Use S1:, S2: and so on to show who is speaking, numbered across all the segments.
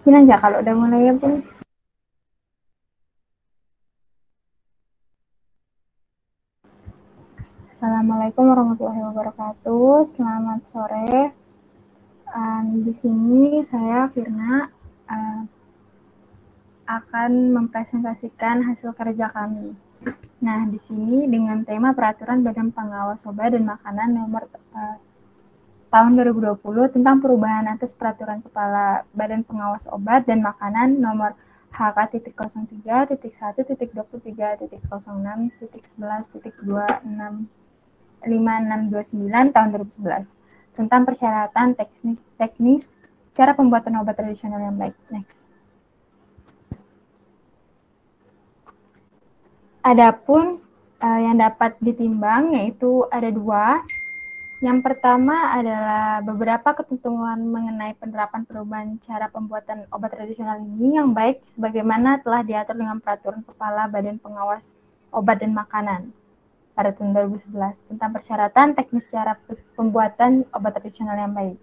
S1: Bilang aja kalau udah mulai ya, Bun. Assalamualaikum warahmatullahi wabarakatuh. Selamat sore. Di sini saya Firna akan mempresentasikan hasil kerja kami. Nah, di sini dengan tema peraturan Badan Pengawas Obat dan Makanan nomor tahun 2020 tentang perubahan atas peraturan Kepala Badan Pengawas Obat dan Makanan nomor HK.03.1.1.23.11.11.5629 tahun 2011 tentang persyaratan teknis cara pembuatan obat tradisional yang baik. Next. Adapun yang dapat ditimbang yaitu ada dua. Yang pertama adalah beberapa ketentuan mengenai penerapan perubahan cara pembuatan obat tradisional ini yang baik sebagaimana telah diatur dengan peraturan Kepala Badan Pengawas Obat dan Makanan pada tahun 2011 tentang persyaratan teknis cara pembuatan obat tradisional yang baik.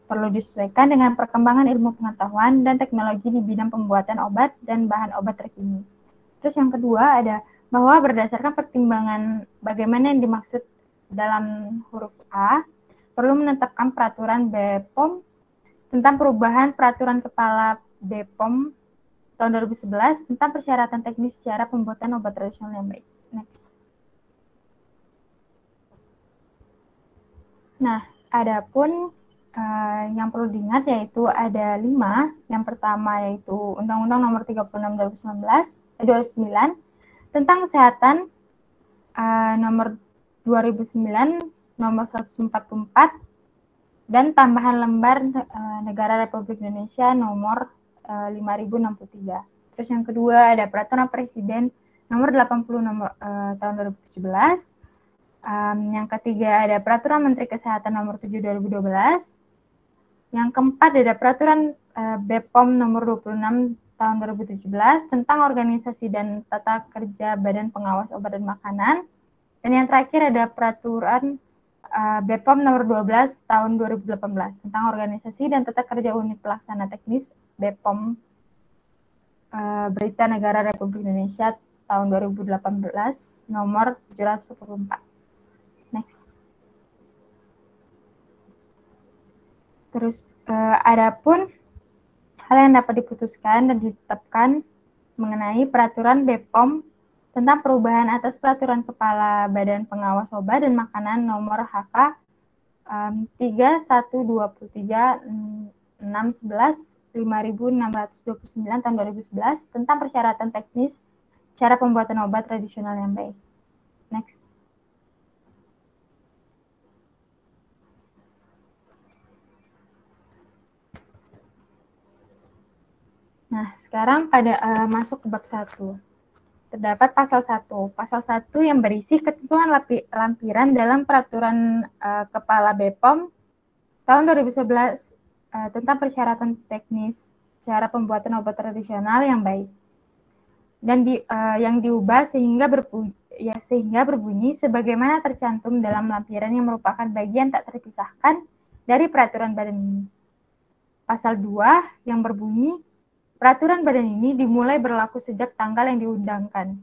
S1: Perlu disesuaikan dengan perkembangan ilmu pengetahuan dan teknologi di bidang pembuatan obat dan bahan obat terkini. Terus yang kedua ada bahwa berdasarkan pertimbangan bagaimana yang dimaksud dalam huruf A, perlu menetapkan peraturan BPOM tentang perubahan peraturan Kepala BPOM tahun 2011 tentang persyaratan teknis cara pembuatan obat tradisional yang baik. Next. Nah, adapun yang perlu diingat yaitu ada 5. Yang pertama yaitu Undang-Undang Nomor 36 2009 tentang Kesehatan, Nomor 2009 Nomor 144 dan tambahan lembar Negara Republik Indonesia Nomor 5063. Terus yang kedua ada Peraturan Presiden Nomor 80 tahun 2017. Yang ketiga ada Peraturan Menteri Kesehatan Nomor 7 2012. Yang keempat ada Peraturan BPOM Nomor 26 tahun 2017 tentang organisasi dan tata kerja Badan Pengawas Obat dan Makanan. Dan yang terakhir ada Peraturan BPOM Nomor 12 tahun 2018 tentang organisasi dan tata kerja unit pelaksana teknis BPOM Berita Negara Republik Indonesia tahun 2018 nomor 724. Next. Terus adapun hal yang dapat diputuskan dan ditetapkan mengenai peraturan BPOM tentang perubahan atas peraturan Kepala Badan Pengawas Obat dan Makanan nomor HK 3123.611.5629 tahun 2011 tentang persyaratan teknis cara pembuatan obat tradisional yang baik. Next. Nah, sekarang masuk ke bab 1. Terdapat pasal 1. Pasal 1 yang berisi ketentuan lampiran dalam peraturan Kepala BPOM tahun 2011 tentang persyaratan teknis cara pembuatan obat tradisional yang baik. Dan yang diubah sehingga berbunyi sebagaimana tercantum dalam lampiran yang merupakan bagian tak terpisahkan dari peraturan badan ini. Pasal 2 yang berbunyi peraturan badan ini dimulai berlaku sejak tanggal yang diundangkan,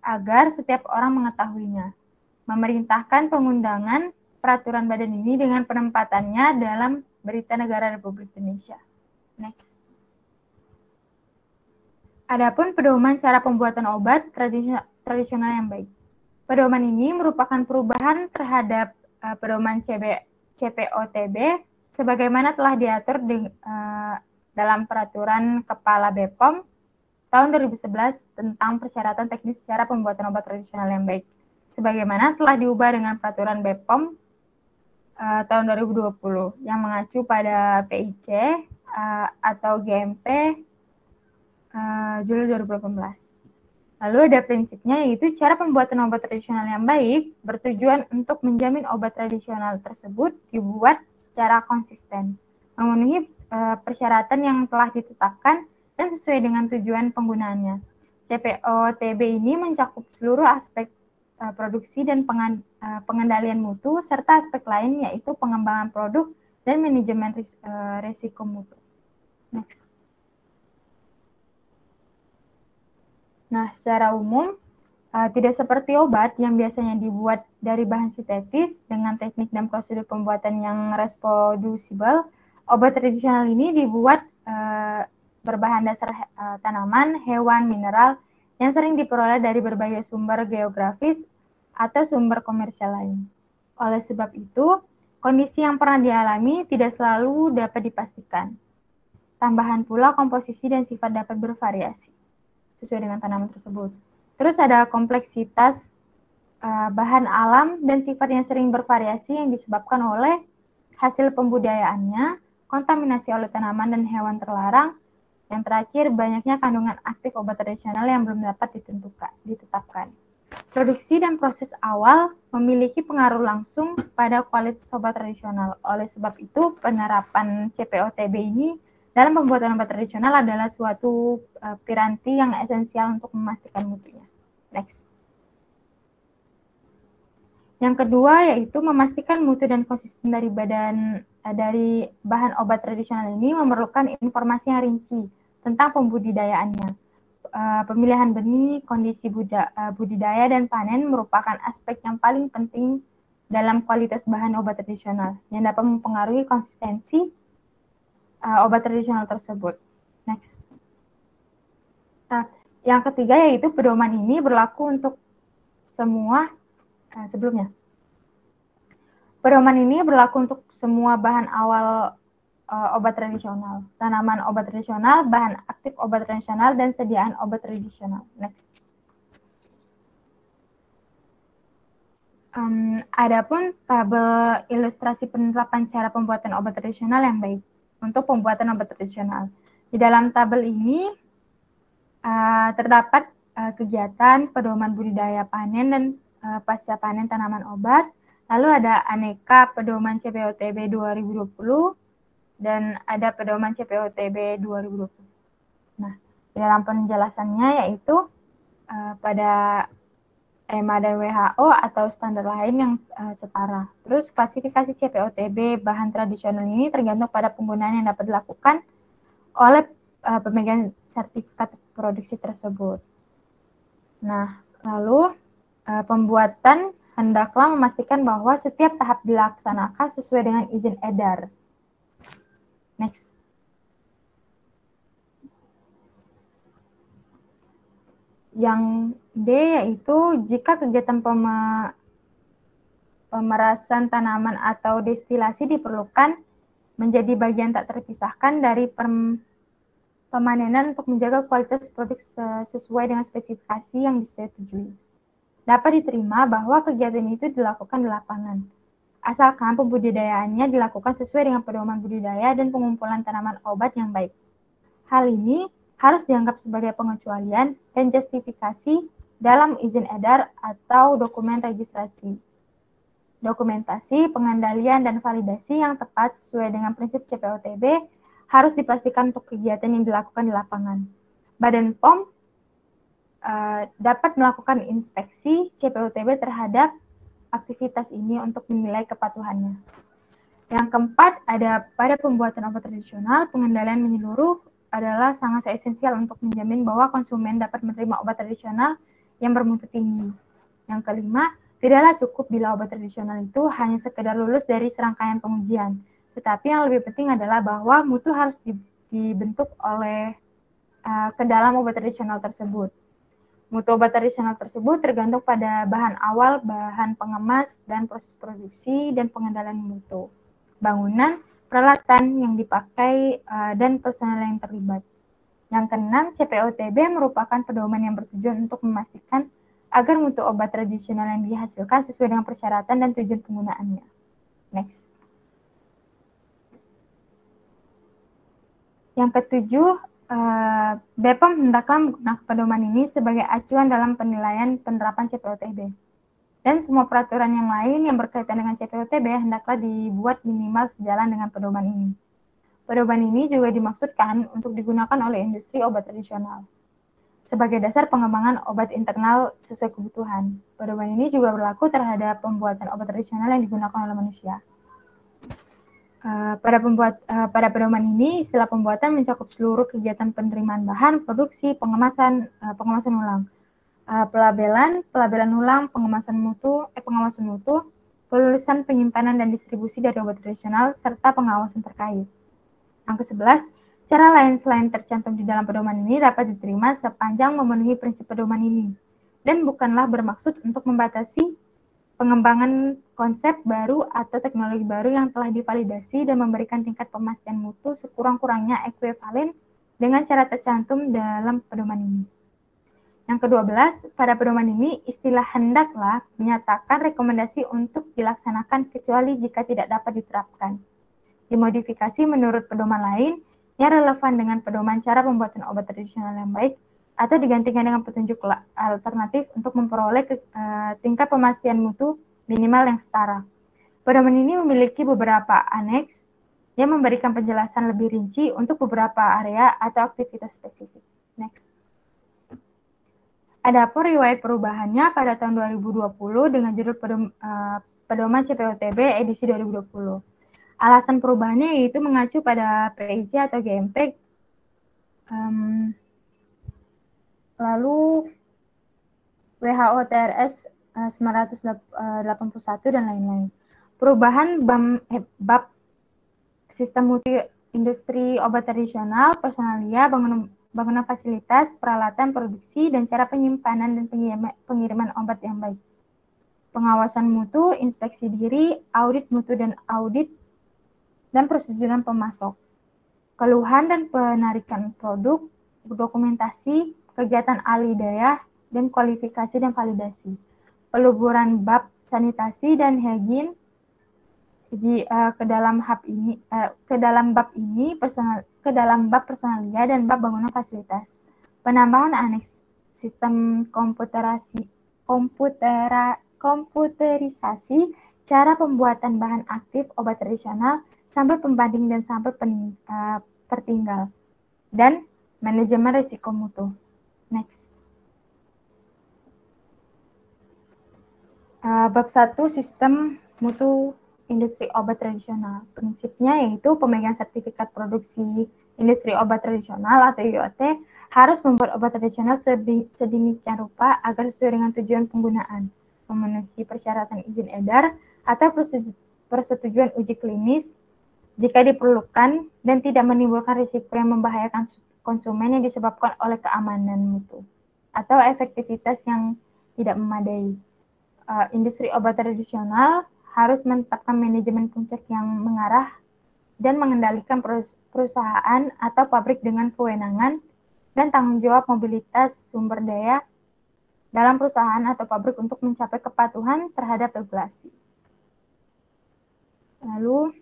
S1: agar setiap orang mengetahuinya. Memerintahkan pengundangan peraturan badan ini dengan penempatannya dalam Berita Negara Republik Indonesia. Next. Adapun pedoman cara pembuatan obat tradisional yang baik. Pedoman ini merupakan perubahan terhadap pedoman CPOTB sebagaimana telah diatur dalam peraturan Kepala BPOM tahun 2011 tentang persyaratan teknis cara pembuatan obat tradisional yang baik. Sebagaimana telah diubah dengan peraturan BPOM tahun 2020 yang mengacu pada PIC atau GMP Juli 2018. Lalu ada prinsipnya yaitu cara pembuatan obat tradisional yang baik bertujuan untuk menjamin obat tradisional tersebut dibuat secara konsisten, memenuhi persyaratan yang telah ditetapkan dan sesuai dengan tujuan penggunaannya. CPOTB ini mencakup seluruh aspek produksi dan pengendalian mutu serta aspek lain yaitu pengembangan produk dan manajemen risiko mutu. Next. Nah, secara umum, tidak seperti obat yang biasanya dibuat dari bahan sintetis dengan teknik dan prosedur pembuatan yang reproducible, obat tradisional ini dibuat berbahan dasar tanaman, hewan, mineral yang sering diperoleh dari berbagai sumber geografis atau sumber komersial lain. Oleh sebab itu, kondisi yang pernah dialami tidak selalu dapat dipastikan. Tambahan pula komposisi dan sifat dapat bervariasi sesuai dengan tanaman tersebut. Terus ada kompleksitas bahan alam dan sifat yang sering bervariasi yang disebabkan oleh hasil pembudidayaannya, kontaminasi oleh tanaman dan hewan terlarang. Yang terakhir, banyaknya kandungan aktif obat tradisional yang belum dapat ditetapkan. Produksi dan proses awal memiliki pengaruh langsung pada kualitas obat tradisional. Oleh sebab itu, penerapan CPOTB ini dalam pembuatan obat tradisional adalah suatu piranti yang esensial untuk memastikan mutunya. Next. Yang kedua yaitu memastikan mutu dan konsisten dari bahan obat tradisional ini memerlukan informasi yang rinci tentang pembudidayaannya. Pemilihan benih, kondisi budidaya dan panen merupakan aspek yang paling penting dalam kualitas bahan obat tradisional yang dapat mempengaruhi konsistensi obat tradisional tersebut. Next. Yang ketiga yaitu pedoman ini berlaku untuk semua sebelumnya. Pedoman ini berlaku untuk semua bahan awal obat tradisional, tanaman obat tradisional, bahan aktif obat tradisional, dan sediaan obat tradisional. Next. Adapun tabel ilustrasi penerapan cara pembuatan obat tradisional yang baik untuk pembuatan obat tradisional. Di dalam tabel ini terdapat kegiatan pedoman budidaya panen dan pasca panen tanaman obat. Lalu ada aneka pedoman CPOTB 2020 dan ada pedoman CPOTB 2020. Nah, di dalam penjelasannya yaitu pada EMA dan WHO atau standar lain yang setara. Terus klasifikasi CPOTB bahan tradisional ini tergantung pada penggunaan yang dapat dilakukan oleh pemegang sertifikat produksi tersebut. Nah, lalu pembuatan hendaklah memastikan bahwa setiap tahap dilaksanakan sesuai dengan izin edar. Next. Yang D yaitu jika kegiatan pemerasan tanaman atau destilasi diperlukan menjadi bagian tak terpisahkan dari pemanenan untuk menjaga kualitas produk sesuai dengan spesifikasi yang disetujui. Dapat diterima bahwa kegiatan itu dilakukan di lapangan, asalkan pembudidayaannya dilakukan sesuai dengan pedoman budidaya dan pengumpulan tanaman obat yang baik. Hal ini harus dianggap sebagai pengecualian dan justifikasi dalam izin edar atau dokumen registrasi. Dokumentasi, pengandalian, dan validasi yang tepat sesuai dengan prinsip CPOTB harus dipastikan untuk kegiatan yang dilakukan di lapangan. Badan POM dapat melakukan inspeksi CPOTB terhadap aktivitas ini untuk menilai kepatuhannya. Yang keempat, ada pada pembuatan obat tradisional, pengendalian menyeluruh adalah sangat esensial untuk menjamin bahwa konsumen dapat menerima obat tradisional yang bermutu tinggi. Yang kelima, tidaklah cukup bila obat tradisional itu hanya sekedar lulus dari serangkaian pengujian, tetapi yang lebih penting adalah bahwa mutu harus dibentuk oleh ke dalam obat tradisional tersebut. Mutu obat tradisional tersebut tergantung pada bahan awal, bahan pengemas, dan proses produksi dan pengendalian mutu, bangunan, peralatan yang dipakai, dan personel yang terlibat. Yang keenam, CPOTB merupakan pedoman yang bertujuan untuk memastikan agar mutu obat tradisional yang dihasilkan sesuai dengan persyaratan dan tujuan penggunaannya. Next. Yang ketujuh, BPOM hendaklah menggunakan pedoman ini sebagai acuan dalam penilaian penerapan CPOTB. Dan semua peraturan yang lain yang berkaitan dengan CPOTB hendaklah dibuat minimal sejalan dengan pedoman ini. Pedoman ini juga dimaksudkan untuk digunakan oleh industri obat tradisional sebagai dasar pengembangan obat internal sesuai kebutuhan. Pedoman ini juga berlaku terhadap pembuatan obat tradisional yang digunakan oleh manusia. Pada pedoman ini, istilah pembuatan mencakup seluruh kegiatan penerimaan bahan, produksi, pengemasan ulang, pelabelan ulang, pengawasan mutu, pelulusan penyimpanan dan distribusi dari obat tradisional, serta pengawasan terkait. Yang ke-11, cara lain selain tercantum di dalam pedoman ini dapat diterima sepanjang memenuhi prinsip pedoman ini, dan bukanlah bermaksud untuk membatasi pengembangan konsep baru atau teknologi baru yang telah divalidasi dan memberikan tingkat pemastian mutu sekurang-kurangnya ekuivalen dengan cara tercantum dalam pedoman ini. Yang ke-12, pada pedoman ini istilah hendaklah menyatakan rekomendasi untuk dilaksanakan kecuali jika tidak dapat diterapkan. Dimodifikasi menurut pedoman lain yang relevan dengan pedoman cara pembuatan obat tradisional yang baik atau digantikan dengan petunjuk alternatif untuk memperoleh tingkat pemastian mutu minimal yang setara. Pedoman ini memiliki beberapa aneks yang memberikan penjelasan lebih rinci untuk beberapa area atau aktivitas spesifik. Next. Adapun riwayat perubahannya pada tahun 2020 dengan judul Pedoman CPOTB edisi 2020. Alasan perubahannya yaitu mengacu pada PIC atau GMP, lalu WHO TRS 981 dan lain-lain. Perubahan bab sistem mutu industri obat tradisional, personalia, bangunan fasilitas, peralatan produksi, dan cara penyimpanan dan pengiriman obat yang baik. Pengawasan mutu, inspeksi diri, audit mutu dan persetujuan pemasok. Keluhan dan penarikan produk, dokumentasi, kegiatan ahli daya, dan kualifikasi dan validasi. Peluburan bab sanitasi dan higien ke dalam bab personalia dan bab bangunan fasilitas. Penambahan aneks sistem komputerisasi cara pembuatan bahan aktif obat tradisional, sampel pembanding dan sampel pertinggal, dan manajemen risiko mutu. Next. Bab 1 sistem mutu industri obat tradisional. Prinsipnya yaitu pemegang sertifikat produksi industri obat tradisional atau IOT harus membuat obat tradisional sedemikian rupa agar sesuai dengan tujuan penggunaan, memenuhi persyaratan izin edar atau persetujuan uji klinis jika diperlukan dan tidak menimbulkan risiko yang membahayakan konsumen yang disebabkan oleh keamanan mutu atau efektivitas yang tidak memadai. Industri obat tradisional harus menetapkan manajemen puncak yang mengarah dan mengendalikan perusahaan atau pabrik dengan kewenangan dan tanggung jawab mobilitas sumber daya dalam perusahaan atau pabrik untuk mencapai kepatuhan terhadap regulasi. Lalu,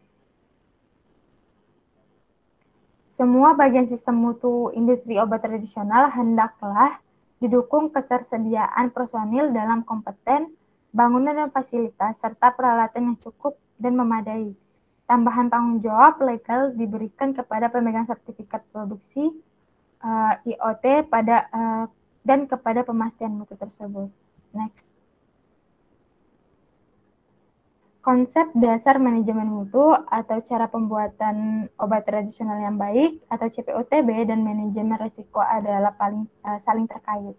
S1: semua bagian sistem mutu industri obat tradisional hendaklah didukung ketersediaan personil dalam kompeten, bangunan dan fasilitas, serta peralatan yang cukup dan memadai. Tambahan tanggung jawab legal diberikan kepada pemegang sertifikat produksi IOT dan kepada pemastian mutu tersebut. Next. Konsep dasar manajemen mutu atau cara pembuatan obat tradisional yang baik atau CPOTB dan manajemen risiko adalah saling terkait.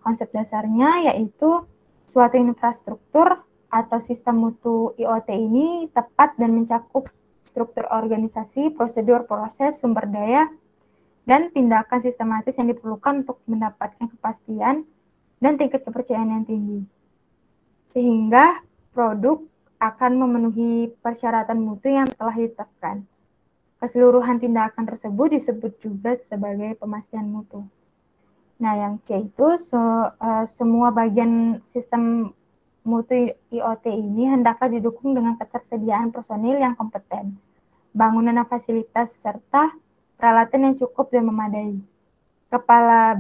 S1: Konsep dasarnya yaitu suatu infrastruktur atau sistem mutu IoT ini tepat dan mencakup struktur organisasi, prosedur, proses, sumber daya, dan tindakan sistematis yang diperlukan untuk mendapatkan kepastian dan tingkat kepercayaan yang tinggi. Sehingga produk akan memenuhi persyaratan mutu yang telah ditetapkan. Keseluruhan tindakan tersebut disebut juga sebagai pemastian mutu. Nah, yang C itu semua bagian sistem mutu IoT ini hendaklah didukung dengan ketersediaan personil yang kompeten, bangunan dan fasilitas, serta peralatan yang cukup dan memadai. Kepala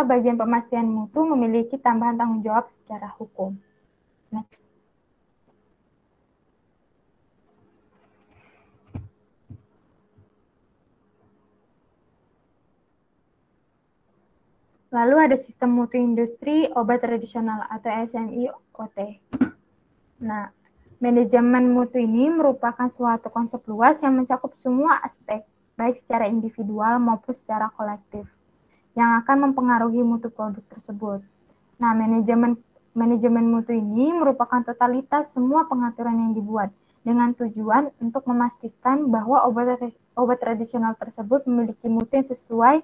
S1: bagian pemastian mutu memiliki tambahan tanggung jawab secara hukum. Next. Lalu ada sistem mutu industri obat tradisional atau SMI OT. Nah, Manajemen mutu ini merupakan suatu konsep luas yang mencakup semua aspek, baik secara individual maupun secara kolektif, yang akan mempengaruhi mutu produk tersebut. Nah, manajemen mutu ini merupakan totalitas semua pengaturan yang dibuat dengan tujuan untuk memastikan bahwa obat tradisional tersebut memiliki mutu yang sesuai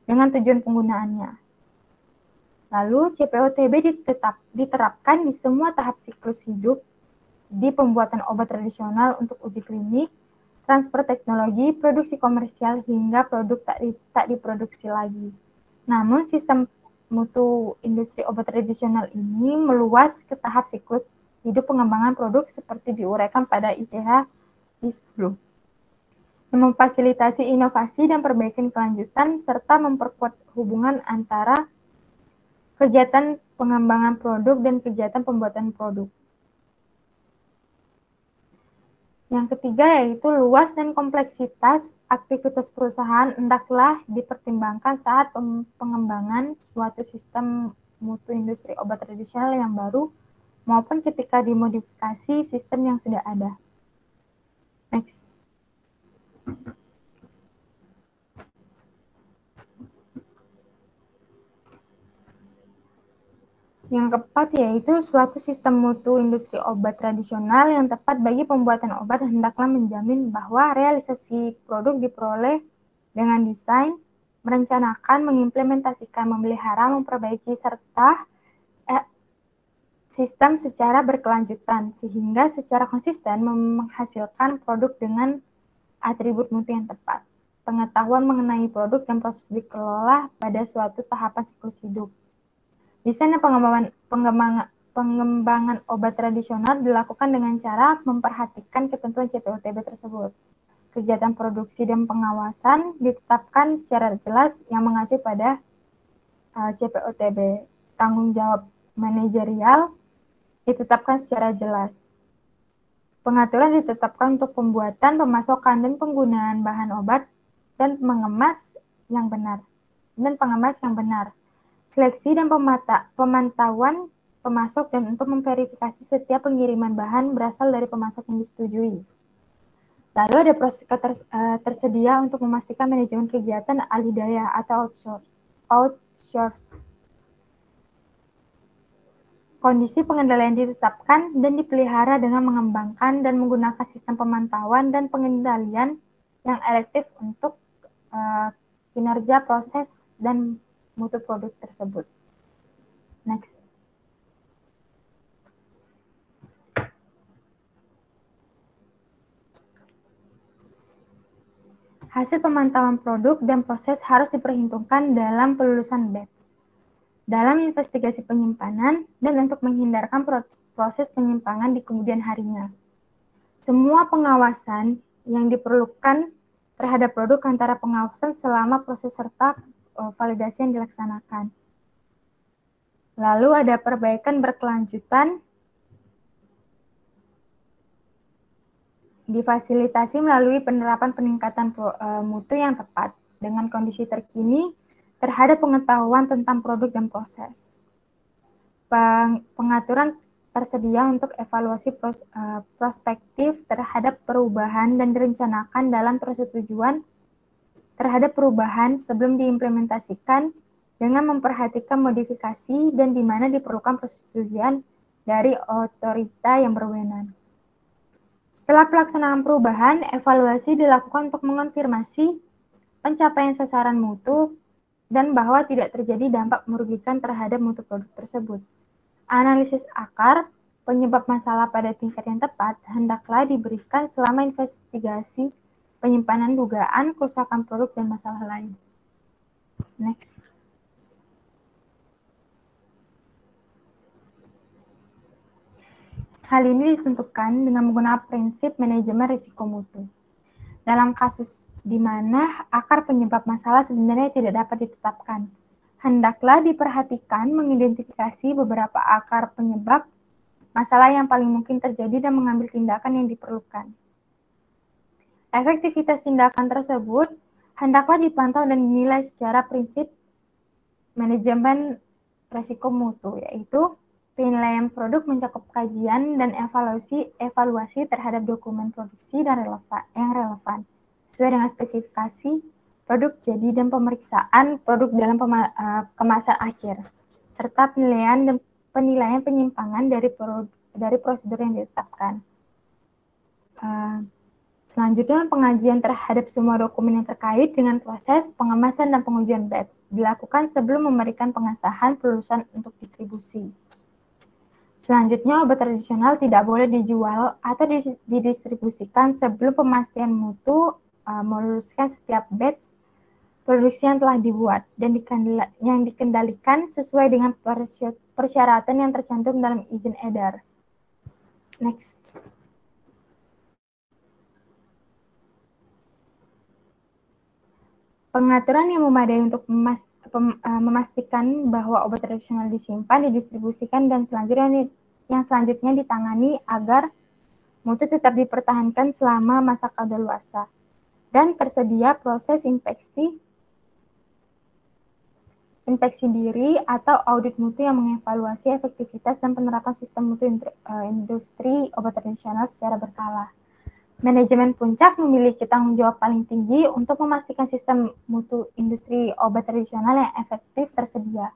S1: dengan tujuan penggunaannya. Lalu, CPOTB diterapkan di semua tahap siklus hidup di pembuatan obat tradisional untuk uji klinik, transfer teknologi, produksi komersial, hingga produk tak diproduksi lagi. Namun, sistem mutu industri obat tradisional ini meluas ke tahap siklus hidup pengembangan produk seperti diuraikan pada ICH I10. Memfasilitasi inovasi dan perbaikan kelanjutan serta memperkuat hubungan antara kegiatan pengembangan produk dan kegiatan pembuatan produk. Yang ketiga yaitu luas dan kompleksitas aktivitas perusahaan hendaklah dipertimbangkan saat pengembangan suatu sistem mutu industri obat tradisional yang baru maupun ketika dimodifikasi sistem yang sudah ada. Next. Yang keempat yaitu suatu sistem mutu industri obat tradisional yang tepat bagi pembuatan obat hendaklah menjamin bahwa realisasi produk diperoleh dengan desain, merencanakan, mengimplementasikan, memelihara, memperbaiki, serta sistem secara berkelanjutan, sehingga secara konsisten menghasilkan produk dengan atribut mutu yang tepat. Pengetahuan mengenai produk dan proses dikelola pada suatu tahapan siklus hidup. Desain dan pengembangan obat tradisional dilakukan dengan cara memperhatikan ketentuan CPOTB tersebut. Kegiatan produksi dan pengawasan ditetapkan secara jelas yang mengacu pada CPOTB. Tanggung jawab manajerial ditetapkan secara jelas. Pengaturan ditetapkan untuk pembuatan, pemasokan, dan penggunaan bahan obat dan pengemas yang benar. Seleksi dan pemantauan pemasok dan untuk memverifikasi setiap pengiriman bahan berasal dari pemasok yang disetujui. Lalu ada proses tersedia untuk memastikan manajemen kegiatan alih daya atau outsource. Kondisi pengendalian ditetapkan dan dipelihara dengan mengembangkan dan menggunakan sistem pemantauan dan pengendalian yang efektif untuk kinerja proses dan mutu produk tersebut. Next. Hasil pemantauan produk dan proses harus diperhitungkan dalam pelulusan batch, dalam investigasi penyimpanan, dan untuk menghindarkan proses penyimpangan di kemudian harinya. Semua pengawasan yang diperlukan terhadap produk antara pengawasan selama proses serta validasi yang dilaksanakan. Lalu ada perbaikan berkelanjutan difasilitasi melalui penerapan peningkatan mutu yang tepat dengan kondisi terkini terhadap pengetahuan tentang produk dan proses. Pengaturan tersedia untuk evaluasi prospektif terhadap perubahan dan direncanakan dalam persetujuan terhadap perubahan sebelum diimplementasikan dengan memperhatikan modifikasi dan di mana diperlukan persetujuan dari otorita yang berwenang. Setelah pelaksanaan perubahan, evaluasi dilakukan untuk mengonfirmasi pencapaian sasaran mutu dan bahwa tidak terjadi dampak merugikan terhadap mutu produk tersebut. Analisis akar penyebab masalah pada tingkat yang tepat hendaklah diberikan selama investigasi penyimpanan dugaan, kerusakan produk, dan masalah lain. Next. Hal ini ditentukan dengan menggunakan prinsip manajemen risiko mutu. Dalam kasus di mana akar penyebab masalah sebenarnya tidak dapat ditetapkan, hendaklah diperhatikan mengidentifikasi beberapa akar penyebab masalah yang paling mungkin terjadi dan mengambil tindakan yang diperlukan. Efektivitas tindakan tersebut hendaklah dipantau dan dinilai secara prinsip manajemen risiko mutu, yaitu Penilaian produk mencakup kajian dan evaluasi terhadap dokumen produksi yang relevan sesuai dengan spesifikasi produk jadi dan pemeriksaan produk dalam kemasan akhir, serta penilaian penyimpangan dari prosedur yang ditetapkan. Selanjutnya, pengajian terhadap semua dokumen yang terkait dengan proses pengemasan dan pengujian batch dilakukan sebelum memberikan pengesahan kelulusan untuk distribusi. Selanjutnya, obat tradisional tidak boleh dijual atau didistribusikan sebelum pemastian mutu meluluskan setiap batch produksi yang telah dibuat dan yang dikendalikan sesuai dengan persyaratan yang tercantum dalam izin edar. Next. Pengaturan yang memadai untuk memastikan bahwa obat tradisional disimpan, didistribusikan, dan selanjutnya ditangani agar mutu tetap dipertahankan selama masa kadaluarsa. Dan tersedia proses inspeksi diri atau audit mutu yang mengevaluasi efektivitas dan penerapan sistem mutu industri obat tradisional secara berkala. Manajemen Puncak memiliki tanggung jawab paling tinggi untuk memastikan sistem mutu industri obat tradisional yang efektif tersedia,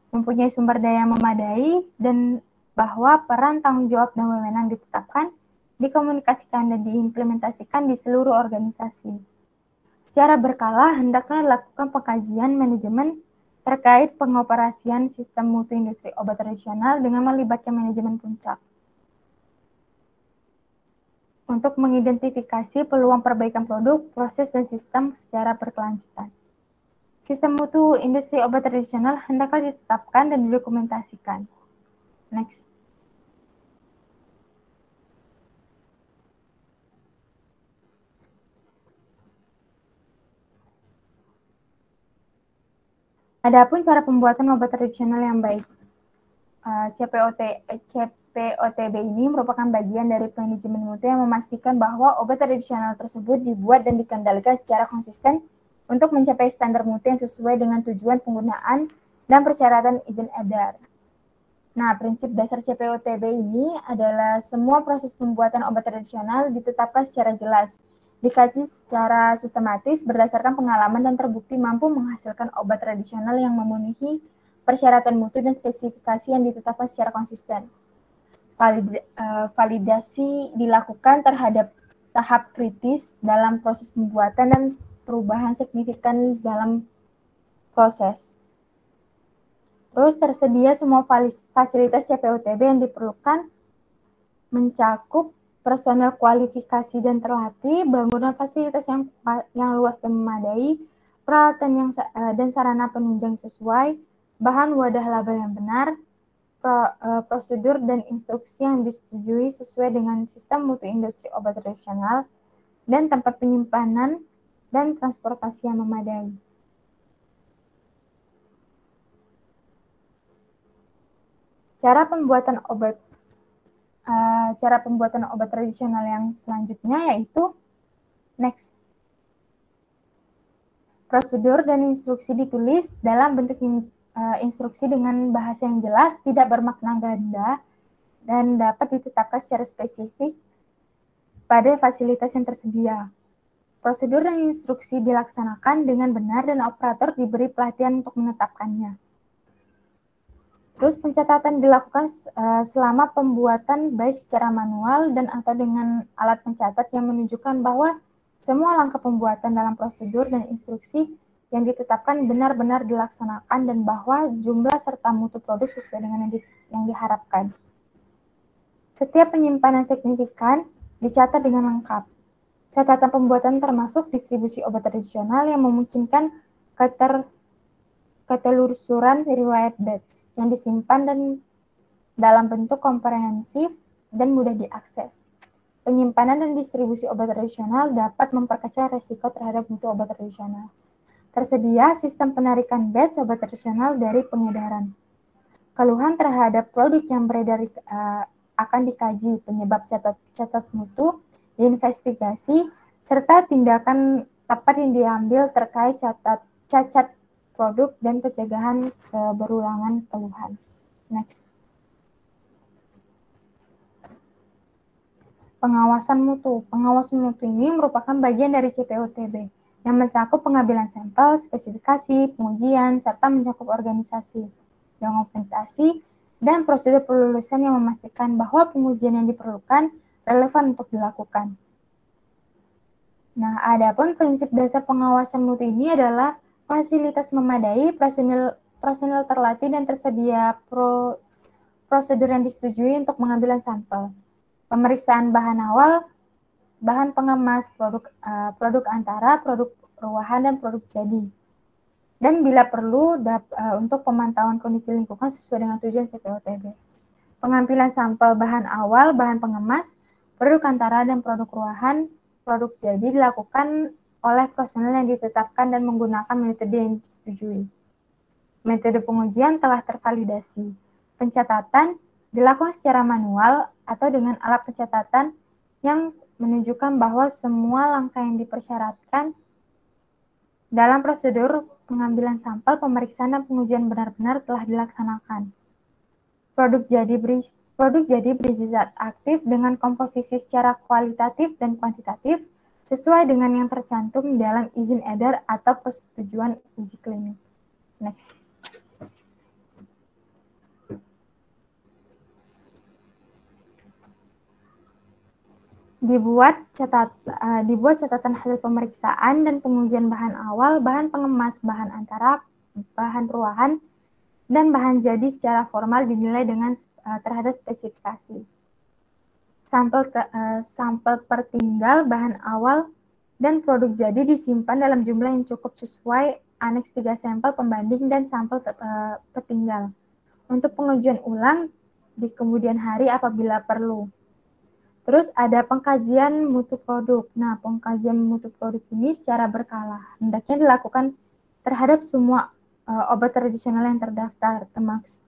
S1: mempunyai sumber daya yang memadai, dan bahwa peran tanggung jawab dan wewenang ditetapkan, dikomunikasikan, dan diimplementasikan di seluruh organisasi. Secara berkala, hendaknya dilakukan pengkajian manajemen terkait pengoperasian sistem mutu industri obat tradisional dengan melibatkan manajemen puncak untuk mengidentifikasi peluang perbaikan produk, proses, dan sistem secara berkelanjutan. Sistem mutu industri obat tradisional hendaknya ditetapkan dan didokumentasikan. Next. Adapun cara pembuatan obat tradisional yang baik. CPOTB ini merupakan bagian dari manajemen mutu yang memastikan bahwa obat tradisional tersebut dibuat dan dikendalikan secara konsisten untuk mencapai standar mutu yang sesuai dengan tujuan penggunaan dan persyaratan izin edar. Nah, prinsip dasar CPOTB ini adalah semua proses pembuatan obat tradisional ditetapkan secara jelas, dikaji secara sistematis berdasarkan pengalaman dan terbukti mampu menghasilkan obat tradisional yang memenuhi persyaratan mutu dan spesifikasi yang ditetapkan secara konsisten. Validasi dilakukan terhadap tahap kritis dalam proses pembuatan dan perubahan signifikan dalam proses. Terus tersedia semua fasilitas CPOTB yang diperlukan, mencakup personel kualifikasi dan terlatih, bangunan fasilitas yang luas dan memadai, peralatan dan sarana penunjang sesuai, bahan wadah laba yang benar, prosedur dan instruksi yang disetujui sesuai dengan sistem mutu industri obat tradisional, dan tempat penyimpanan dan transportasi yang memadai. Cara pembuatan obat tradisional yang selanjutnya yaitu next. Prosedur dan instruksi ditulis dalam bentuk instruksi dengan bahasa yang jelas, tidak bermakna ganda, dan dapat ditetapkan secara spesifik pada fasilitas yang tersedia. Prosedur dan instruksi dilaksanakan dengan benar dan operator diberi pelatihan untuk menetapkannya. Terus pencatatan dilakukan selama pembuatan baik secara manual dan atau dengan alat pencatat yang menunjukkan bahwa semua langkah pembuatan dalam prosedur dan instruksi yang ditetapkan benar-benar dilaksanakan dan bahwa jumlah serta mutu produk sesuai dengan yang diharapkan. Setiap penyimpanan signifikan dicatat dengan lengkap. Catatan pembuatan termasuk distribusi obat tradisional yang memungkinkan ketelusuran riwayat batch yang disimpan dan dalam bentuk komprehensif dan mudah diakses. Penyimpanan dan distribusi obat tradisional dapat memperkecil resiko terhadap mutu obat tradisional. Tersedia sistem penarikan batch obat tradisional dari pengedaran. Keluhan terhadap produk yang beredar akan dikaji, penyebab catat mutu, diinvestigasi, serta tindakan tepat yang diambil terkait cacat produk dan pencegahan berulangan keluhan. Next. Pengawasan mutu. Pengawasan mutu ini merupakan bagian dari CPOTB yang mencakup pengambilan sampel, spesifikasi, pengujian, serta mencakup organisasi, dokumentasi, dan prosedur pelulusan yang memastikan bahwa pengujian yang diperlukan relevan untuk dilakukan. Nah, adapun prinsip dasar pengawasan mutu ini adalah fasilitas memadai, personil terlatih, dan tersedia prosedur yang disetujui untuk pengambilan sampel. Pemeriksaan bahan awal, bahan pengemas, produk antara, produk ruahan, dan produk jadi. Dan bila perlu untuk pemantauan kondisi lingkungan sesuai dengan tujuan CPOTB. Pengambilan sampel bahan awal, bahan pengemas, produk antara, dan produk ruahan, produk jadi dilakukan oleh personel yang ditetapkan dan menggunakan metode yang disetujui. Metode pengujian telah tervalidasi. Pencatatan dilakukan secara manual atau dengan alat pencatatan yang menunjukkan bahwa semua langkah yang dipersyaratkan dalam prosedur pengambilan sampel, pemeriksaan, dan pengujian benar-benar telah dilaksanakan. Produk jadi berisi zat aktif dengan komposisi secara kualitatif dan kuantitatif sesuai dengan yang tercantum dalam izin edar atau persetujuan uji klinik. Next. Dibuat catatan hasil pemeriksaan dan pengujian bahan awal, bahan pengemas, bahan antara, bahan ruahan, dan bahan jadi secara formal dinilai dengan terhadap spesifikasi. Sampel pertinggal, bahan awal, dan produk jadi disimpan dalam jumlah yang cukup sesuai aneks 3 sampel pembanding dan sampel pertinggal. Untuk pengujian ulang di kemudian hari apabila perlu. Terus ada pengkajian mutu produk. Nah, pengkajian mutu produk ini secara berkala. Hendaknya dilakukan terhadap semua obat tradisional yang terdaftar,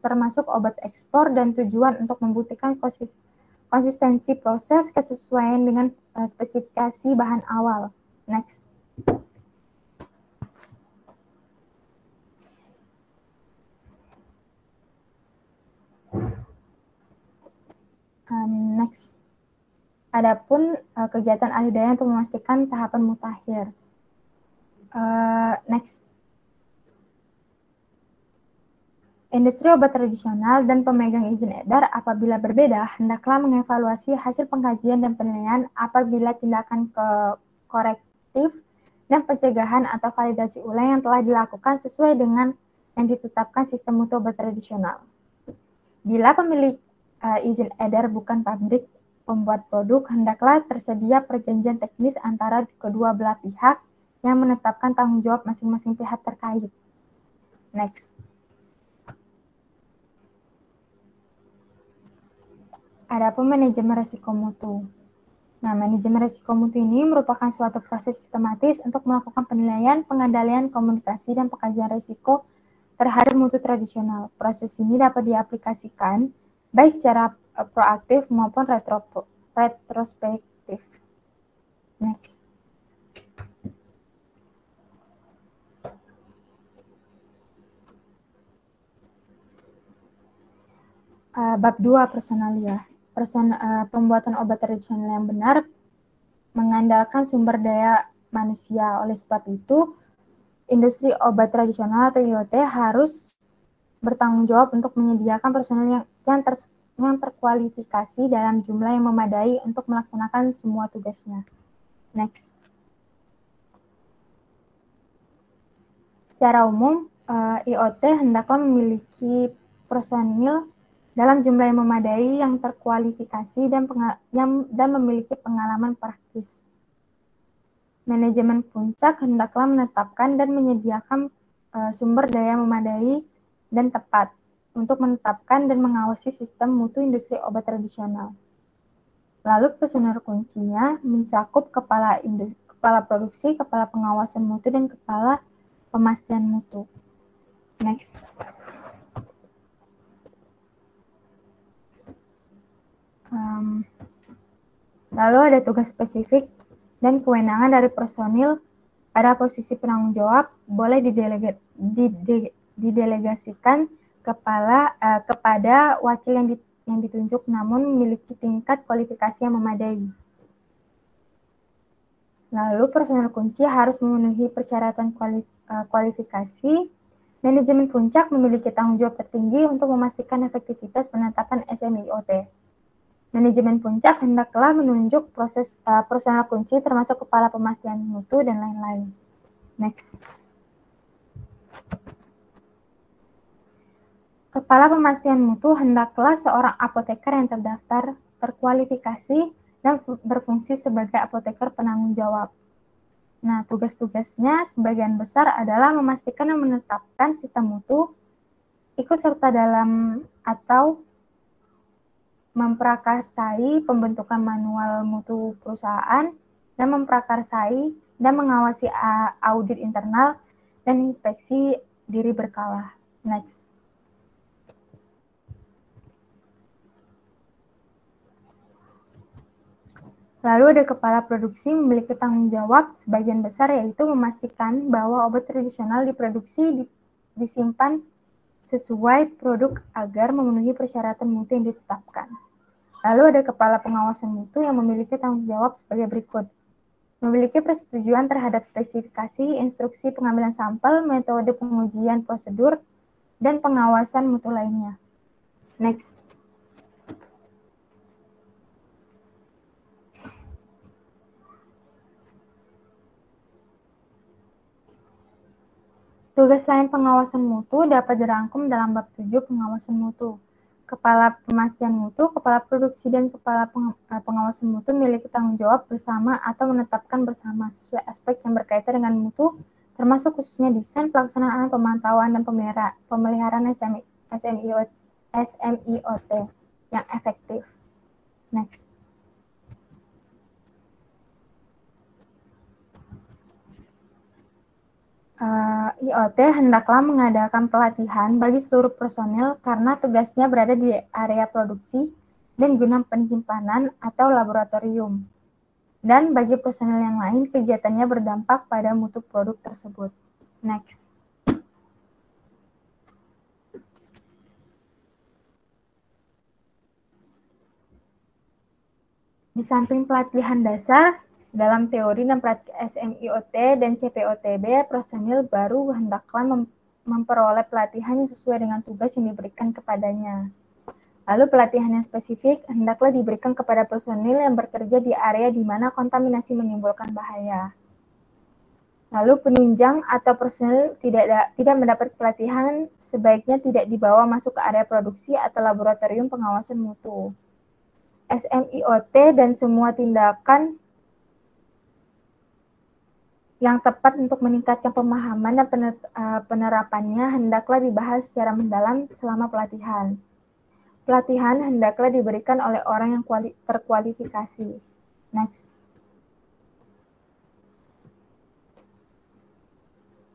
S1: termasuk obat ekspor dan tujuan untuk membuktikan konsistensi proses kesesuaian dengan spesifikasi bahan awal. Next. Next. Adapun kegiatan ahli daya untuk memastikan tahapan mutakhir. Next. Industri obat tradisional dan pemegang izin edar apabila berbeda, hendaklah mengevaluasi hasil pengkajian dan penilaian apabila tindakan korektif dan pencegahan atau validasi ulang yang telah dilakukan sesuai dengan yang ditetapkan sistem mutu obat tradisional. Bila pemilik izin edar bukan pabrik pembuat produk, hendaklah tersedia perjanjian teknis antara kedua belah pihak yang menetapkan tanggung jawab masing-masing pihak terkait. Next. Adapun manajemen risiko mutu. Nah, manajemen risiko mutu ini merupakan suatu proses sistematis untuk melakukan penilaian, pengendalian, komunikasi, dan pengkajian risiko terhadap mutu tradisional. Proses ini dapat diaplikasikan baik secara proaktif maupun retrospektif. Next. Bab 2 personalia. Pembuatan obat tradisional yang benar mengandalkan sumber daya manusia. Oleh sebab itu, industri obat tradisional atau IoT harus bertanggung jawab untuk menyediakan personel yang terkualifikasi dalam jumlah yang memadai untuk melaksanakan semua tugasnya. Next. Secara umum, IoT hendaklah memiliki personil dalam jumlah yang memadai, yang terkualifikasi, dan memiliki pengalaman praktis. Manajemen puncak hendaklah menetapkan dan menyediakan sumber daya memadai dan tepat untuk menetapkan dan mengawasi sistem mutu industri obat tradisional. Lalu personel kuncinya mencakup kepala produksi, kepala pengawasan mutu, dan kepala pemastian mutu. Next. Lalu ada tugas spesifik dan kewenangan dari personil pada posisi penanggung jawab boleh didelegasikan kepada wakil yang ditunjuk namun memiliki tingkat kualifikasi yang memadai. Lalu personel kunci harus memenuhi persyaratan kualifikasi. Manajemen puncak memiliki tanggung jawab tertinggi untuk memastikan efektivitas penetapan SMIOT. Manajemen puncak hendaklah menunjuk personel kunci termasuk kepala pemastian mutu dan lain-lain. Next. Kepala pemastian mutu hendaklah seorang apoteker yang terdaftar, terkualifikasi, dan berfungsi sebagai apoteker penanggung jawab. Nah, tugas-tugasnya sebagian besar adalah memastikan dan menetapkan sistem mutu, ikut serta dalam atau memprakarsai pembentukan manual mutu perusahaan, dan memprakarsai dan mengawasi audit internal dan inspeksi diri berkala. Next. Lalu ada kepala produksi memiliki tanggung jawab sebagian besar yaitu memastikan bahwa obat tradisional diproduksi disimpan sesuai produk agar memenuhi persyaratan mutu yang ditetapkan. Lalu ada kepala pengawasan mutu yang memiliki tanggung jawab sebagai berikut. Memiliki persetujuan terhadap spesifikasi, instruksi pengambilan sampel, metode pengujian prosedur, dan pengawasan mutu lainnya. Next. Tugas lain pengawasan mutu dapat dirangkum dalam bab 7 pengawasan mutu. Kepala pemastian mutu, kepala produksi, dan kepala pengawasan mutu memiliki tanggung jawab bersama atau menetapkan bersama sesuai aspek yang berkaitan dengan mutu, termasuk khususnya desain, pelaksanaan, pemantauan, dan pemeliharaan SMIOT yang efektif. Next. IoT hendaklah mengadakan pelatihan bagi seluruh personil karena tugasnya berada di area produksi dan guna penyimpanan atau laboratorium. Dan bagi personil yang lain, kegiatannya berdampak pada mutu produk tersebut. Next. Di samping pelatihan dasar, dalam teori dan praktik SMIOT dan CPOTB, personil baru hendaklah memperoleh pelatihan yang sesuai dengan tugas yang diberikan kepadanya. Lalu pelatihan yang spesifik hendaklah diberikan kepada personil yang bekerja di area di mana kontaminasi menimbulkan bahaya. Lalu penunjang atau personil tidak mendapat pelatihan sebaiknya tidak dibawa masuk ke area produksi atau laboratorium pengawasan mutu. SMIOT dan semua tindakan yang tepat untuk meningkatkan pemahaman dan penerapannya hendaklah dibahas secara mendalam selama pelatihan. Pelatihan hendaklah diberikan oleh orang yang terkualifikasi. Next.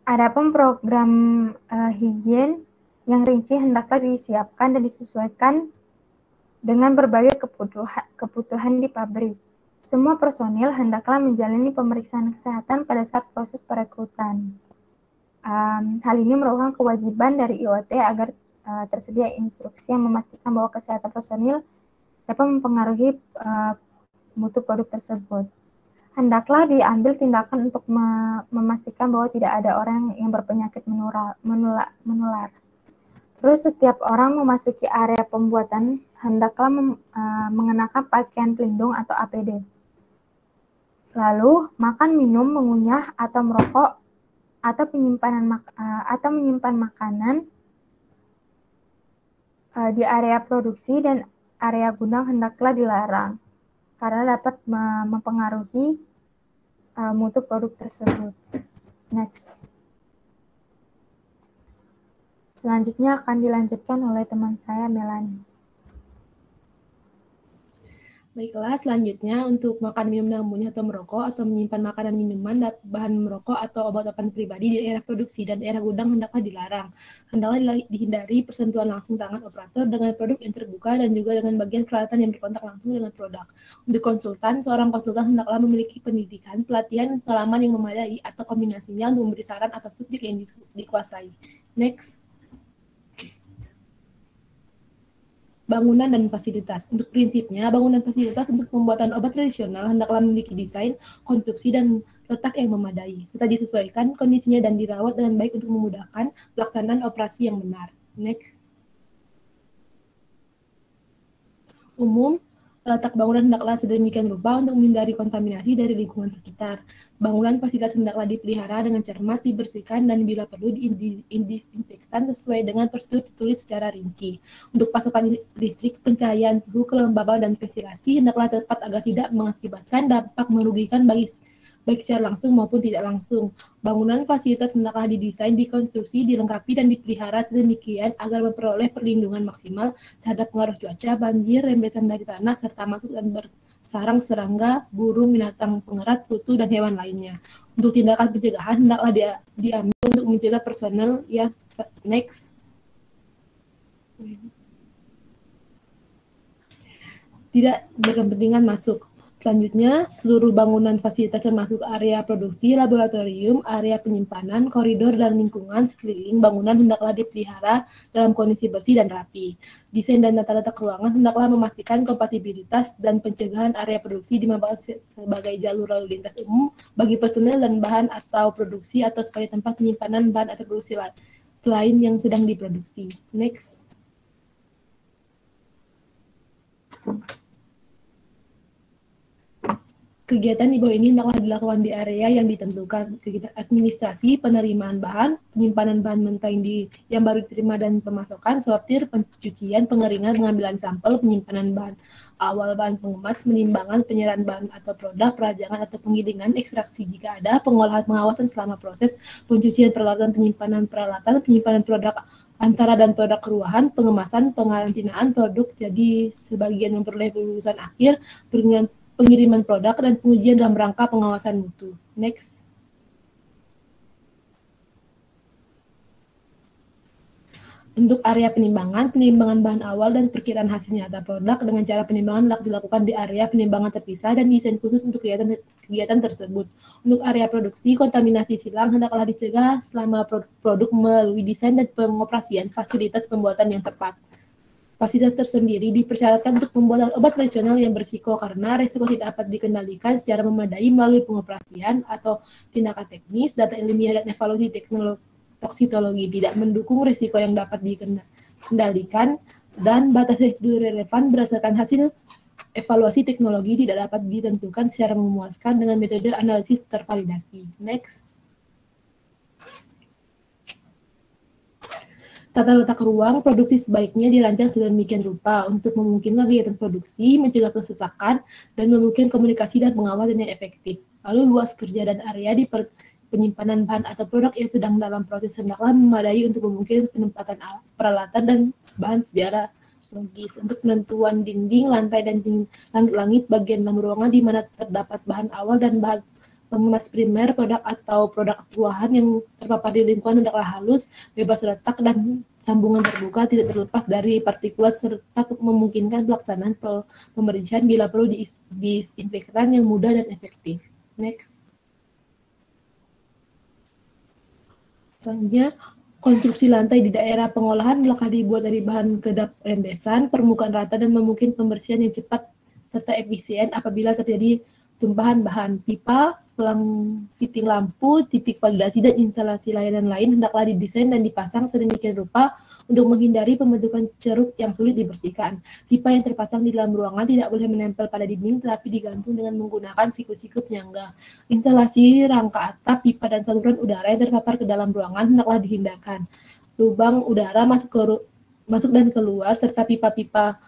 S1: Adapun program higien yang rinci hendaklah disiapkan dan disesuaikan dengan berbagai kebutuhan di pabrik. Semua personil hendaklah menjalani pemeriksaan kesehatan pada saat proses perekrutan. Hal ini merupakan kewajiban dari IoT agar tersedia instruksi yang memastikan bahwa kesehatan personil dapat mempengaruhi mutu produk tersebut. Hendaklah diambil tindakan untuk memastikan bahwa tidak ada orang yang berpenyakit menular. Terus setiap orang memasuki area pembuatan hendaklah mengenakan pakaian pelindung atau APD. Lalu makan, minum, mengunyah atau merokok atau menyimpan makanan di area produksi dan area gudang hendaklah dilarang karena dapat mempengaruhi mutu produk tersebut. Next. Selanjutnya akan dilanjutkan oleh teman saya, Melanie.
S2: Baiklah, selanjutnya untuk makan, minum, dan mengunyah atau merokok atau menyimpan makanan, minuman, bahan merokok atau obat-obatan pribadi di daerah produksi dan daerah gudang hendaklah dilarang. Hendaklah dihindari persentuhan langsung tangan operator dengan produk yang terbuka dan juga dengan bagian peralatan yang berkontak langsung dengan produk. Untuk konsultan, seorang konsultan hendaklah memiliki pendidikan, pelatihan, pengalaman yang memadai atau kombinasinya untuk memberi saran atas subjek yang dikuasai. Next. bangunan dan fasilitas. Untuk prinsipnya, bangunan fasilitas untuk pembuatan obat tradisional hendaklah memiliki desain, konstruksi, dan letak yang memadai, serta disesuaikan kondisinya dan dirawat dengan baik untuk memudahkan pelaksanaan operasi yang benar. Next. Umum, letak bangunan hendaklah sedemikian rupa untuk menghindari kontaminasi dari lingkungan sekitar. Bangunan fasilitas hendaklah dipelihara dengan cermat, dibersihkan, dan bila perlu disinfektan sesuai dengan prosedur ditulis secara rinci. Untuk pasokan listrik, pencahayaan, suhu, kelembaban, dan ventilasi hendaklah tepat agar tidak mengakibatkan dampak merugikan baik secara langsung maupun tidak langsung. Bangunan fasilitas hendaklah didesain, dikonstruksi, dilengkapi, dan dipelihara sedemikian agar memperoleh perlindungan maksimal terhadap pengaruh cuaca, banjir, rembesan dari tanah, serta masuk dan bersarang serangga, burung, binatang pengerat, kutu, dan hewan lainnya. Untuk tindakan pencegahan hendaklah diambil untuk mencegah personel yang next. Tidak berkepentingan masuk. Selanjutnya, seluruh bangunan fasilitas termasuk area produksi, laboratorium, area penyimpanan, koridor, dan lingkungan sekeliling bangunan hendaklah dipelihara dalam kondisi bersih dan rapi. Desain dan tata letak ruangan hendaklah memastikan kompatibilitas dan pencegahan area produksi dimanfaatkan sebagai jalur lalu lintas umum bagi personel dan bahan atau produksi atau sebagai tempat penyimpanan bahan atau produksi selain yang sedang diproduksi. Next. Kegiatan di bawah ini hendaklah dilakukan di area yang ditentukan. Kegiatan administrasi, penerimaan bahan, penyimpanan bahan mentah yang baru diterima dan pemasokan, sortir, pencucian, pengeringan, pengambilan sampel, penyimpanan bahan awal, bahan pengemas, menimbangan, penyerahan bahan atau produk, perajangan atau penggilingan, ekstraksi jika ada, pengolahan, pengawasan selama proses, pencucian peralatan, penyimpanan peralatan, penyimpanan produk antara dan produk ruahan, pengemasan, pengarantinaan produk jadi sebagian memperoleh lulusan akhir, pengiriman produk, dan pengujian dalam rangka pengawasan mutu. Next. Untuk area penimbangan bahan awal dan perkiraan hasil nyata produk dengan cara penimbangan dilakukan di area penimbangan terpisah dan desain khusus untuk kegiatan tersebut. Untuk area produksi, kontaminasi silang hendaklah dicegah selama produk melalui desain dan pengoperasian fasilitas pembuatan yang tepat. Fasilitas tersendiri dipersyaratkan untuk pembuatan obat tradisional yang berisiko karena risiko tidak dapat dikendalikan secara memadai melalui pengoperasian atau tindakan teknis, data ilmiah dan evaluasi toksikologi tidak mendukung risiko yang dapat dikendalikan, dan batas residu relevan berdasarkan hasil evaluasi teknologi tidak dapat ditentukan secara memuaskan dengan metode analisis tervalidasi. Next. Tata letak ruang produksi sebaiknya dirancang sedemikian rupa untuk memungkinkan kegiatan produksi, mencegah kesesakan, dan memungkinkan komunikasi dan pengawasan yang efektif. Lalu luas kerja dan area di penyimpanan bahan atau produk yang sedang dalam proses hendaklah memadai untuk memungkinkan penempatan peralatan dan bahan secara logis. Untuk penentuan dinding, lantai, dan langit bagian dalam ruangan di mana terdapat bahan awal dan bahan pengemas primer, produk atau produk ruahan yang terpapar di lingkungan hendaklah halus, bebas retak, dan sambungan terbuka, tidak terlepas dari partikulat, serta memungkinkan pelaksanaan pembersihan bila perlu disinfektan yang mudah dan efektif. Next. Selanjutnya, konstruksi lantai di daerah pengolahan hendaklah dibuat dari bahan kedap rembesan, permukaan rata, dan memungkinkan pembersihan yang cepat serta efisien apabila terjadi tumpahan bahan. Pipa, pelang fitting lampu, titik validasi, dan instalasi layanan lain hendaklah didesain dan dipasang sedemikian rupa untuk menghindari pembentukan ceruk yang sulit dibersihkan. Pipa yang terpasang di dalam ruangan tidak boleh menempel pada dinding tetapi digantung dengan menggunakan siku-siku penyangga. Instalasi rangka atap, pipa, dan saluran udara yang terpapar ke dalam ruangan hendaklah dihindarkan. Lubang udara masuk dan keluar serta pipa-pipa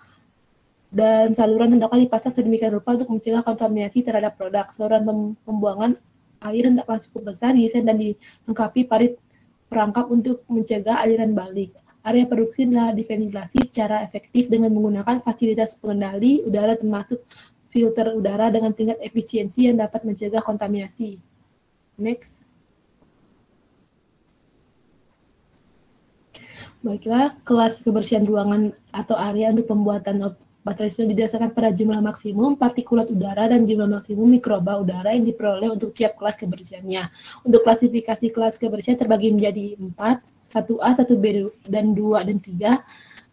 S2: dan saluran hendaklah dipasang sedemikian rupa untuk mencegah kontaminasi terhadap produk. Saluran pembuangan air hendaklah cukup besar, desain dan dilengkapi parit perangkap untuk mencegah aliran balik. Area produksi adalah diventilasi secara efektif dengan menggunakan fasilitas pengendali udara termasuk filter udara dengan tingkat efisiensi yang dapat mencegah kontaminasi. Next. Baiklah, kelas kebersihan ruangan atau area untuk pembuatan obat tradisional didasarkan pada jumlah maksimum partikulat udara dan jumlah maksimum mikroba udara yang diperoleh untuk tiap kelas kebersihannya. Untuk klasifikasi kelas kebersihan terbagi menjadi 4, 1A, 1B, dan 2 dan 3.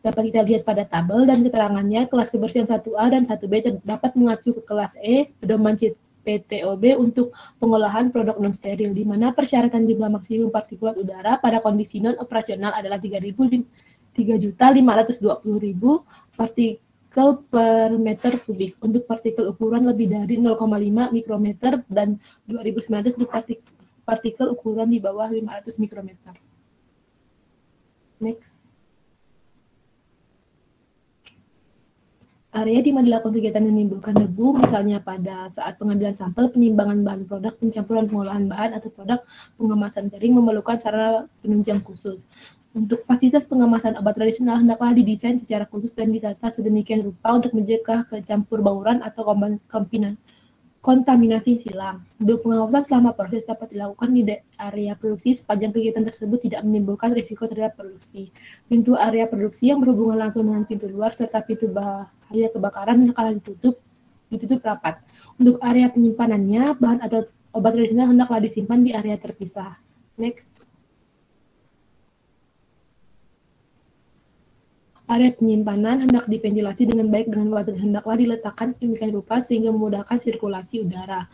S2: Dapat kita lihat pada tabel dan keterangannya, kelas kebersihan 1A dan 1B dapat mengacu ke kelas E, pedoman PTOB untuk pengolahan produk non-steril, di mana persyaratan jumlah maksimum partikulat udara pada kondisi non-operasional adalah 3.520.000 partikel per meter kubik untuk partikel ukuran lebih dari 0,5 mikrometer dan 2.900 untuk partikel ukuran di bawah 500 mikrometer. Next. Area di mana dilakukan kegiatan yang menimbulkan debu, misalnya pada saat pengambilan sampel, penimbangan bahan produk, pencampuran pengolahan bahan atau produk, pengemasan kering memerlukan sarana penunjang khusus. Untuk fasilitas pengemasan obat tradisional hendaklah didesain secara khusus dan ditata sedemikian rupa untuk mencegah kecampur bauran atau kontaminasi silang. Untuk pengawasan selama proses dapat dilakukan di area produksi sepanjang kegiatan tersebut tidak menimbulkan risiko terhadap produksi. Pintu area produksi yang berhubungan langsung dengan pintu luar serta pintu bahaya kebakaran hendaklah ditutup rapat. Untuk area penyimpanannya, bahan atau obat tradisional hendaklah disimpan di area terpisah. Next. Area penyimpanan hendak diventilasi dengan baik dengan wadah hendaklah diletakkan sedemikian rupa sehingga memudahkan sirkulasi udara.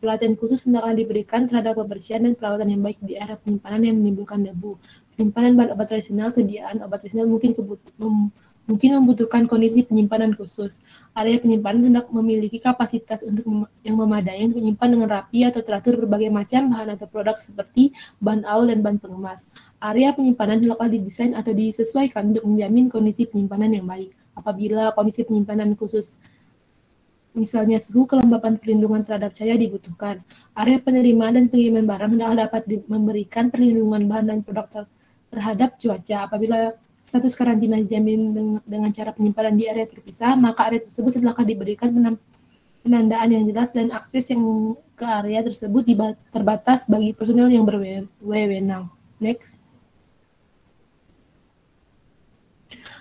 S2: Pelatihan khusus hendaklah diberikan terhadap pembersihan dan perawatan yang baik di area penyimpanan yang menimbulkan debu. Penyimpanan bahan obat tradisional, sediaan obat tradisional mungkin membutuhkan kondisi penyimpanan khusus. Area penyimpanan hendak memiliki kapasitas untuk yang memadai untuk menyimpan dengan rapi atau teratur berbagai macam bahan atau produk seperti bahan awal dan bahan pengemas. Area penyimpanan hendaklah didesain atau disesuaikan untuk menjamin kondisi penyimpanan yang baik. Apabila kondisi penyimpanan khusus, misalnya suhu kelembapan perlindungan terhadap cahaya dibutuhkan, area penerimaan dan pengiriman barang hendaklah dapat memberikan perlindungan bahan dan produk terhadap cuaca. Apabila status karantina dijamin dengan cara penyimpanan di area terpisah, maka area tersebut hendaklah diberikan penandaan yang jelas dan akses yang ke area tersebut terbatas bagi personel yang berwenang. Next.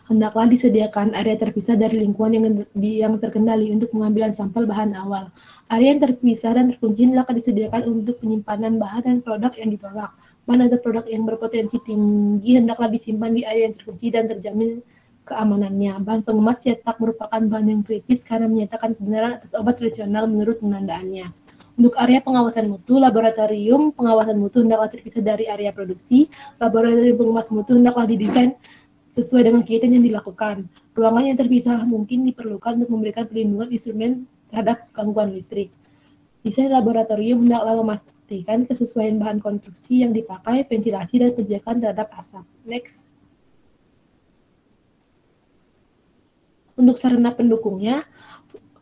S2: Hendaklah disediakan area terpisah dari lingkungan yang terkendali untuk pengambilan sampel bahan awal. Area yang terpisah dan terkunci hendaklah disediakan untuk penyimpanan bahan dan produk yang ditolak. Bahan atau produk yang berpotensi tinggi hendaklah disimpan di area yang terkunci dan terjamin keamanannya. Bahan pengemas cetak merupakan bahan yang kritis karena menyatakan kebenaran atas obat tradisional menurut penandaannya. Untuk area pengawasan mutu, laboratorium pengawasan mutu hendaklah terpisah dari area produksi. Laboratorium pengemas mutu hendaklah didesain sesuai dengan kegiatan yang dilakukan. Ruangan yang terpisah mungkin diperlukan untuk memberikan perlindungan instrumen terhadap gangguan listrik. Desain laboratorium hendaklah memastikan kesesuaian bahan konstruksi yang dipakai, ventilasi, dan penjagaan terhadap asap. Next. Untuk sarana pendukungnya,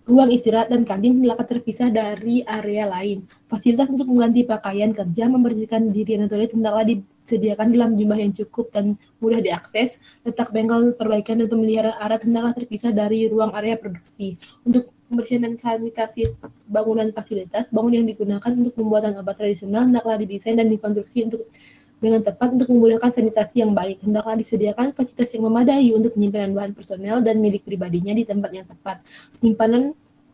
S2: ruang istirahat dan kantin hendaklah terpisah dari area lain. Fasilitas untuk mengganti pakaian kerja, membersihkan diri dan toilet hendaklah disediakan dalam jumlah yang cukup dan mudah diakses. Letak bengkel, perbaikan, dan pemeliharaan alat hendaklah terpisah dari ruang area produksi. Untuk pembersihan dan sanitasi bangunan fasilitas, bangunan yang digunakan untuk pembuatan obat tradisional hendaklah didesain dan dikonstruksi dengan tepat untuk memudahkan sanitasi yang baik. Hendaklah disediakan fasilitas yang memadai untuk penyimpanan bahan personel dan milik pribadinya di tempat yang tepat.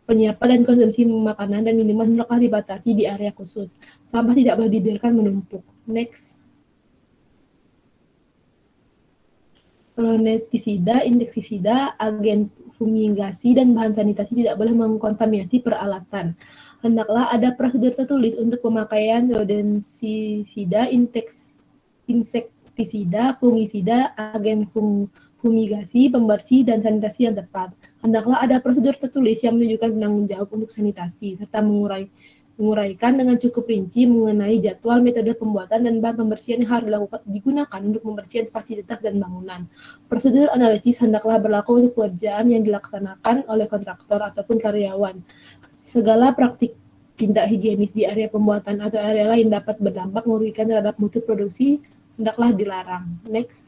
S2: Penyiapan dan konsumsi makanan dan minuman hendaklah dibatasi di area khusus. Sampah tidak boleh dibiarkan menumpuk. Next. Ronetisida, insektisida, agen fumigasi, dan bahan sanitasi tidak boleh mengkontaminasi peralatan. Hendaklah ada prosedur tertulis untuk pemakaian rodentisida, insektisida, fungisida, agen fumigasi, pembersih, dan sanitasi yang tepat. Hendaklah ada prosedur tertulis yang menunjukkan penanggung jawab untuk sanitasi, serta menguraikan dengan cukup rinci mengenai jadwal, metode pembuatan, dan bahan pembersihan yang harus digunakan untuk membersihkan fasilitas dan bangunan. Prosedur analisis hendaklah berlaku untuk pekerjaan yang dilaksanakan oleh kontraktor ataupun karyawan. Segala praktik tindak higienis di area pembuatan atau area lain dapat berdampak merugikan terhadap mutu produksi hendaklah dilarang. Next.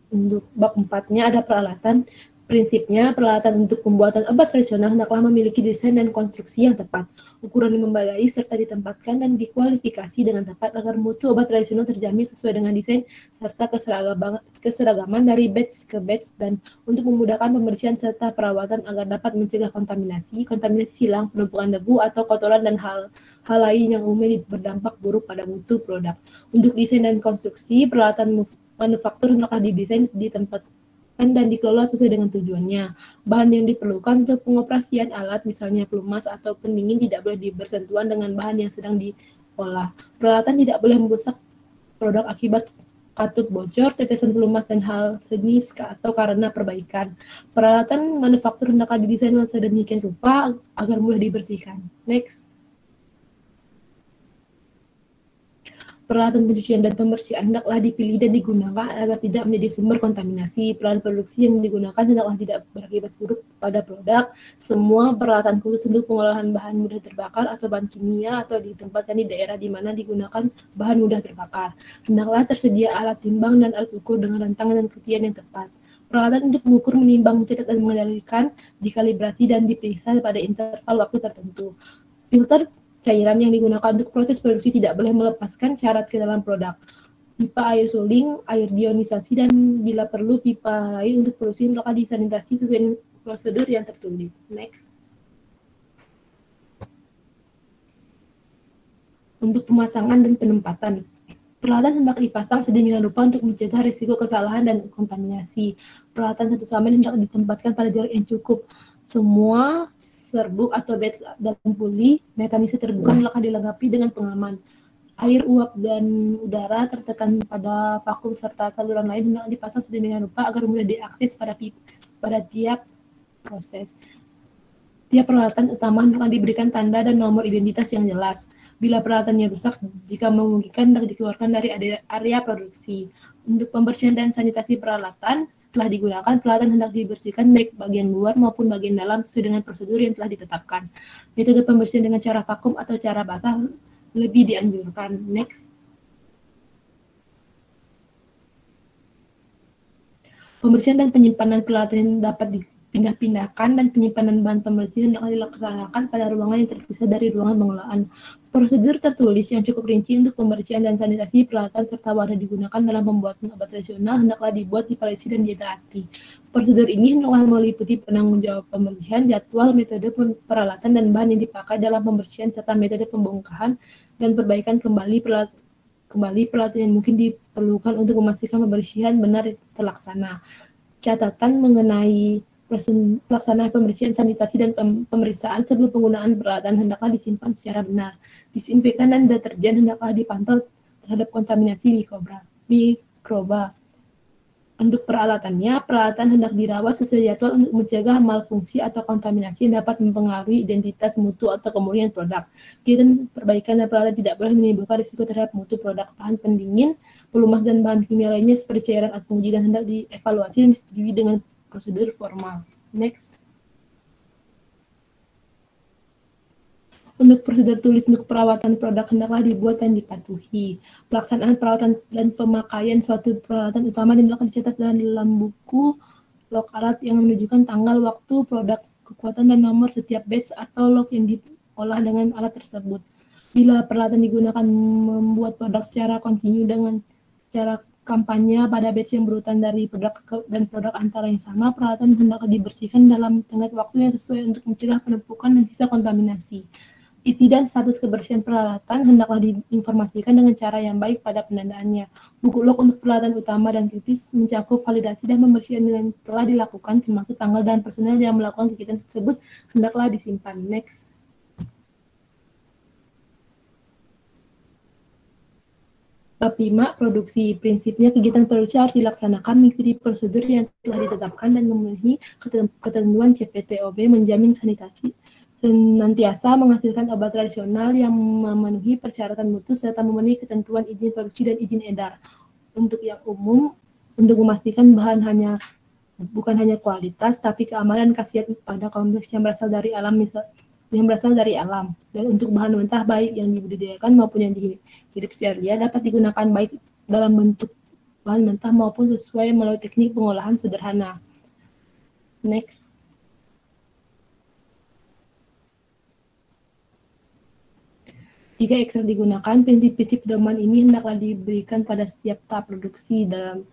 S2: Untuk bab 4-nya ada peralatan. Prinsipnya, peralatan untuk pembuatan obat tradisional hendaklah memiliki desain dan konstruksi yang tepat, ukuran yang memadai, serta ditempatkan dan dikualifikasi dengan tepat agar mutu obat tradisional terjamin sesuai dengan desain serta keseragaman dari batch ke batch, dan untuk memudahkan pembersihan serta perawatan agar dapat mencegah kontaminasi silang, penumpukan debu atau kotoran, dan hal lain yang umumnya berdampak buruk pada mutu produk. Untuk desain dan konstruksi, peralatan manufaktur hendaklah didesain, ditempatkan dan dikelola sesuai dengan tujuannya. Bahan yang diperlukan untuk pengoperasian alat, misalnya pelumas atau pendingin, tidak boleh bersentuhan dengan bahan yang sedang diolah. Peralatan tidak boleh merusak produk akibat katup bocor, tetesan pelumas, dan hal sejenis atau karena perbaikan. Peralatan manufaktur hendaklah didesain sedemikian rupa agar mudah dibersihkan. Next. Peralatan pencucian dan pembersihan hendaklah dipilih dan digunakan agar tidak menjadi sumber kontaminasi. Peralatan produksi yang digunakan hendaklah tidak berakibat buruk pada produk. Semua peralatan khusus untuk pengolahan bahan mudah terbakar atau bahan kimia atau ditempatkan di daerah di mana digunakan bahan mudah terbakar. Hendaklah tersedia alat timbang dan alat ukur dengan rentangan dan ketian yang tepat. Peralatan untuk mengukur, menimbang, mencatat, dan mengendalikan dikalibrasi dan diperiksa pada interval waktu tertentu. Filter cairan yang digunakan untuk proses produksi tidak boleh melepaskan syarat ke dalam produk. Pipa air suling, air deionisasi, dan bila perlu pipa air untuk produksi hendaklah disanitasi sesuai dengan prosedur yang tertulis. Next. Untuk pemasangan dan penempatan. Peralatan hendak dipasang sedemikian rupa untuk mencegah risiko kesalahan dan kontaminasi. Peralatan satu sama lain hendak ditempatkan pada jarak yang cukup. Semua serbuk atau batch dalam puli mekanisme terbuka hendaklah dilengkapi dengan pengaman. Air, uap, dan udara tertekan pada vakum serta saluran lain hendak dipasang sedemikian rupa agar mudah diakses pada tiap proses. Tiap peralatan utama hendak diberikan tanda dan nomor identitas yang jelas. Bila peralatannya rusak, jika memungkinkan hendak dikeluarkan dari area produksi. Untuk pembersihan dan sanitasi peralatan, setelah digunakan, peralatan hendak dibersihkan baik bagian luar maupun bagian dalam sesuai dengan prosedur yang telah ditetapkan. Metode pembersihan dengan cara vakum atau cara basah lebih dianjurkan. Next. Pembersihan dan penyimpanan peralatan yang dapat dipindah-pindahkan dan penyimpanan bahan pembersih hendaklah dilaksanakan pada ruangan yang terpisah dari ruangan pengolahan. Prosedur tertulis yang cukup rinci untuk pembersihan dan sanitasi peralatan serta wadah digunakan dalam pembuatan obat tradisional hendaklah dibuat, dipalisi, dan ditaati. Prosedur ini hendaklah meliputi penanggung jawab pembersihan, jadwal, metode peralatan, dan bahan yang dipakai dalam pembersihan serta metode pembongkahan dan perbaikan kembali peralatan yang mungkin diperlukan untuk memastikan pembersihan benar terlaksana. Catatan mengenai pelaksanaan pembersihan, sanitasi, dan pemeriksaan sebelum penggunaan peralatan hendaklah disimpan secara benar. Disinfektan dan deterjen hendaklah dipantau terhadap kontaminasi mikroba. Untuk peralatannya, peralatan hendak dirawat sesuai jadwal untuk mencegah malfungsi atau kontaminasi yang dapat mempengaruhi identitas, mutu, atau kemurnian produk. Kegiatan perbaikan dan peralatan tidak boleh menimbulkan risiko terhadap mutu produk. Bahan pendingin, pelumas, dan bahan kimia lainnya seperti cairan atau penguji dan hendak dievaluasi dan disetujui dengan prosedur formal. Next. Untuk prosedur tulis untuk perawatan produk hendaklah dibuat dan dipatuhi. Pelaksanaan perawatan dan pemakaian suatu peralatan utama hendaklah dicatat dalam buku log alat yang menunjukkan tanggal, waktu, produk, kekuatan, dan nomor setiap batch atau log yang diolah dengan alat tersebut. Bila peralatan digunakan membuat produk secara kontinu dengan cara kampanye pada batch yang berurutan dari produk dan produk antara yang sama, peralatan hendaklah dibersihkan dalam tenggat waktu yang sesuai untuk mencegah penumpukan dan sisa kontaminasi. Isi dan status kebersihan peralatan hendaklah diinformasikan dengan cara yang baik pada penandaannya. Buku log untuk peralatan utama dan kritis mencakup validasi dan pembersihan yang telah dilakukan, termasuk tanggal dan personel yang melakukan kegiatan tersebut hendaklah disimpan. Next. Bab 5. Produksi. Prinsipnya kegiatan produksi harus dilaksanakan mengikuti prosedur yang telah ditetapkan dan memenuhi ketentuan CPTOB, menjamin sanitasi, senantiasa menghasilkan obat tradisional yang memenuhi persyaratan mutu serta memenuhi ketentuan izin produksi dan izin edar. Untuk yang umum, untuk memastikan bahan bukan hanya kualitas tapi keamanan dan khasiat pada kompleks yang berasal dari alam, dan untuk bahan mentah baik yang dibudidayakan maupun yang dihidup secara dapat digunakan baik dalam bentuk bahan mentah maupun sesuai melalui teknik pengolahan sederhana. Next. Jika ekstrak digunakan, prinsip-prinsip pedoman ini hendaklah diberikan pada setiap tahap produksi. Dalam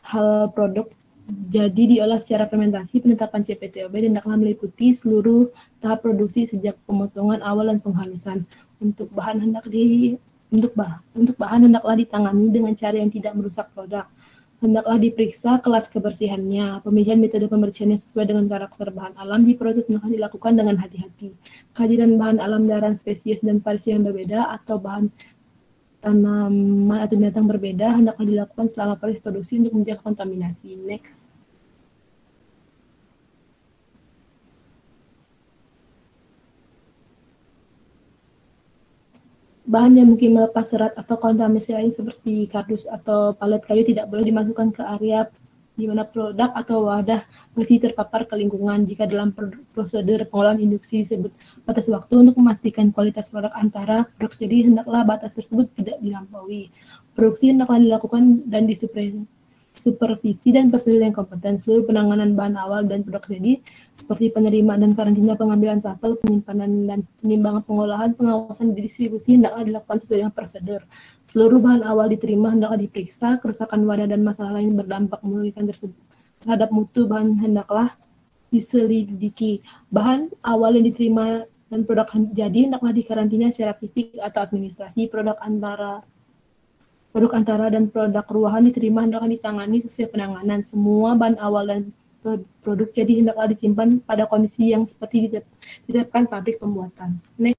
S2: hal produk jadi diolah secara fermentasi, penetapan CPTOB hendaklah meliputi seluruh tahap produksi sejak pemotongan awal dan penghalusan. Untuk bahan hendaklah ditangani dengan cara yang tidak merusak produk. hendaklah diperiksa kelas kebersihannya. Pemilihan metode pembersihan yang sesuai dengan karakter bahan alam di proses hendaklah dilakukan dengan hati-hati. Kehadiran bahan alam dari spesies dan variasi yang berbeda atau bahan tanaman atau binatang berbeda hendaklah dilakukan selama proses produksi untuk mencegah kontaminasi. Next. Bahan yang mungkin melepas serat atau kontaminasi lain seperti kardus atau palet kayu tidak boleh dimasukkan ke area di mana produk atau wadah masih terpapar ke lingkungan. Jika dalam prosedur pengolahan induksi disebut batas waktu untuk memastikan kualitas produk antara produk jadi hendaklah batas tersebut tidak dilampaui. Produksi hendaklah dilakukan dan supervisi dan prosedur yang kompeten. Seluruh penanganan bahan awal dan produk jadi seperti penerimaan dan karantina, pengambilan sampel, penyimpanan dan penimbangan pengolahan, pengawasan distribusi hendaklah dilakukan sesuai dengan prosedur. Seluruh bahan awal diterima hendaklah diperiksa, kerusakan wadah dan masalah lain berdampak merugikan terhadap mutu bahan hendaklah diselidiki. Bahan awal yang diterima dan produk jadi hendaklah dikarantina secara fisik atau administrasi. Produk antara dan produk ruahan diterima hendaklah ditangani sesuai penanganan. Semua bahan awal dan produk jadi hendaklah disimpan pada kondisi yang seperti ditetapkan pabrik pembuatan. Next.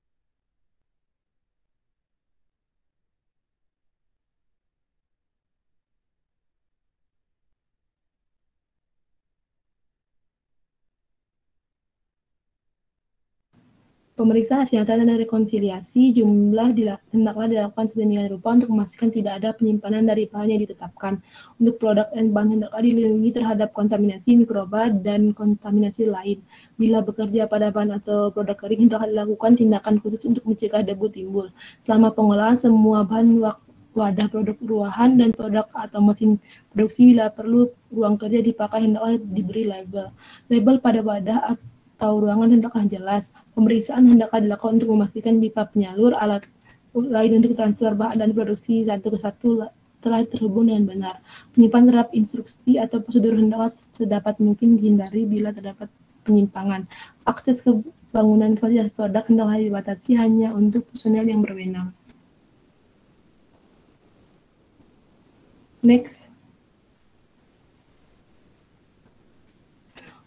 S2: Pemeriksaan hasil nyata dan rekonsiliasi jumlah hendaklah dilakukan sedemikian rupa untuk memastikan tidak ada penyimpanan dari bahan yang ditetapkan. Untuk produk dan bahan hendaklah dilindungi terhadap kontaminasi mikroba dan kontaminasi lain. Bila bekerja pada bahan atau produk kering, hendaklah dilakukan tindakan khusus untuk mencegah debu timbul. Selama pengolahan, semua bahan wadah produk ruahan dan produk atau mesin produksi bila perlu ruang kerja dipakai hendaklah diberi label. Label pada wadah atau ruangan hendaklah jelas. Pemeriksaan hendaklah dilakukan untuk memastikan pipa penyalur, alat lain untuk transfer bahan dan produksi satu ke satu telah terhubung dengan benar. Penyimpanan terhadap instruksi atau prosedur hendaklah sedapat mungkin dihindari bila terdapat penyimpangan. Akses ke bangunan fasilitas produk hendaklah dibatasi hanya untuk personel yang berwenang. Next.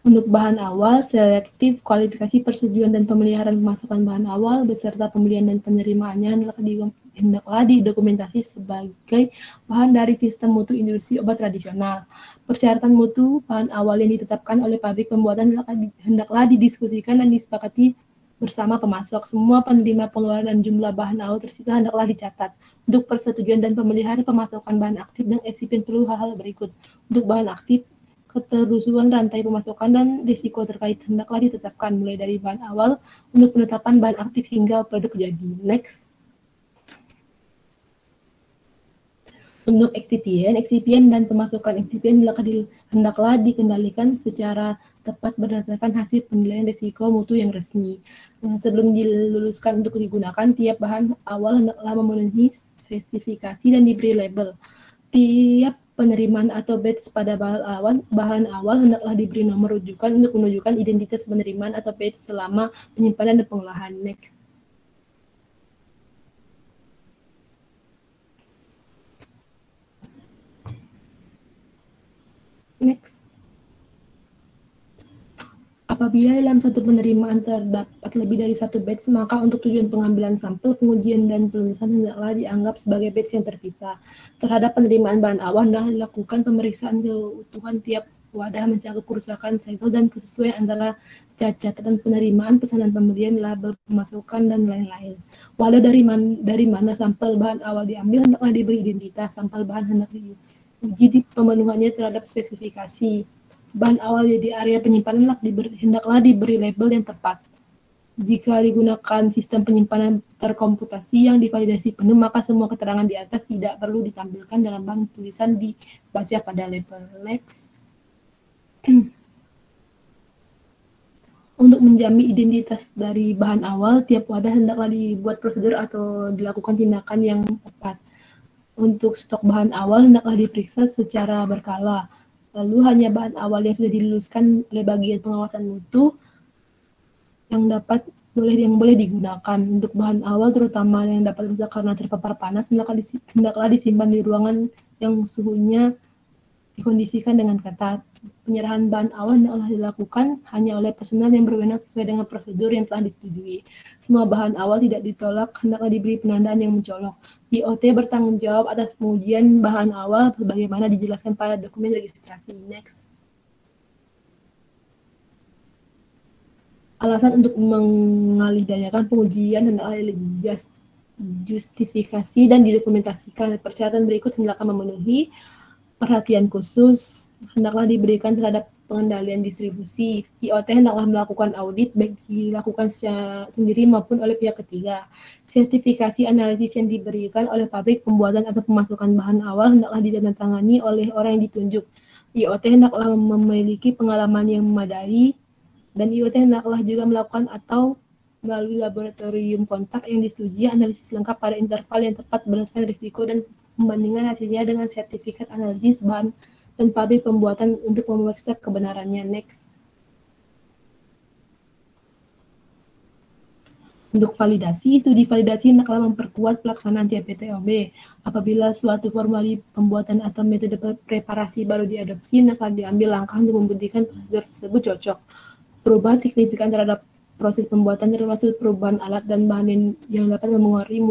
S2: Untuk bahan awal, selektif, kualifikasi, persetujuan, dan pemeliharaan pemasukan bahan awal beserta pembelian dan penerimaannya hendaklah didokumentasi sebagai bahan dari sistem mutu industri obat tradisional. Persyaratan mutu bahan awal yang ditetapkan oleh pabrik pembuatan hendaklah didiskusikan dan disepakati bersama pemasok. Semua penerima pengeluaran dan jumlah bahan awal tersisa hendaklah dicatat. Untuk persetujuan dan pemeliharaan pemasukan bahan aktif dan eksipien perlu hal-hal berikut. Untuk bahan aktif, keterusuhan rantai pemasukan dan risiko terkait hendaklah ditetapkan mulai dari bahan awal untuk penetapan bahan aktif hingga produk jadi. Next. Untuk eksipien dan pemasukan eksipien hendaklah dikendalikan secara tepat berdasarkan hasil penilaian risiko mutu yang resmi. Sebelum diluluskan untuk digunakan, tiap bahan awal hendaklah memenuhi spesifikasi dan diberi label. Tiap penerimaan atau batch pada bahan awal hendaklah diberi nomor rujukan untuk menunjukkan identitas penerimaan atau batch selama penyimpanan dan pengolahan. Next. Next. Apabila dalam satu penerimaan terdapat lebih dari satu batch, maka untuk tujuan pengambilan sampel, pengujian, dan pelulusan hendaklah dianggap sebagai batch yang terpisah. Terhadap penerimaan bahan awal, hendaklah dilakukan pemeriksaan keutuhan tiap wadah mencakup kerusakan segel dan kesesuaian antara catatan penerimaan, pesanan pembelian, label pemasukan, dan lain-lain. Wadah dari mana sampel bahan awal diambil hendaklah diberi identitas. Sampel bahan hendak diuji di pemenuhannya terhadap spesifikasi. Bahan awal di area penyimpanan hendaklah diberi label yang tepat. Jika digunakan sistem penyimpanan terkomputasi yang divalidasi penuh, maka semua keterangan di atas tidak perlu ditampilkan dalam bank tulisan dibaca pada label. Next. Untuk menjamin identitas dari bahan awal, tiap wadah hendaklah dibuat prosedur atau dilakukan tindakan yang tepat. Untuk stok bahan awal hendaklah diperiksa secara berkala. Lalu hanya bahan awal yang sudah diluluskan oleh bagian pengawasan mutu yang boleh digunakan. Untuk bahan awal terutama yang dapat rusak karena terpapar panas hendaklah disimpan di ruangan yang suhunya dikondisikan dengan ketat. Penyerahan bahan awal hendaklah dilakukan hanya oleh personel yang berwenang sesuai dengan prosedur yang telah disetujui. Semua bahan awal tidak ditolak, hendaklah diberi penandaan yang mencolok. POT bertanggung jawab atas pengujian bahan awal sebagaimana dijelaskan pada dokumen registrasi. Next. Alasan untuk mengalihdayakan pengujian hendaklah justifikasi dan didokumentasikan. Persyaratan berikut hendaklah memenuhi. Perhatian khusus hendaklah diberikan terhadap pengendalian distribusi. IoT hendaklah melakukan audit baik dilakukan secara sendiri maupun oleh pihak ketiga. Sertifikasi analisis yang diberikan oleh pabrik pembuatan atau pemasukan bahan awal hendaklah ditandatangani oleh orang yang ditunjuk. IoT hendaklah memiliki pengalaman yang memadai dan IoT hendaklah juga melakukan atau melalui laboratorium kontak yang disetujui analisis lengkap pada interval yang tepat berdasarkan risiko dan membandingkan hasilnya dengan sertifikat analisis bahan dan pabrik pembuatan untuk memeriksa kebenarannya. Next. Untuk validasi, studi validasi hendaklah memperkuat pelaksanaan CPTOB. Apabila suatu formula pembuatan atau metode preparasi baru diadopsi, hendaklah diambil langkah untuk membuktikan prosedur tersebut cocok. Perubahan signifikan terhadap proses pembuatan termasuk perubahan alat dan bahan yang dapat mempengaruhi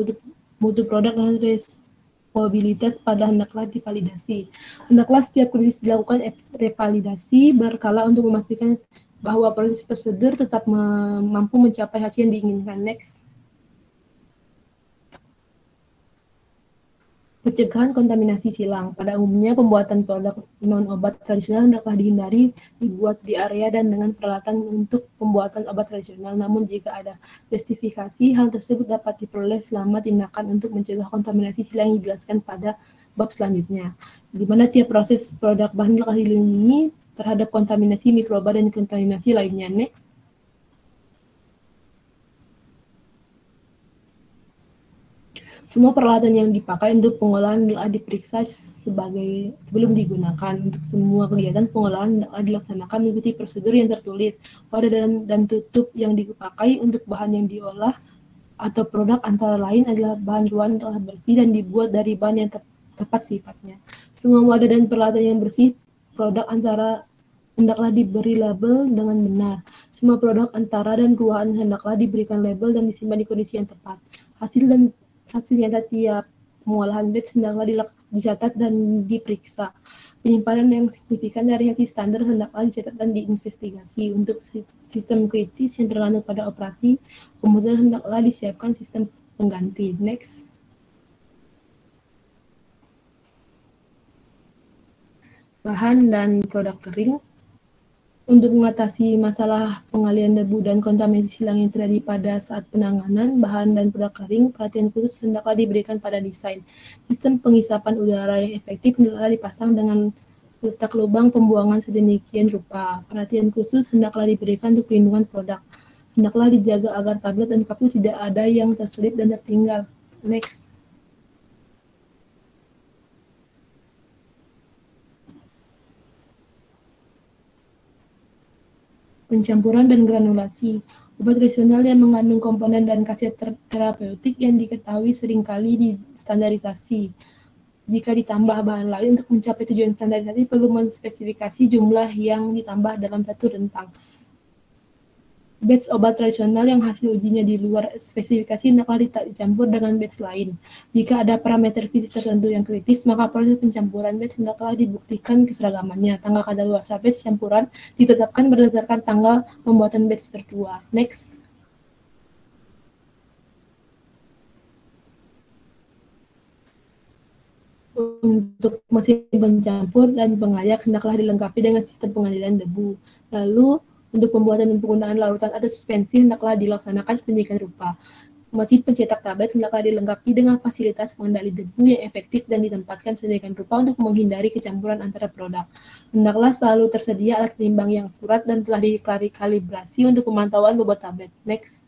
S2: mutu produk dan responsibilitas pada hendaklah divalidasi. Hendaklah setiap kondisi dilakukan revalidasi berkala untuk memastikan bahwa proses prosedur tetap mampu mencapai hasil yang diinginkan. Next. Pencegahan kontaminasi silang. Pada umumnya, pembuatan produk non-obat tradisional hendaklah dihindari dibuat di area dan dengan peralatan untuk pembuatan obat tradisional. Namun, jika ada justifikasi, hal tersebut dapat diperoleh selama tindakan untuk mencegah kontaminasi silang yang dijelaskan pada bab selanjutnya, di mana tiap proses produk bahan hendaklah dilindungi terhadap kontaminasi mikroba dan kontaminasi lainnya. Next. Semua peralatan yang dipakai untuk pengolahan adalah diperiksa sebelum digunakan. Untuk semua kegiatan pengolahan adalah dilaksanakan mengikuti prosedur yang tertulis. Wadah dan tutup yang dipakai untuk bahan yang diolah atau produk antara lain adalah bahan ruan telah bersih dan dibuat dari bahan yang tepat sifatnya. Semua wadah dan peralatan yang bersih produk antara hendaklah diberi label dengan benar. Semua produk antara dan ruangan hendaklah diberikan label dan disimpan di kondisi yang tepat. Hasil nyata tiap pengolahan batch hendaklah dicatat dan diperiksa. Penyimpanan yang signifikan dari hasil standar hendaklah dicatat dan diinvestigasi. Untuk sistem kritis yang tergantung pada operasi komputer hendaklah disiapkan sistem pengganti. Next. Bahan dan produk kering. Untuk mengatasi masalah pengalian debu dan kontaminasi silang yang terjadi pada saat penanganan bahan dan produk kering, perhatian khusus hendaklah diberikan pada desain. Sistem pengisapan udara yang efektif hendaklah dipasang dengan letak lubang pembuangan sedemikian rupa. Perhatian khusus hendaklah diberikan untuk perlindungan produk. Hendaklah dijaga agar tablet dan kapsul tidak ada yang terselip dan tertinggal. Next. Pencampuran dan granulasi. Obat tradisional yang mengandung komponen dan khasiat terapeutik yang diketahui seringkali distandarisasi. Jika ditambah bahan lain untuk mencapai tujuan standarisasi, perlu menspesifikasi jumlah yang ditambah dalam satu rentang. Batch obat tradisional yang hasil ujinya di luar spesifikasi hendaklah dicampur dengan batch lain. Jika ada parameter fisik tertentu yang kritis, maka proses pencampuran batch hendaklah dibuktikan keseragamannya. Tanggal kadaluarsa batch campuran ditetapkan berdasarkan tanggal pembuatan batch tertua. Next. Untuk mesin pencampur dan pengayak hendaklah dilengkapi dengan sistem pengendalian debu. Lalu, untuk pembuatan dan penggunaan larutan atau suspensi hendaklah dilaksanakan sedemikian rupa. Mesin pencetak tablet hendaklah dilengkapi dengan fasilitas pengendali debu yang efektif dan ditempatkan sedemikian rupa untuk menghindari kecampuran antara produk. Hendaklah selalu tersedia alat penimbang yang akurat dan telah dikalibrasi untuk pemantauan bobot tablet. Next.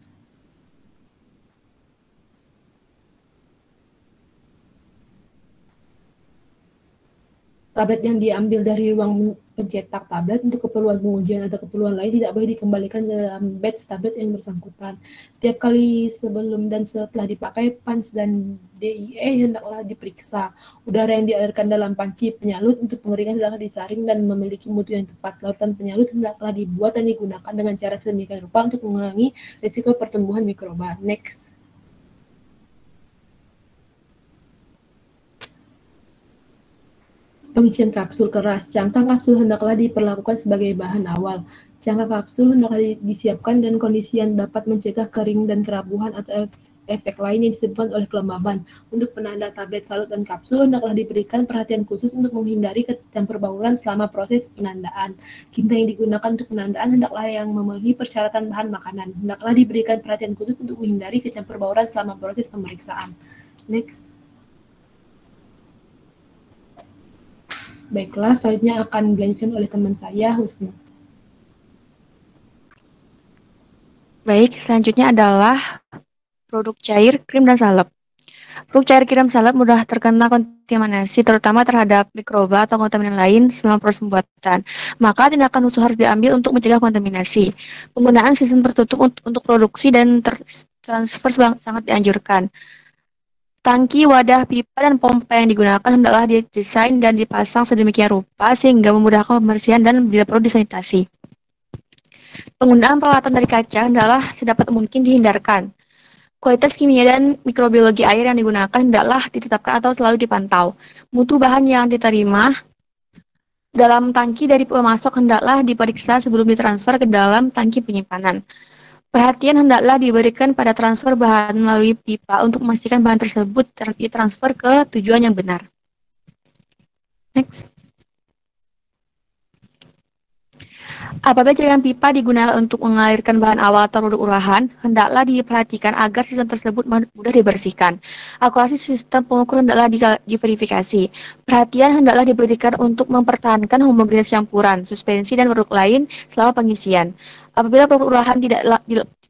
S2: Tablet yang diambil dari ruang pencetak tablet untuk keperluan pengujian atau keperluan lain tidak boleh dikembalikan ke dalam batch tablet yang bersangkutan. Tiap kali sebelum dan setelah dipakai, PANS dan DIE hendaklah diperiksa. Udara yang dialirkan dalam panci penyalut untuk pengeringan hendaklah disaring dan memiliki mutu yang tepat. Larutan penyalut hendaklah dibuat dan digunakan dengan cara sedemikian rupa untuk mengurangi risiko pertumbuhan mikroba. Next. Pengisian kapsul keras. Cangkang kapsul hendaklah diperlakukan sebagai bahan awal. Cangkang kapsul hendaklah disiapkan dan kondisi yang dapat mencegah kering dan kerapuhan atau efek lain yang disebabkan oleh kelembaban. Untuk penanda tablet, salut, dan kapsul hendaklah diberikan perhatian khusus untuk menghindari kecampur bauran selama proses penandaan. Tinta yang digunakan untuk penandaan hendaklah yang memenuhi persyaratan bahan makanan. Hendaklah diberikan perhatian khusus untuk menghindari kecampur bauran selama proses pemeriksaan. Next. Baiklah, selanjutnya akan dilanjutkan oleh teman saya, Husni.
S3: Baik, selanjutnya adalah produk cair, krim, dan salep. Produk cair, krim, salep mudah terkena kontaminasi, terutama terhadap mikroba atau kontaminan lain selama proses pembuatan. Maka tindakan khusus harus diambil untuk mencegah kontaminasi. Penggunaan sistem tertutup untuk produksi dan transfer sangat dianjurkan. Tangki, wadah, pipa, dan pompa yang digunakan hendaklah didesain dan dipasang sedemikian rupa sehingga memudahkan pembersihan dan bila perlu disanitasi. Penggunaan peralatan dari kaca hendaklah sedapat mungkin dihindarkan. Kualitas kimia dan mikrobiologi air yang digunakan hendaklah ditetapkan atau selalu dipantau. Mutu bahan yang diterima dalam tangki dari pemasok hendaklah diperiksa sebelum ditransfer ke dalam tangki penyimpanan. Perhatian hendaklah diberikan pada transfer bahan melalui pipa untuk memastikan bahan tersebut ditransfer ke tujuan yang benar. Next. Apabila jaringan pipa digunakan untuk mengalirkan bahan awal atau produk urahan, hendaklah diperhatikan agar sistem tersebut mudah dibersihkan. Akurasi sistem pengukur hendaklah diverifikasi. Perhatian hendaklah diberikan untuk mempertahankan homogenitas campuran, suspensi, dan produk lain selama pengisian. Apabila produk urahan tidak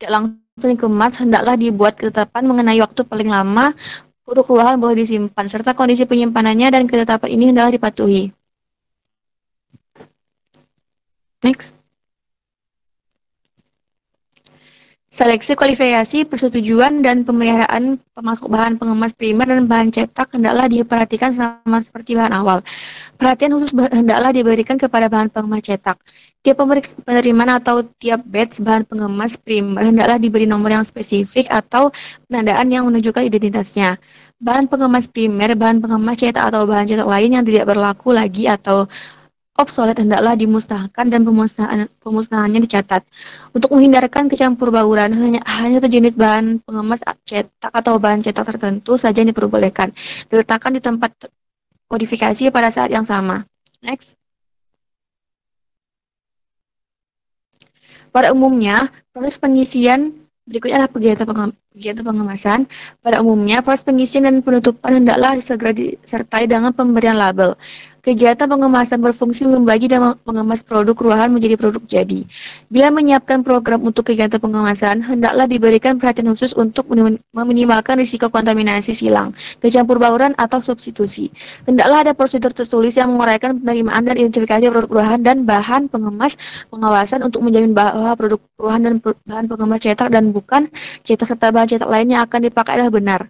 S3: langsung dikemas, hendaklah dibuat ketetapan mengenai waktu paling lama produk urahan boleh disimpan, serta kondisi penyimpanannya, dan ketetapan ini hendaklah dipatuhi. Next. Seleksi, kualifikasi, persetujuan, dan pemeliharaan pemasok bahan pengemas primer dan bahan cetak hendaklah diperhatikan sama seperti bahan awal. Perhatian khusus hendaklah diberikan kepada bahan pengemas cetak. Tiap penerimaan atau tiap batch bahan pengemas primer hendaklah diberi nomor yang spesifik atau penandaan yang menunjukkan identitasnya. Bahan pengemas primer, bahan pengemas cetak, atau bahan cetak lain yang tidak berlaku lagi atau obsolet hendaklah dimusnahkan dan pemusnahannya dicatat. Untuk menghindarkan kecampur bauran, hanya satu jenis bahan pengemas cetak atau bahan cetak tertentu saja yang diperbolehkan diletakkan di tempat kodifikasi pada saat yang sama. Next. Pada umumnya, proses pengisian berikutnya adalah kegiatan pengemasan. Pada umumnya, proses pengisian dan penutupan hendaklah segera disertai dengan pemberian label. Kegiatan pengemasan berfungsi membagi dan mengemas produk ruahan menjadi produk jadi. Bila menyiapkan program untuk kegiatan pengemasan, hendaklah diberikan perhatian khusus untuk meminimalkan risiko kontaminasi silang, kecampur bauran, atau substitusi. Hendaklah ada prosedur tertulis yang menguraikan penerimaan dan identifikasi produk ruahan dan bahan pengemas, pengawasan untuk menjamin bahwa produk ruahan dan bahan pengemas cetak dan bukan cetak serta bahan cetak lainnya akan dipakai adalah benar.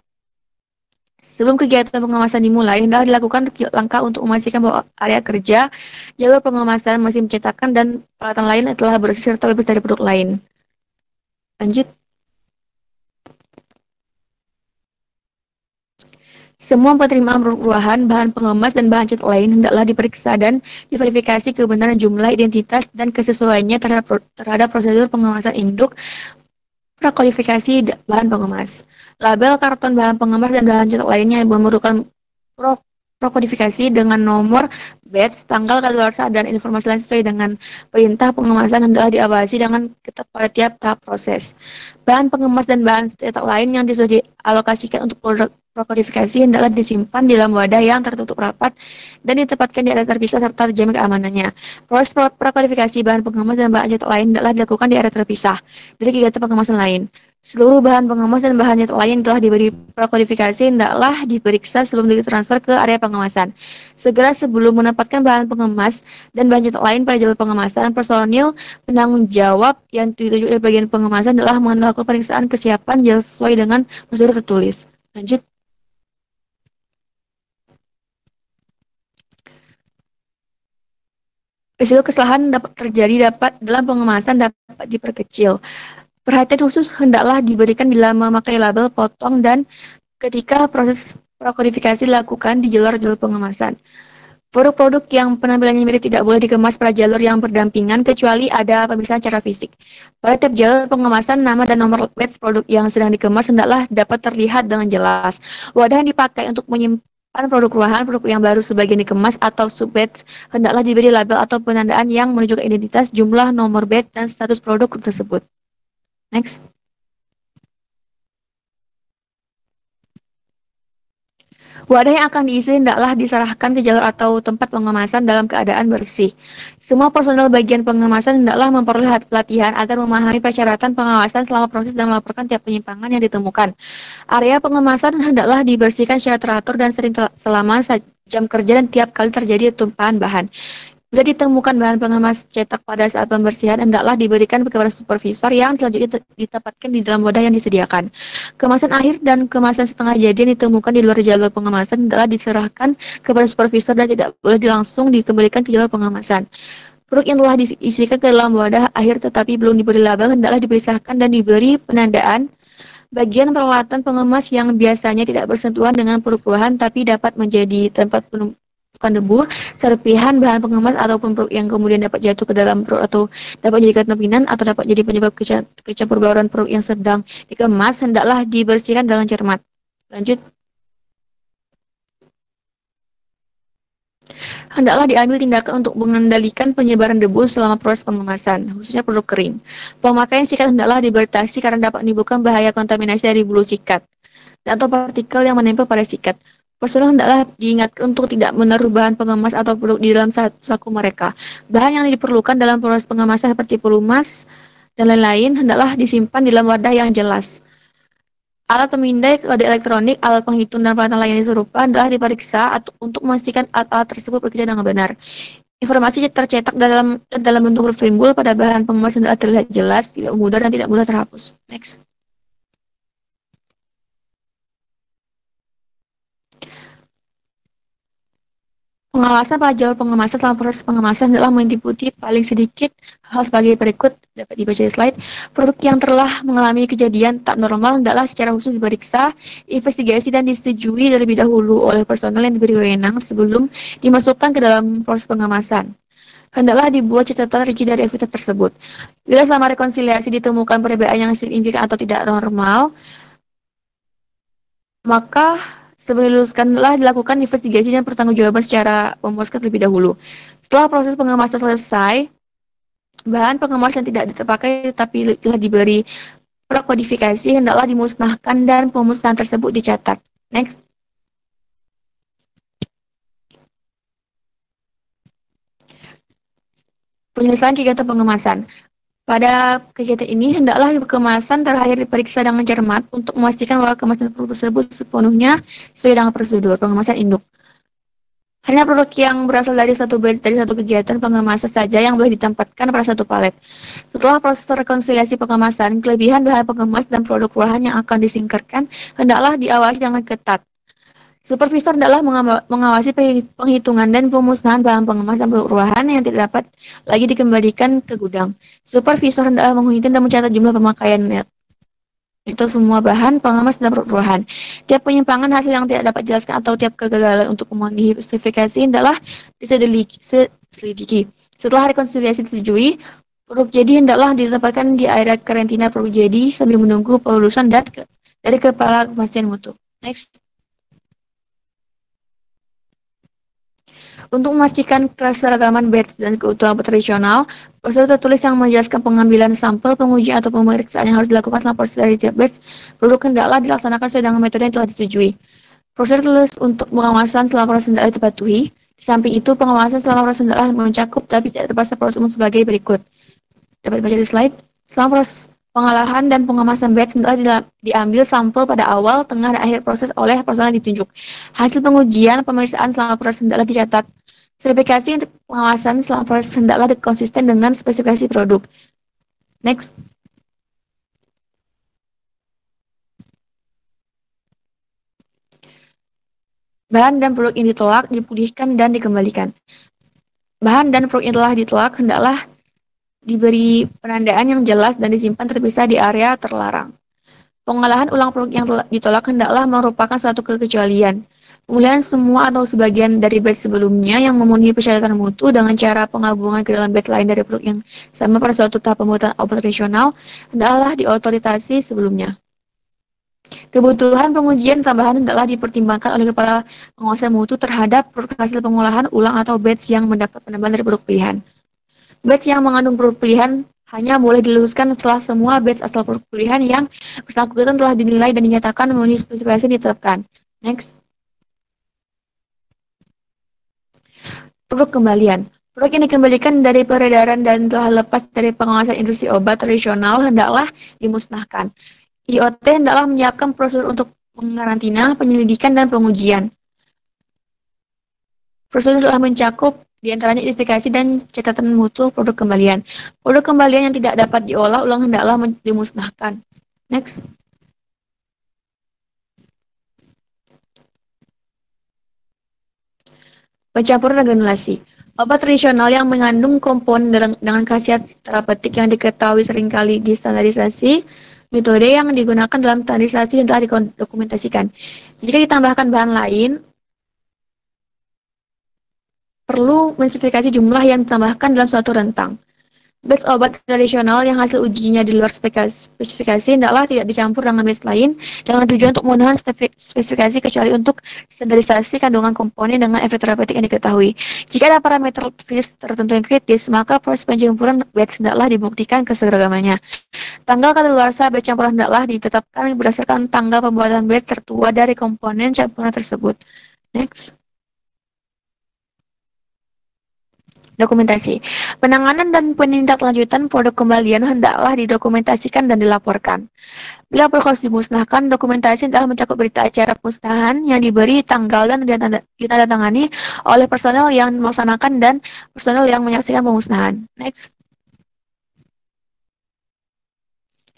S3: Sebelum kegiatan pengemasan dimulai, hendaklah dilakukan langkah untuk memastikan bahwa area kerja, jalur pengemasan, mesin pencetakan, dan peralatan lain telah bersih serta bebas dari produk lain. Lanjut. Semua penerimaan produk ruahan, bahan pengemas, dan bahan cetak lain hendaklah diperiksa dan diverifikasi kebenaran jumlah, identitas, dan kesesuaiannya terhadap prosedur pengemasan induk prakualifikasi bahan pengemas. Label, karton bahan pengemas, dan bahan cetak lainnya yang memerlukan prakodifikasi dengan nomor, batch, tanggal kadaluarsa, dan informasi lain sesuai dengan perintah pengemasan hendaklah diawasi dengan ketat pada tiap tahap proses. Bahan pengemas dan bahan cetak lain yang sudah dialokasikan untuk produk prakodifikasi hendaklah disimpan di dalam wadah yang tertutup rapat dan ditempatkan di area terpisah serta terjamin keamanannya. Proses prakodifikasi bahan pengemas dan bahan cetak lain hendaklah dilakukan di area terpisah dari kegiatan pengemasan lain. Seluruh bahan pengemas dan bahan cetak lain yang telah diberi prakodifikasi hendaklah diperiksa sebelum ditransfer ke area pengemasan. Segera sebelum menempatkan bahan pengemas dan bahan cetak lain pada jalur pengemasan, personil penanggung jawab yang ditunjuk dari bagian pengemasan adalah melakukan pemeriksaan kesiapan jalur sesuai dengan prosedur tertulis. Lanjut. Risiko kesalahan dapat terjadi dalam pengemasan dapat diperkecil. Perhatian khusus hendaklah diberikan bila memakai label potong dan ketika proses prakodifikasi dilakukan di jalur-jalur pengemasan. Produk-produk yang penampilannya mirip tidak boleh dikemas pada jalur yang berdampingan kecuali ada pemisahan secara fisik. Pada tiap jalur pengemasan, nama dan nomor batch produk yang sedang dikemas hendaklah dapat terlihat dengan jelas. Wadah yang dipakai untuk menyimpan produk ruahan, produk yang baru sebagian dikemas atau sub-batch hendaklah diberi label atau penandaan yang menunjukkan identitas, jumlah, nomor batch, dan status produk tersebut. Next. Wadah yang akan diisi hendaklah diserahkan ke jalur atau tempat pengemasan dalam keadaan bersih. Semua personel bagian pengemasan hendaklah memperoleh pelatihan agar memahami persyaratan pengawasan selama proses dan melaporkan tiap penyimpangan yang ditemukan. Area pengemasan hendaklah dibersihkan secara teratur dan sering selama jam kerja dan tiap kali terjadi tumpahan bahan. Bila ditemukan bahan pengemas cetak pada saat pembersihan, hendaklah diberikan kepada supervisor yang selanjutnya ditempatkan di dalam wadah yang disediakan. Kemasan akhir dan kemasan setengah jadi yang ditemukan di luar jalur pengemasan hendaklah diserahkan kepada supervisor dan tidak boleh langsung dikembalikan ke jalur pengemasan. Produk yang telah diisikan ke dalam wadah akhir tetapi belum diberi label hendaklah dipisahkan dan diberi penandaan. Bagian peralatan pengemas yang biasanya tidak bersentuhan dengan produk ruahan tapi dapat menjadi tempat penumpukan debu, serpihan, bahan pengemas ataupun produk yang kemudian dapat jatuh ke dalam produk atau dapat menjadi kemungkinan atau dapat jadi penyebab kecampur bauran produk yang sedang dikemas hendaklah dibersihkan dengan cermat. Lanjut. Hendaklah diambil tindakan untuk mengendalikan penyebaran debu selama proses pengemasan, khususnya produk kering. Pemakaian sikat hendaklah dibatasi karena dapat menimbulkan bahaya kontaminasi dari bulu sikat atau partikel yang menempel pada sikat. Personel hendaklah diingatkan untuk tidak menaruh bahan pengemas atau produk di dalam saku mereka. Bahan yang diperlukan dalam proses pengemasan seperti pelumas dan lain-lain hendaklah disimpan di dalam wadah yang jelas. Alat pemindai, kode elektronik, alat penghitung, dan peralatan lain yang serupa adalah diperiksa untuk memastikan alat-alat tersebut bekerja dengan benar. Informasi tercetak dalam bentuk huruf simbol pada bahan pengemas adalah terlihat jelas, tidak memudar, dan tidak mudah terhapus. Next. Pengawasan pada jalur pengemasan selama proses pengemasan adalah meliputi paling sedikit hal sebagai berikut, dapat dibaca di slide. Produk yang telah mengalami kejadian tak normal hendaklah secara khusus diperiksa, investigasi, dan disetujui terlebih dahulu oleh personel yang diberi wewenang sebelum dimasukkan ke dalam proses pengemasan. Hendaklah dibuat catatan rinci dari aktivitas tersebut. Bila selama rekonsiliasi ditemukan perbedaan yang signifikan atau tidak normal, maka sebelum diluluskanlah dilakukan investigasi dan pertanggungjawaban secara memuaskan terlebih dahulu. Setelah proses pengemasan selesai, bahan pengemas yang tidak terpakai tetapi telah diberi prakodifikasi hendaklah dimusnahkan dan pemusnahan tersebut dicatat. Next. Penyelesaian kegiatan pengemasan. Pada kegiatan ini, hendaklah kemasan terakhir diperiksa dengan cermat untuk memastikan bahwa kemasan produk tersebut sepenuhnya sesuai dengan prosedur pengemasan induk. Hanya produk yang berasal dari satu kegiatan pengemasan saja yang boleh ditempatkan pada satu palet. Setelah proses rekonsiliasi pengemasan, kelebihan bahan pengemas dan produk ruahan yang akan disingkirkan hendaklah diawasi dengan ketat. Supervisor hendaklah mengawasi penghitungan dan pemusnahan bahan pengemas dan produk ruahan yang tidak dapat lagi dikembalikan ke gudang. Supervisor hendaklah menghitung dan mencatat jumlah pemakaian net. Itu semua bahan pengemas dan produk ruahan. Tiap penyimpangan hasil yang tidak dapat dijelaskan atau tiap kegagalan untuk memenuhi spesifikasi hendaklah diselidiki. Setelah rekonsiliasi disetujui, produk jadi hendaklah ditempatkan di area karantina produk jadi sambil menunggu pelulusan dari kepala kepastian mutu. Next. Untuk memastikan keseragaman batch dan keutuhan tradisional, prosedur tertulis yang menjelaskan pengambilan sampel, pengujian atau pemeriksaan yang harus dilakukan selama proses dari tiap batch produk hendaklah dilaksanakan sesuai dengan metode yang telah disetujui. Prosedur tools untuk pengawasan selama proses hendaklah dipatuhi. Di samping itu, pengawasan selama proses hendaklah mencakup tapi tidak terbatas proses umum sebagai berikut. Dapat baca di slide. Selama proses pengolahan dan pengawasan batch hendaklah diambil sampel pada awal, tengah, dan akhir proses oleh personel yang ditunjuk. Hasil pengujian pemeriksaan selama proses hendaklah dicatat. Verifikasi untuk pengawasan selama proses hendaklah konsisten dengan spesifikasi produk. Next. Bahan dan produk yang ditolak, dipulihkan, dan dikembalikan. Bahan dan produk yang telah ditolak hendaklah diberi penandaan yang jelas dan disimpan terpisah di area terlarang. Pengolahan ulang produk yang ditolak hendaklah merupakan suatu kekecualian. Pemulihan semua atau sebagian dari batch sebelumnya yang memenuhi persyaratan mutu dengan cara penggabungan ke dalam batch lain dari produk yang sama pada suatu tahap pembuatan obat tradisional hendaklah diotorisasi sebelumnya. Kebutuhan pengujian tambahan hendaklah dipertimbangkan oleh kepala penguasa mutu terhadap produk hasil pengolahan ulang atau batch yang mendapat penambahan dari produk pilihan. Batch yang mengandung produk pilihan hanya boleh diluluskan setelah semua batch asal produk pilihan yang bersangkutan telah dinilai dan dinyatakan memenuhi spesifikasi yang ditetapkan. Next. Produk kembalian. Produk yang dikembalikan dari peredaran dan telah lepas dari pengawasan industri obat tradisional hendaklah dimusnahkan. IOT hendaklah menyiapkan prosedur untuk mengarantina, penyelidikan, dan pengujian. Prosedur telah mencakup diantaranya identifikasi dan catatan mutu produk kembalian. Produk kembalian yang tidak dapat diolah ulang hendaklah dimusnahkan. Next. Pencampuran dan granulasi. Obat tradisional yang mengandung komponen dengan khasiat terapeutik yang diketahui seringkali distandarisasi, metode yang digunakan dalam standarisasi dan telah didokumentasikan. Jika ditambahkan bahan lain, perlu menspesifikasi jumlah yang ditambahkan dalam suatu rentang. Batch obat tradisional yang hasil ujinya di luar spesifikasi hendaklah tidak dicampur dengan batch lain dengan tujuan untuk memenuhi spesifikasi kecuali untuk standarisasi kandungan komponen dengan efek terapeutik yang diketahui. Jika ada parameter fisik tertentu yang kritis, maka proses pencampuran batch hendaklah dibuktikan keseragamannya. Tanggal kadaluarsa batch campuran hendaklah ditetapkan berdasarkan tanggal pembuatan batch tertua dari komponen campuran tersebut. Next. Dokumentasi. Penanganan dan penindaklanjutan produk kembalian hendaklah didokumentasikan dan dilaporkan. Bila produk harus dimusnahkan, dokumentasi hendaklah mencakup berita acara pemusnahan yang diberi tanggal dan ditandatangani oleh personel yang melaksanakan dan personel yang menyaksikan pemusnahan. Next.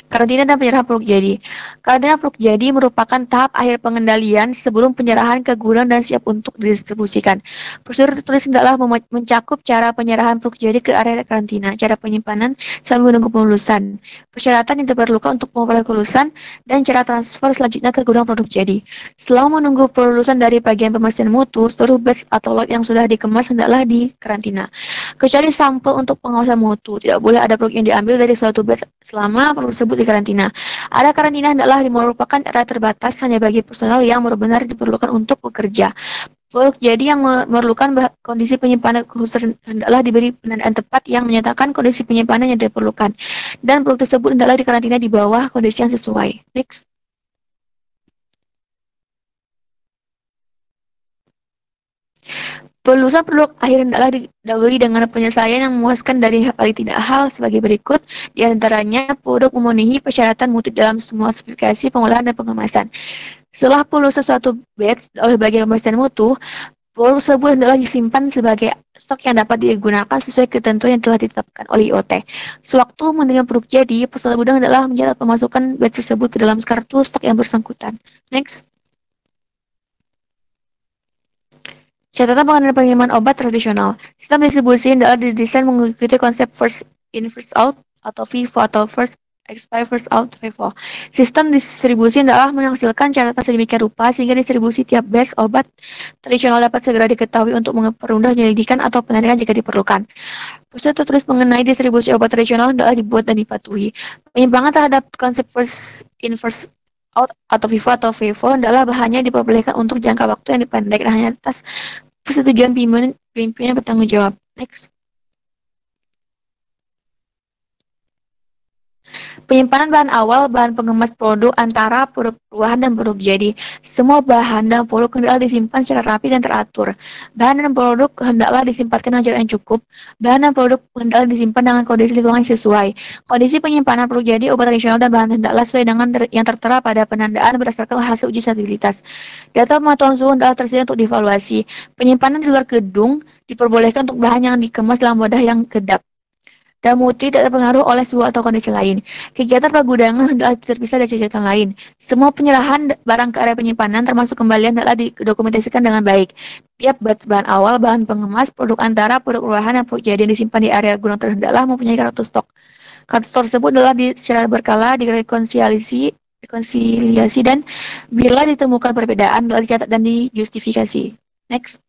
S3: Karantina dan penyerahan produk jadi. Karantina produk jadi merupakan tahap akhir pengendalian sebelum penyerahan ke gudang dan siap untuk didistribusikan. Prosedur tertulis hendaklah mencakup cara penyerahan produk jadi ke area karantina, cara penyimpanan sambil menunggu pelulusan, persyaratan yang diperlukan untuk memperoleh kelulusan, dan cara transfer selanjutnya ke gudang produk jadi. Selama menunggu pelulusan dari bagian pemeriksaan mutu, seluruh batch atau lot yang sudah dikemas hendaklah di karantina. Kecuali sampel untuk pengawasan mutu, tidak boleh ada produk yang diambil dari suatu batch selama produk tersebut di karantina. Area karantina hendaklah merupakan area terbatas hanya bagi personel yang benar-benar diperlukan untuk bekerja. Produk jadi yang memerlukan kondisi penyimpanan khusus hendaklah diberi penandaan tepat yang menyatakan kondisi penyimpanan yang diperlukan. Dan produk tersebut hendaklah dikarantina di bawah kondisi yang sesuai. Next. Pelulusan produk akhir hendaklah didahului dengan penyelesaian yang memuaskan dari paling tidak hal sebagai berikut, di antaranya produk memenuhi persyaratan mutu dalam semua spesifikasi pengolahan dan pengemasan. Setelah pelulusan suatu batch oleh bagian pemeriksaan mutu, produk tersebut hendaklah disimpan sebagai stok yang dapat digunakan sesuai ketentuan yang telah ditetapkan oleh IOT. Sewaktu menerima produk jadi, personel gudang hendaklah mencatat pemasukan batch tersebut ke dalam kartu stok yang bersangkutan. Next. Catatan pengenalan pengiriman obat tradisional. Sistem distribusi hendaklah didesain mengikuti konsep first in first out atau FIFO atau first expire first out FIFO. Sistem distribusi hendaklah menghasilkan catatan sedemikian rupa sehingga distribusi tiap batch obat tradisional dapat segera diketahui untuk mempermudah penyelidikan atau penarikan jika diperlukan. Prosedur tertulis mengenai distribusi obat tradisional hendaklah dibuat dan dipatuhi. Penyimpangan terhadap konsep first in first out atau FIFO atau FIFO hendaklah hanya diperbolehkan untuk jangka waktu yang dipendek dan hanya atas persetujuan pimpinan bertanggung jawab. Next. Penyimpanan bahan awal, bahan pengemas produk antara produk ruahan dan produk jadi. Semua bahan dan produk hendaklah disimpan secara rapi dan teratur. Bahan dan produk hendaklah disimpankan dengan jarak yang cukup. Bahan dan produk hendaklah disimpan dengan kondisi lingkungan yang sesuai. Kondisi penyimpanan produk jadi, obat tradisional dan bahan hendaklah sesuai dengan yang tertera pada penandaan berdasarkan hasil uji stabilitas. Data pemantauan suhu hendaklah tersedia untuk dievaluasi. Penyimpanan di luar gedung diperbolehkan untuk bahan yang dikemas dalam wadah yang kedap dan mutu tidak terpengaruh oleh suhu atau kondisi lain. Kegiatan pergudangan hendaklah terpisah dari kegiatan lain. Semua penyerahan barang ke area penyimpanan termasuk kembalian hendaklah didokumentasikan dengan baik. Tiap batch bahan awal, bahan pengemas, produk antara, produk ruahan, dan produk jadi yang disimpan di area gudang terhendaklah mempunyai kartu stok. Kartu stok tersebut adalah secara berkala rekonsiliasi dan bila ditemukan perbedaan adalah dicatat dan dijustifikasi. Next.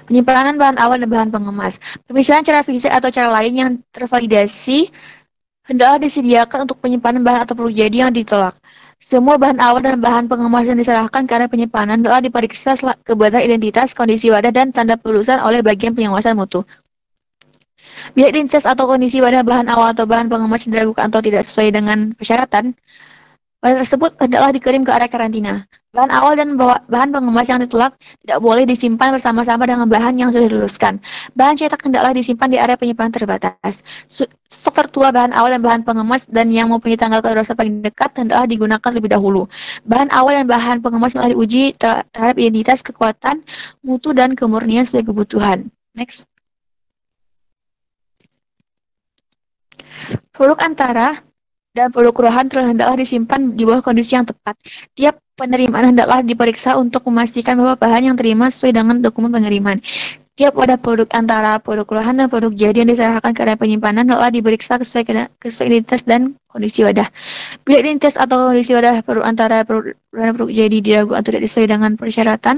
S3: Penyimpanan bahan awal dan bahan pengemas. Pemisahan cara fisik atau cara lain yang tervalidasi hendaklah disediakan untuk penyimpanan bahan atau produk jadi yang ditolak. Semua bahan awal dan bahan pengemas yang diserahkan ke area penyimpanan hendaklah diperiksa kebenaran identitas, kondisi wadah, dan tanda pelulusan oleh bagian pengawasan mutu. Bila identitas atau kondisi wadah bahan awal atau bahan pengemas diragukan atau tidak sesuai dengan persyaratan, bahan tersebut hendaklah dikirim ke area karantina. Bahan awal dan bahan pengemas yang ditolak tidak boleh disimpan bersama-sama dengan bahan yang sudah diluluskan. Bahan cetak hendaklah disimpan di area penyimpanan terbatas. Stok tertua bahan awal dan bahan pengemas dan yang mempunyai tanggal kadaluarsa paling dekat hendaklah digunakan terlebih dahulu. Bahan awal dan bahan pengemas hendaklah diuji terhadap identitas, kekuatan, mutu, dan kemurnian sesuai kebutuhan. Next. Produk antara dan produk ruahan hendaklah disimpan di bawah kondisi yang tepat. Tiap penerimaan hendaklah diperiksa untuk memastikan bahwa bahan yang terima sesuai dengan dokumen pengiriman. Tiap wadah produk antara, produk ruahan, dan produk jadi yang diserahkan ke area penyimpanan hendaklah diperiksa sesuai identitas dan kondisi wadah. Bila identitas atau kondisi wadah produk antara, produk ruahan, dan produk jadi diragukan atau tidak sesuai dengan persyaratan,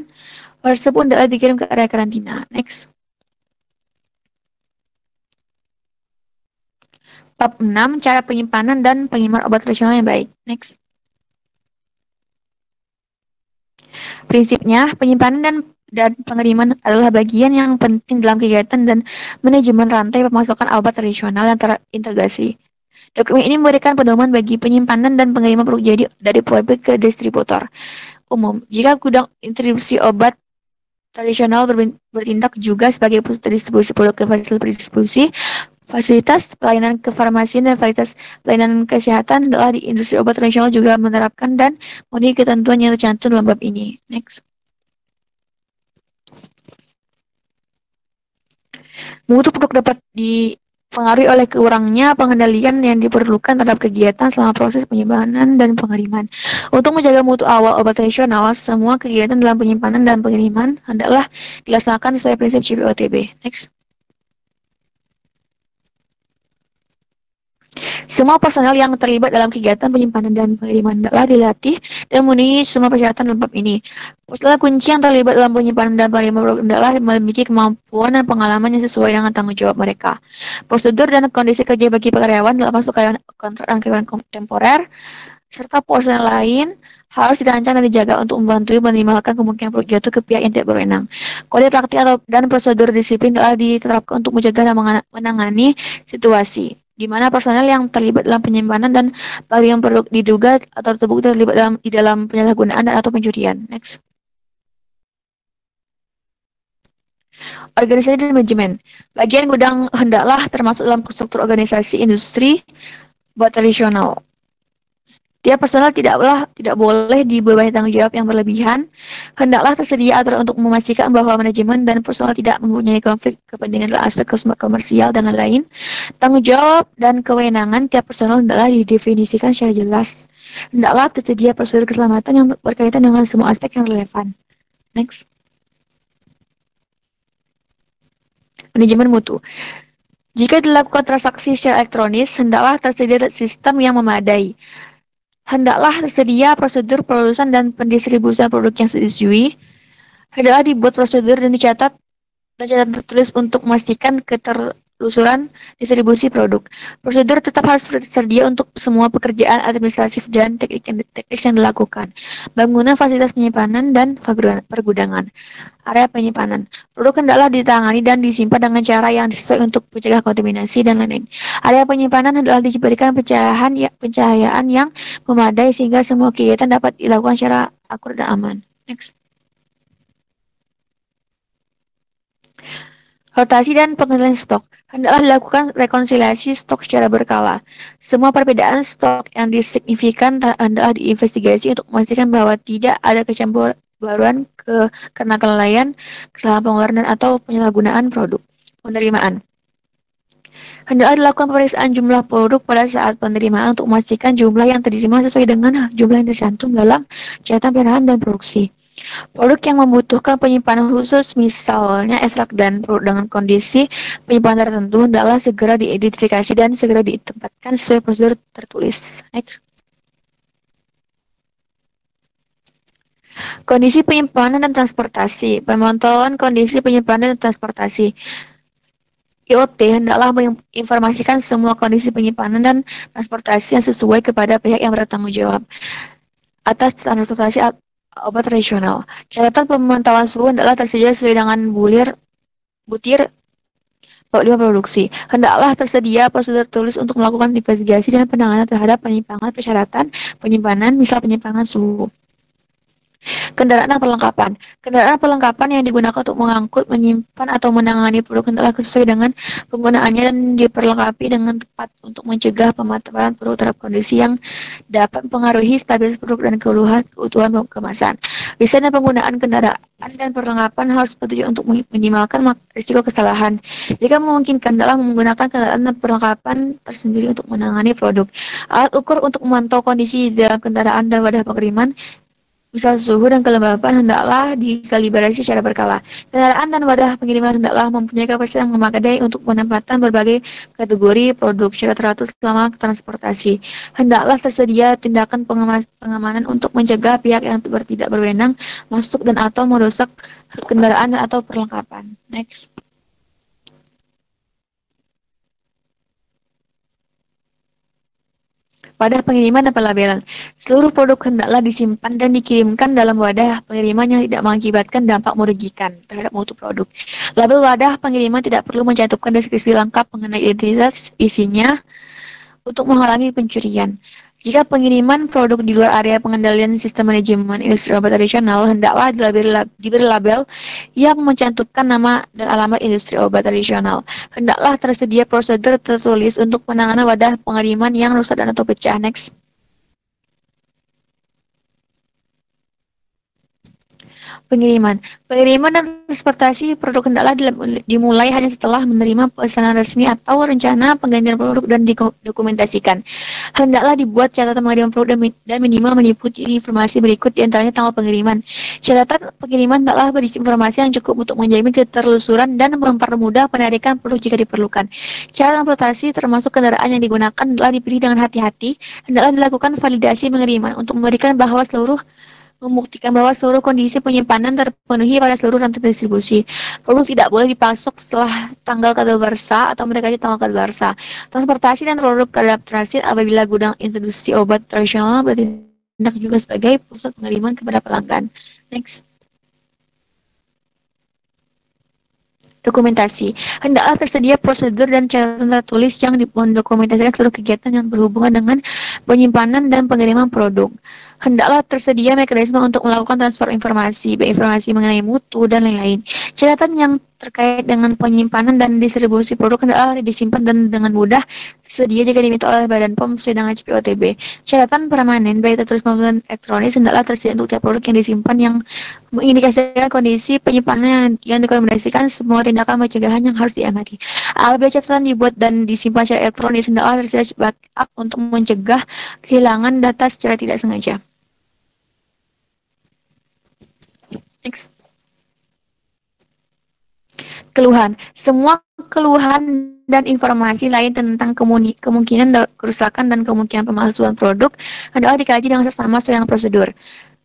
S3: wadah tersebut hendaklah dikirim ke area karantina. Next. Bab 6, cara penyimpanan dan pengiriman obat tradisional yang baik. Next. Prinsipnya, penyimpanan dan pengiriman adalah bagian yang penting dalam kegiatan dan manajemen rantai pemasakan obat tradisional yang terintegrasi. Dokumen ini memberikan pedoman bagi penyimpanan dan pengiriman produk jadi dari pabrik ke distributor umum. Jika gudang distribusi obat tradisional bertindak juga sebagai pusat distribusi produk ke fasilitas distribusi, fasilitas pelayanan kefarmasian dan fasilitas pelayanan kesehatan adalah di industri obat tradisional juga menerapkan dan memenuhi ketentuan yang tercantum dalam bab ini. Next. Mutu produk dapat dipengaruhi oleh kurangnya pengendalian yang diperlukan terhadap kegiatan selama proses penyimpanan dan pengiriman. Untuk menjaga mutu awal obat tradisional, semua kegiatan dalam penyimpanan dan pengiriman hendaklah dilaksanakan sesuai prinsip CPOTB. Next. Semua personel yang terlibat dalam kegiatan penyimpanan dan pengiriman hendaklah dilatih dan memenuhi semua persyaratan dalam bab ini. Personel kunci yang terlibat dalam penyimpanan dan pengiriman produk hendaklah memiliki kemampuan dan pengalaman yang sesuai dengan tanggung jawab mereka. Prosedur dan kondisi kerja bagi karyawan dalam masuk kontrak dan karyawan temporer serta personel lain harus dirancang dan dijaga untuk membantu meminimalkan kemungkinan produk jatuh ke pihak yang tidak berwenang. Kode praktik dan prosedur disiplin adalah diterapkan untuk mencegah dan menangani situasi di mana personel yang terlibat dalam penyimpanan dan pengiriman produk diduga atau terbukti terlibat di dalam penyalahgunaan dan atau pencurian. Next. Organisasi dan manajemen. Bagian gudang hendaklah termasuk dalam struktur organisasi industri buat tradisional. Tiap personel tidak boleh dibebani tanggung jawab yang berlebihan. Hendaklah tersedia aturan untuk memastikan bahwa manajemen dan personel tidak mempunyai konflik kepentingan dalam aspek komersial dan lain-lain. Tanggung jawab dan kewenangan tiap personel hendaklah didefinisikan secara jelas. Hendaklah tersedia prosedur keselamatan yang berkaitan dengan semua aspek yang relevan. Next. Manajemen mutu. Jika dilakukan transaksi secara elektronis, hendaklah tersedia sistem yang memadai. Hendaklah tersedia prosedur pelulusan dan pendistribusian produk yang disetujui. Hendaklah dibuat prosedur dan dicatat tertulis untuk memastikan keterlibatan penelusuran distribusi produk. Prosedur tetap harus tersedia untuk semua pekerjaan administratif dan teknis yang dilakukan. Bangunan fasilitas penyimpanan dan pergudangan. Area penyimpanan. Produk hendaklah ditangani dan disimpan dengan cara yang sesuai untuk mencegah kontaminasi dan lain-lain. Area penyimpanan hendaklah diberikan pencahayaan yang memadai sehingga semua kegiatan dapat dilakukan secara akurat dan aman. Next. Rotasi dan pengendalian stok. Hendaklah dilakukan rekonsiliasi stok secara berkala. Semua perbedaan stok yang signifikan hendaklah diinvestigasi untuk memastikan bahwa tidak ada kecemburuan karena kelalaian, kesalahan pengeluaran atau penyalahgunaan produk. Penerimaan. Hendaklah dilakukan pemeriksaan jumlah produk pada saat penerimaan untuk memastikan jumlah yang terima sesuai dengan jumlah yang tercantum dalam catatan pemeriksaan dan produksi. Produk yang membutuhkan penyimpanan khusus, misalnya ekstrak dan produk dengan kondisi penyimpanan tertentu, hendaklah segera diidentifikasi dan segera ditempatkan sesuai prosedur tertulis. Next. Kondisi penyimpanan dan transportasi. Pemantauan kondisi penyimpanan dan transportasi. IoT hendaklah menginformasikan semua kondisi penyimpanan dan transportasi yang sesuai kepada pihak yang bertanggung jawab atas transportasi obat tradisional. Catatan pemantauan suhu hendaklah tersedia sesuai dengan butir 5 produksi. Hendaklah tersedia prosedur tulis untuk melakukan investigasi dan penanganan terhadap penyimpangan persyaratan penyimpanan, misal penyimpangan suhu. Kendaraan dan perlengkapan. Kendaraan perlengkapan yang digunakan untuk mengangkut, menyimpan, atau menangani produk hendaklah sesuai dengan penggunaannya dan diperlengkapi dengan tepat untuk mencegah pemataran produk terhadap kondisi yang dapat mempengaruhi stabilitas produk dan keutuhan kemasan. Desain dan penggunaan kendaraan dan perlengkapan harus bertujuan untuk meminimalkan risiko kesalahan. Jika memungkinkan, hendaklah menggunakan kendaraan dan perlengkapan tersendiri untuk menangani produk. Alat ukur untuk memantau kondisi dalam kendaraan dan wadah pengiriman, misal suhu dan kelembapan, hendaklah dikalibrasi secara berkala. Kendaraan dan wadah pengiriman hendaklah mempunyai kapasitas yang memadai untuk penempatan berbagai kategori produk secara teratur selama transportasi. Hendaklah tersedia tindakan pengamanan untuk mencegah pihak yang tidak berwenang masuk dan atau merusak kendaraan dan atau perlengkapan. Next. Wadah pengiriman dan pelabelan. Seluruh produk hendaklah disimpan dan dikirimkan dalam wadah pengiriman yang tidak mengakibatkan dampak merugikan terhadap mutu produk. Label wadah pengiriman tidak perlu mencantumkan deskripsi lengkap mengenai identitas isinya untuk menghalangi pencurian. Jika pengiriman produk di luar area pengendalian sistem manajemen industri obat tradisional, hendaklah diberi label yang mencantumkan nama dan alamat industri obat tradisional. Hendaklah tersedia prosedur tertulis untuk penanganan wadah pengiriman yang rusak dan atau pecah. Next. Pengiriman dan transportasi produk hendaklah dimulai hanya setelah menerima pesanan resmi atau rencana penggantian produk dan didokumentasikan. Hendaklah dibuat catatan pengiriman produk dan minimal meliputi informasi berikut, diantaranya tanggal pengiriman. Catatan pengiriman hendaklah berisi informasi yang cukup untuk menjamin keterlusuran dan mempermudah penarikan produk jika diperlukan. Cara transportasi termasuk kendaraan yang digunakan hendaklah dipilih dengan hati-hati. Hendaklah dilakukan validasi pengiriman untuk membuktikan bahwa seluruh kondisi penyimpanan terpenuhi pada seluruh rantai distribusi. Produk tidak boleh dipasok setelah tanggal kadaluarsa atau mendekati tanggal kadaluarsa. Transportasi dan produk kadar transit apabila gudang industri obat tradisional bertindak juga sebagai pusat pengiriman kepada pelanggan. Next. Dokumentasi. Hendaklah tersedia prosedur dan catatan tertulis yang mendokumentasikan seluruh kegiatan yang berhubungan dengan penyimpanan dan pengiriman produk. Hendaklah tersedia mekanisme untuk melakukan transfer informasi, baik informasi mengenai mutu dan lain-lain. Catatan yang terkait dengan penyimpanan dan distribusi produk hendaklah disimpan dan dengan mudah tersedia jika diminta oleh Badan POM sesuai dengan CPOTB. Catatan permanen, baik tertulis maupun elektronis, hendaklah tersedia untuk tiap produk yang disimpan yang mengindikasikan kondisi penyimpanan yang direkomendasikan semua tindakan pencegahan yang harus diamati. Apabila catatan dibuat dan disimpan secara elektronis, hendaklah tersedia backup untuk mencegah kehilangan data secara tidak sengaja. Next. Keluhan. Semua keluhan dan informasi lain tentang kemungkinan kerusakan dan kemungkinan pemalsuan produk hendaklah dikaji dengan seksama sesuai dengan prosedur.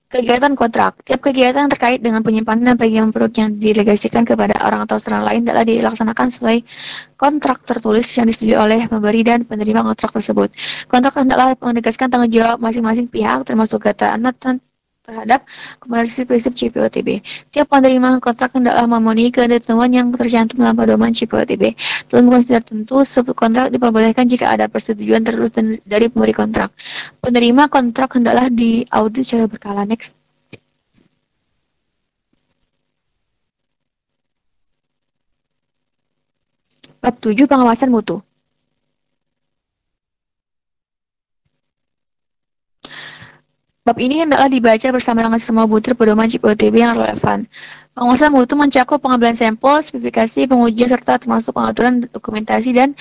S3: Kegiatan kontrak. Tiap kegiatan terkait dengan penyimpanan dan penerimaan produk yang didelegasikan kepada orang atau orang lain adalah dilaksanakan sesuai kontrak tertulis yang disetujui oleh pemberi dan penerima kontrak tersebut. Kontrak hendaklah menegaskan tanggung jawab masing-masing pihak, termasuk ketaatan terhadap prinsip CPOTB. Tiap penerima kontrak hendaklah memenuhi ketentuan yang tercantum dalam pedoman CPOTB. Dalam kondisi tertentu, sebuah kontrak diperbolehkan jika ada persetujuan tertulis dari pemberi kontrak. Penerima kontrak hendaklah diaudit secara berkala. Next. Bab 7 pengawasan mutu. Bab ini hendaklah dibaca bersama dengan semua butir pedoman CPOTB yang relevan. Pengawasan mutu mencakup pengambilan sampel, spesifikasi, pengujian, serta termasuk pengaturan dokumentasi dan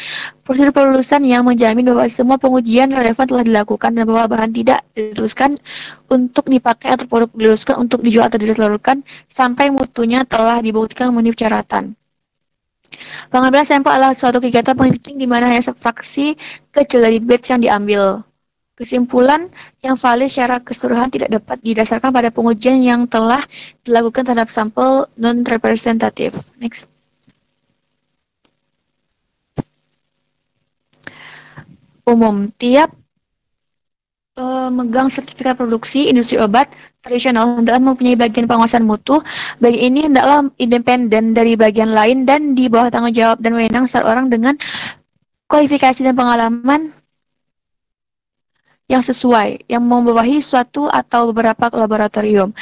S3: prosedur pelulusan yang menjamin bahwa semua pengujian relevan telah dilakukan dan bahwa bahan tidak diteruskan untuk dipakai atau produk diluluskan untuk dijual atau disalurkan sampai mutunya telah dibuktikan memenuhi persyaratan. Pengambilan sampel adalah suatu kegiatan penting di mana hanya fraksi kecil dari batch yang diambil. Kesimpulan yang valid secara keseluruhan tidak dapat didasarkan pada pengujian yang telah dilakukan terhadap sampel non-representatif. Next. Umum. Tiap pemegang sertifikat produksi industri obat tradisional hendaklah mempunyai bagian pengawasan mutu. Bagian ini hendaklah independen dari bagian lain dan di bawah tanggung jawab dan wewenang seorang dengan kualifikasi dan pengalaman yang sesuai, yang membawahi suatu atau beberapa laboratorium.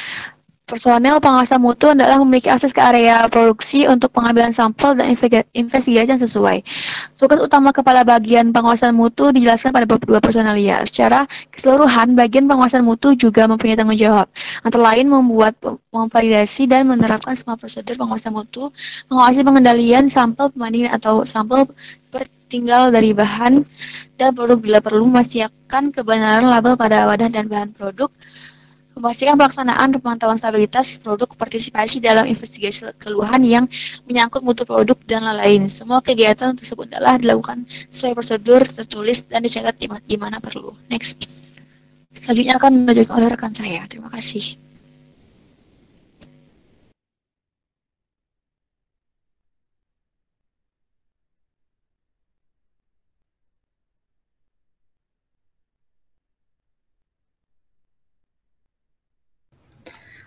S3: Personel pengawasan mutu hendaklah memiliki akses ke area produksi untuk pengambilan sampel dan investigasi yang sesuai. Tugas utama kepala bagian pengawasan mutu dijelaskan pada bab 2 personalia. Secara keseluruhan, bagian pengawasan mutu juga mempunyai tanggung jawab, antara lain membuat, memvalidasi dan menerapkan semua prosedur pengawasan mutu, mengawasi pengendalian sampel perbandingan atau sampel tertinggal dari bahan dan produk bila perlu, memastikan kebenaran label pada wadah dan bahan produk, memastikan pelaksanaan pemantauan stabilitas produk, partisipasi dalam investigasi keluhan yang menyangkut mutu produk, dan lain-lain. Semua kegiatan tersebut adalah dilakukan sesuai prosedur tertulis dan dicatat di mana perlu. Next. Selanjutnya akan dilanjutkan oleh rekan saya. Terima kasih.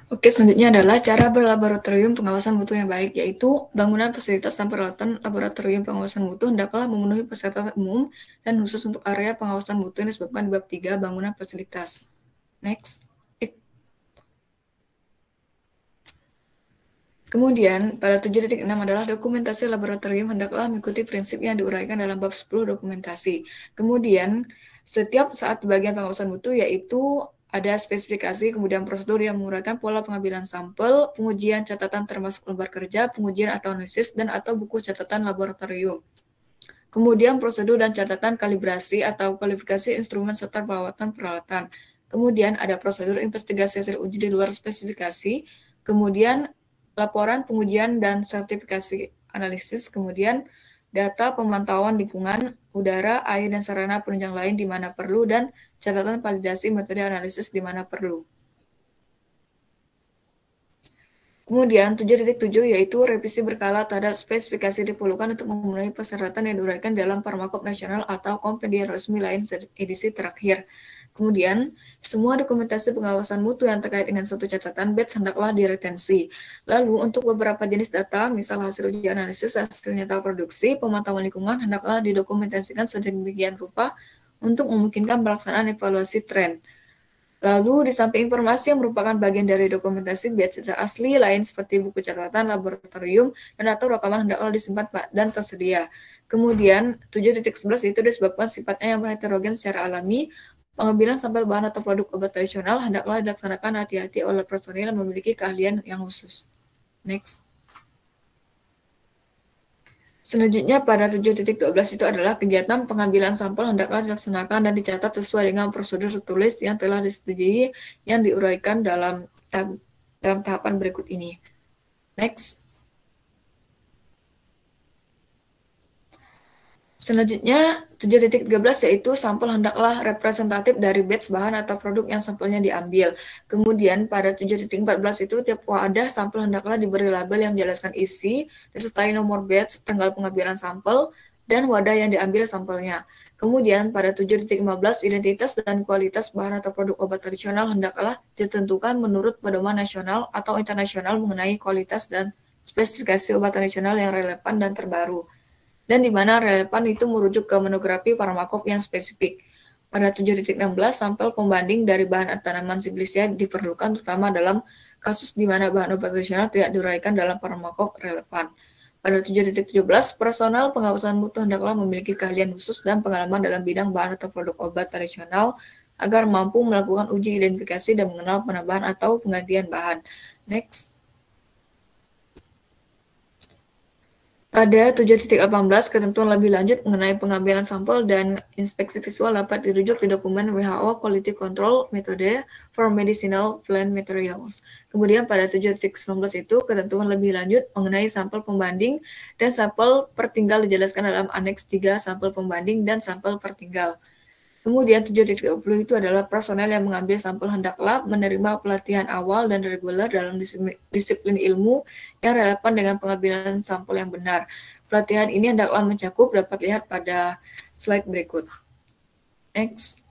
S4: Oke, selanjutnya adalah cara berlaboratorium pengawasan mutu yang baik, yaitu bangunan fasilitas dan peralatan laboratorium pengawasan mutu hendaklah memenuhi persyaratan umum dan khusus untuk area pengawasan mutu yang disebutkan di bab 3 bangunan fasilitas. Next. Kemudian, pada 7.6 adalah dokumentasi laboratorium hendaklah mengikuti prinsip yang diuraikan dalam bab 10 dokumentasi. Kemudian, setiap saat bagian pengawasan mutu yaitu ada spesifikasi, kemudian prosedur yang menguraikan pola pengambilan sampel, pengujian catatan termasuk lembar kerja, pengujian atau analisis, dan atau buku catatan laboratorium. Kemudian prosedur dan catatan kalibrasi atau kualifikasi instrumen serta perawatan peralatan. Kemudian ada prosedur investigasi hasil uji di luar spesifikasi. Kemudian laporan pengujian dan sertifikasi analisis. Kemudian data pemantauan lingkungan, udara, air, dan sarana penunjang lain di mana perlu, dan catatan validasi metode analisis di mana perlu. Kemudian 7.7 yaitu revisi berkala terhadap spesifikasi diperlukan untuk memenuhi persyaratan yang diuraikan dalam Farmakop Nasional atau kompendia resmi lain edisi terakhir. Kemudian, semua dokumentasi pengawasan mutu yang terkait dengan suatu catatan batch hendaklah diretensi. Lalu, untuk beberapa jenis data, misal hasil uji analisis, hasil nyata produksi, pemantauan lingkungan, hendaklah didokumentasikan sedemikian rupa untuk memungkinkan pelaksanaan evaluasi tren. Lalu, di samping informasi yang merupakan bagian dari dokumentasi batch data asli lain seperti buku catatan, laboratorium, dan atau rekaman hendaklah disimpan dan tersedia. Kemudian, 7.11 itu disebabkan sifatnya yang heterogen secara alami, pengambilan sampel bahan atau produk obat tradisional hendaklah dilaksanakan hati-hati oleh personil yang memiliki keahlian yang khusus. Next. Selanjutnya pada 7.12 itu adalah kegiatan pengambilan sampel hendaklah dilaksanakan dan dicatat sesuai dengan prosedur tertulis yang telah disetujui yang diuraikan dalam tahapan berikut ini. Next. Selanjutnya, 7.13 yaitu sampel hendaklah representatif dari batch bahan atau produk yang sampelnya diambil. Kemudian pada 7.14 itu tiap wadah sampel hendaklah diberi label yang menjelaskan isi, disertai nomor batch, tanggal pengambilan sampel, dan wadah yang diambil sampelnya. Kemudian pada 7.15 identitas dan kualitas bahan atau produk obat tradisional hendaklah ditentukan menurut pedoman nasional atau internasional mengenai kualitas dan spesifikasi obat tradisional yang relevan dan terbaru, dan di mana relevan itu merujuk ke monografi farmakop yang spesifik. Pada 7.16, sampel pembanding dari bahan tanaman Siblisia diperlukan terutama dalam kasus di mana bahan obat tradisional tidak diuraikan dalam farmakop relevan. Pada 7.17, personal pengawasan mutu hendaklah memiliki keahlian khusus dan pengalaman dalam bidang bahan atau produk obat tradisional agar mampu melakukan uji identifikasi dan mengenal penambahan atau penggantian bahan. Next. Pada 7.18, ketentuan lebih lanjut mengenai pengambilan sampel dan inspeksi visual dapat dirujuk di dokumen WHO Quality Control Method for Medicinal Plant Materials. Kemudian pada 7.19 itu, ketentuan lebih lanjut mengenai sampel pembanding dan sampel pertinggal dijelaskan dalam Aneks 3 sampel pembanding dan sampel pertinggal. Kemudian 7.20 itu adalah personel yang mengambil sampel hendaklah menerima pelatihan awal dan reguler dalam disiplin ilmu yang relevan dengan pengambilan sampel yang benar. Pelatihan ini hendaklah mencakup dapat lihat pada slide berikut. Next.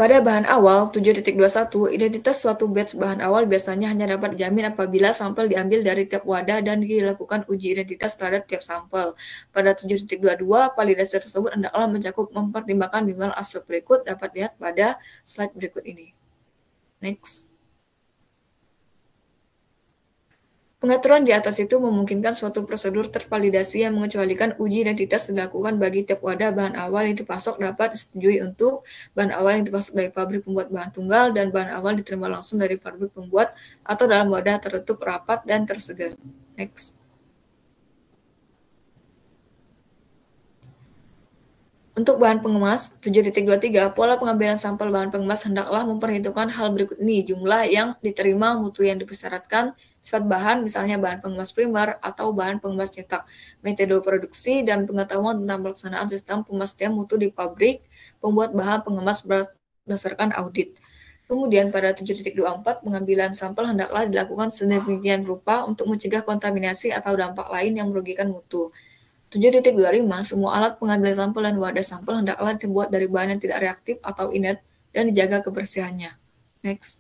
S4: Pada bahan awal 7.21, identitas suatu batch bahan awal biasanya hanya dapat dijamin apabila sampel diambil dari tiap wadah dan dilakukan uji identitas terhadap tiap sampel. Pada 7.22, validasi tersebut hendaklah mencakup mempertimbangkan bimbang aspek berikut dapat lihat pada slide berikut ini. Next. Pengaturan di atas itu memungkinkan suatu prosedur tervalidasi yang mengecualikan uji identitas dilakukan bagi tiap wadah bahan awal yang dipasok dapat disetujui untuk bahan awal yang dipasok dari pabrik pembuat bahan tunggal dan bahan awal diterima langsung dari pabrik pembuat atau dalam wadah tertutup rapat dan tersegel. Next. Untuk bahan pengemas, 7.23, pola pengambilan sampel bahan pengemas hendaklah memperhitungkan hal berikut ini, jumlah yang diterima, mutu yang dipersyaratkan, sifat bahan, misalnya bahan pengemas primer atau bahan pengemas cetak, metode produksi, dan pengetahuan tentang pelaksanaan sistem pemastian mutu di pabrik pembuat bahan pengemas berdasarkan audit. Kemudian pada 7.24, pengambilan sampel hendaklah dilakukan sedemikian rupa untuk mencegah kontaminasi atau dampak lain yang merugikan mutu. 7.25, semua alat pengambilan sampel dan wadah sampel hendaklah dibuat dari bahan yang tidak reaktif atau inert dan dijaga kebersihannya. Next.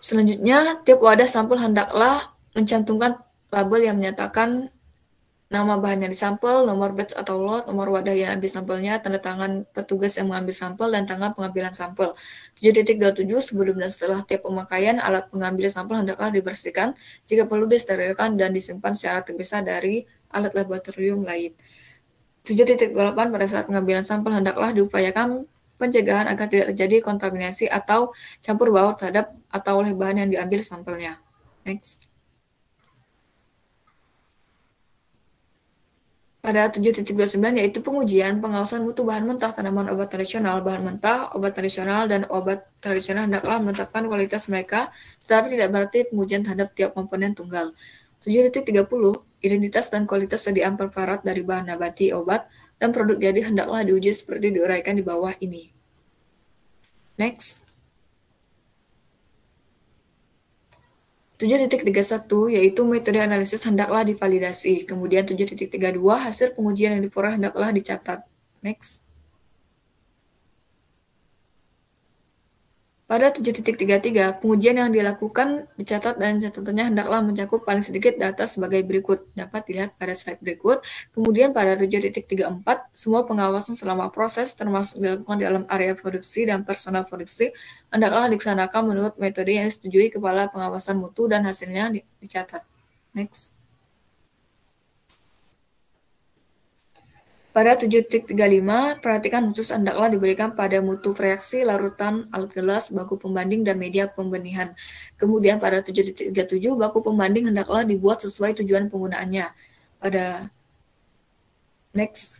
S4: Selanjutnya, tiap wadah sampel hendaklah mencantumkan label yang menyatakan nama bahan yang disampel, nomor batch atau lot, nomor wadah yang ambil sampelnya, tanda tangan petugas yang mengambil sampel, dan tanggal pengambilan sampel. 7.27, sebelum dan setelah tiap pemakaian, alat pengambil sampel hendaklah dibersihkan, jika perlu disterilkan dan disimpan secara terpisah dari alat laboratorium lain. 7.8, pada saat pengambilan sampel hendaklah diupayakan pencegahan agar tidak terjadi kontaminasi atau campur baur terhadap atau oleh bahan yang diambil sampelnya. Next. Pada 7.29 yaitu pengujian pengawasan mutu bahan mentah tanaman obat tradisional. Bahan mentah, obat tradisional, dan obat tradisional hendaklah menetapkan kualitas mereka, tetapi tidak berarti pengujian terhadap tiap komponen tunggal. 7.30 identitas dan kualitas sediaan preparat dari bahan nabati, obat, dan produk jadi hendaklah diuji seperti diuraikan di bawah ini. Next. 7.31 yaitu metode analisis hendaklah divalidasi. Kemudian 7.32 hasil pengujian yang diperoleh hendaklah dicatat. Next. Pada 7.33, pengujian yang dilakukan dicatat dan catatannya hendaklah mencakup paling sedikit data sebagai berikut. Dapat dilihat pada slide berikut. Kemudian pada 7.34, semua pengawasan selama proses termasuk dilakukan di dalam area produksi dan personal produksi hendaklah dilaksanakan menurut metode yang disetujui kepala pengawasan mutu dan hasilnya dicatat. Next. Pada 7.35, perhatikan khusus hendaklah diberikan pada mutu reaksi, larutan, alat gelas, baku pembanding, dan media pembenihan. Kemudian pada 7.37, baku pembanding hendaklah dibuat sesuai tujuan penggunaannya. Pada next.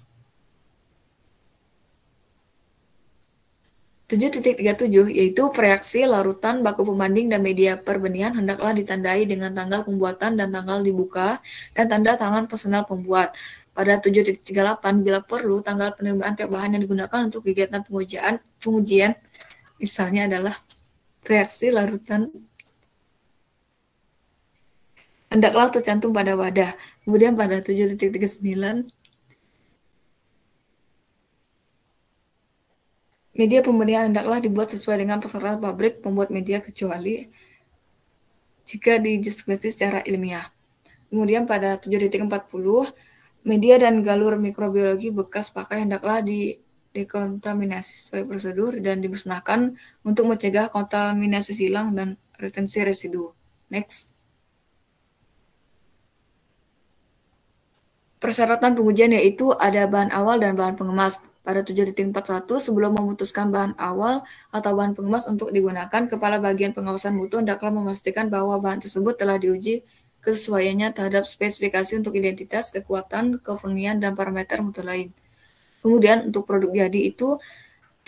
S4: 7.37 yaitu reaksi larutan baku pembanding dan media perbenihan hendaklah ditandai dengan tanggal pembuatan dan tanggal dibuka dan tanda tangan personal pembuat. Pada 7.38 bila perlu tanggal penerimaan tiap bahan yang digunakan untuk kegiatan pengujian misalnya adalah reaksi larutan hendaklah tercantum pada wadah. Kemudian pada 7.39 media pembenihan hendaklah dibuat sesuai dengan persyaratan pabrik pembuat media kecuali jika dideskripsi secara ilmiah. Kemudian pada 7.40 media dan galur mikrobiologi bekas pakai hendaklah dekontaminasi sesuai prosedur dan dimusnahkan untuk mencegah kontaminasi silang dan retensi residu. Next. Persyaratan pengujian yaitu ada bahan awal dan bahan pengemas. Pada 7.41 sebelum memutuskan bahan awal atau bahan pengemas untuk digunakan, Kepala Bagian Pengawasan Mutu hendaklah memastikan bahwa bahan tersebut telah diuji kesesuaiannya terhadap spesifikasi untuk identitas, kekuatan, kemurnian, dan parameter mutu lain. Kemudian untuk produk jadi itu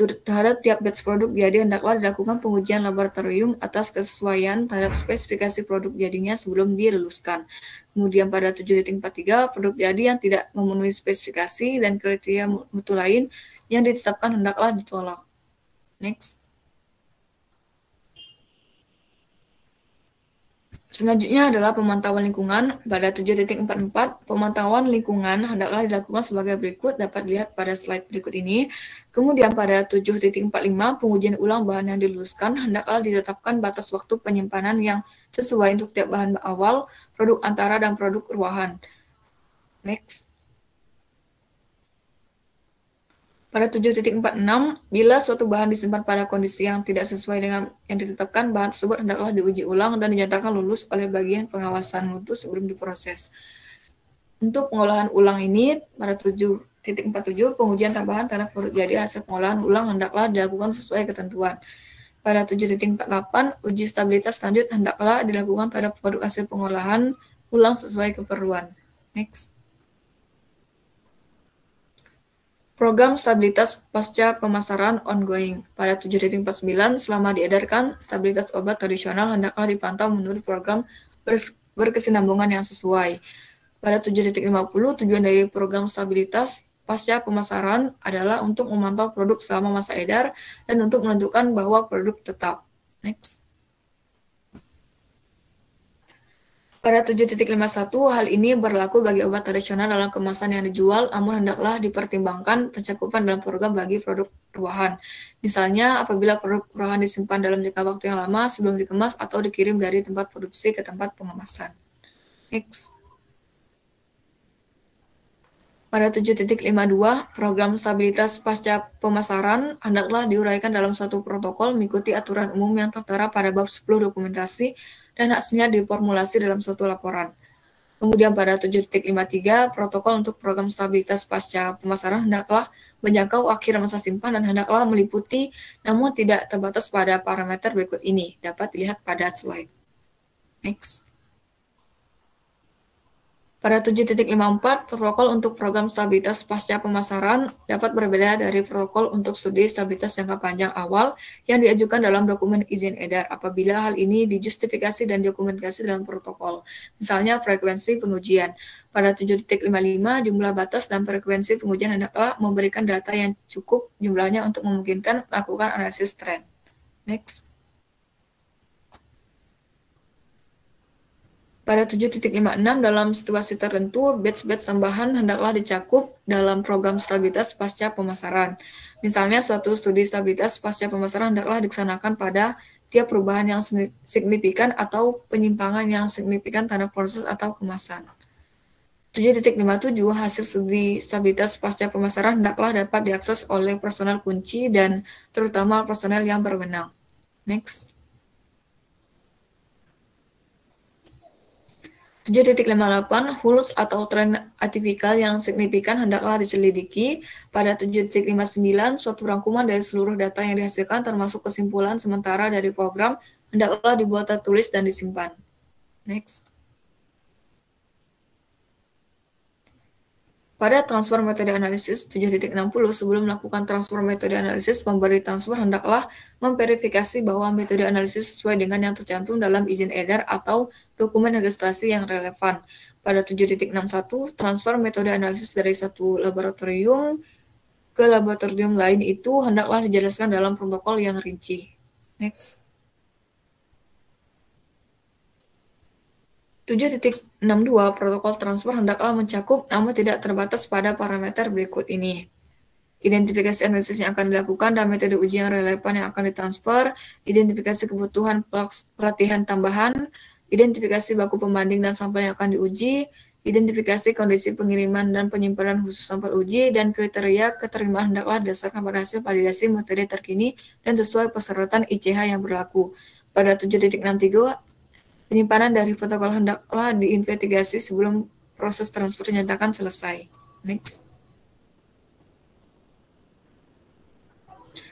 S4: terhadap tiap batch produk jadi hendaklah dilakukan pengujian laboratorium atas kesesuaian terhadap spesifikasi produk jadinya sebelum diluluskan. Kemudian pada 7.43 produk jadi yang tidak memenuhi spesifikasi dan kriteria mutu lain yang ditetapkan hendaklah ditolak. Next. Selanjutnya adalah pemantauan lingkungan. Pada 7.44, pemantauan lingkungan hendaklah dilakukan sebagai berikut, dapat dilihat pada slide berikut ini. Kemudian pada 7.45, pengujian ulang bahan yang diluluskan hendaklah ditetapkan batas waktu penyimpanan yang sesuai untuk tiap bahan awal, produk antara, dan produk ruahan. Next. Pada 7.46, bila suatu bahan disimpan pada kondisi yang tidak sesuai dengan yang ditetapkan, bahan tersebut hendaklah diuji ulang dan dinyatakan lulus oleh bagian pengawasan mutu sebelum diproses. Untuk pengolahan ulang ini, pada 7.47, pengujian tambahan terhadap produk jadi hasil pengolahan ulang hendaklah dilakukan sesuai ketentuan. Pada 7.48, uji stabilitas lanjut hendaklah dilakukan terhadap produk hasil pengolahan ulang sesuai keperluan. Next. Program stabilitas pasca pemasaran ongoing. Pada 7.49, selama diedarkan, stabilitas obat tradisional hendaklah dipantau menurut program berkesinambungan yang sesuai. Pada 7.50, tujuan dari program stabilitas pasca pemasaran adalah untuk memantau produk selama masa edar dan untuk menentukan bahwa produk tetap. Next. Pada 7.51, hal ini berlaku bagi obat tradisional dalam kemasan yang dijual, namun hendaklah dipertimbangkan pencakupan dalam program bagi produk ruahan. Misalnya, apabila produk ruahan disimpan dalam jangka waktu yang lama sebelum dikemas atau dikirim dari tempat produksi ke tempat pengemasan. Next. Pada 7.52, program stabilitas pasca pemasaran hendaklah diuraikan dalam satu protokol mengikuti aturan umum yang tertera pada bab 10 dokumentasi dan hasilnya diformulasi dalam suatu laporan. Kemudian pada 7.53, protokol untuk program stabilitas pasca pemasaran hendaklah menjangkau akhir masa simpan dan hendaklah meliputi namun tidak terbatas pada parameter berikut ini. Dapat dilihat pada slide. Next. Pada 7.54, protokol untuk program stabilitas pasca pemasaran dapat berbeda dari protokol untuk studi stabilitas jangka panjang awal yang diajukan dalam dokumen izin edar apabila hal ini dijustifikasi dan dokumentasi dalam protokol. Misalnya frekuensi pengujian. Pada 7.55, jumlah batas dan frekuensi pengujian hendaklah memberikan data yang cukup jumlahnya untuk memungkinkan melakukan analisis tren. Next. Pada 7.56, dalam situasi tertentu, batch-batch tambahan hendaklah dicakup dalam program stabilitas pasca pemasaran. Misalnya, suatu studi stabilitas pasca pemasaran hendaklah dilaksanakan pada tiap perubahan yang signifikan atau penyimpangan yang signifikan terhadap proses atau kemasan. 7.57, hasil studi stabilitas pasca pemasaran hendaklah dapat diakses oleh personel kunci dan terutama personel yang berwenang. Next. 7.58, hulus atau tren atipikal yang signifikan hendaklah diselidiki. Pada 7.59, suatu rangkuman dari seluruh data yang dihasilkan termasuk kesimpulan sementara dari program hendaklah dibuat tertulis dan disimpan. Next. Pada transfer metode analisis 7.60, sebelum melakukan transfer metode analisis, pemberi transfer hendaklah memverifikasi bahwa metode analisis sesuai dengan yang tercantum dalam izin edar atau dokumen registrasi yang relevan. Pada 7.61, transfer metode analisis dari satu laboratorium ke laboratorium lain itu hendaklah dijelaskan dalam protokol yang rinci. Next. 7.62 protokol transfer hendaklah mencakup namun tidak terbatas pada parameter berikut ini. Identifikasi analisis yang akan dilakukan dan metode uji yang relevan yang akan ditransfer, identifikasi kebutuhan pelatihan tambahan, identifikasi baku pembanding dan sampel yang akan diuji, identifikasi kondisi pengiriman dan penyimpanan khusus sampel uji, dan kriteria keterimaan hendaklah didasarkan pada hasil validasi metode terkini dan sesuai persyaratan ICH yang berlaku. Pada 7.63, penyimpanan dari protokol hendaklah diinvestigasi sebelum proses transfer dinyatakan selesai. Next.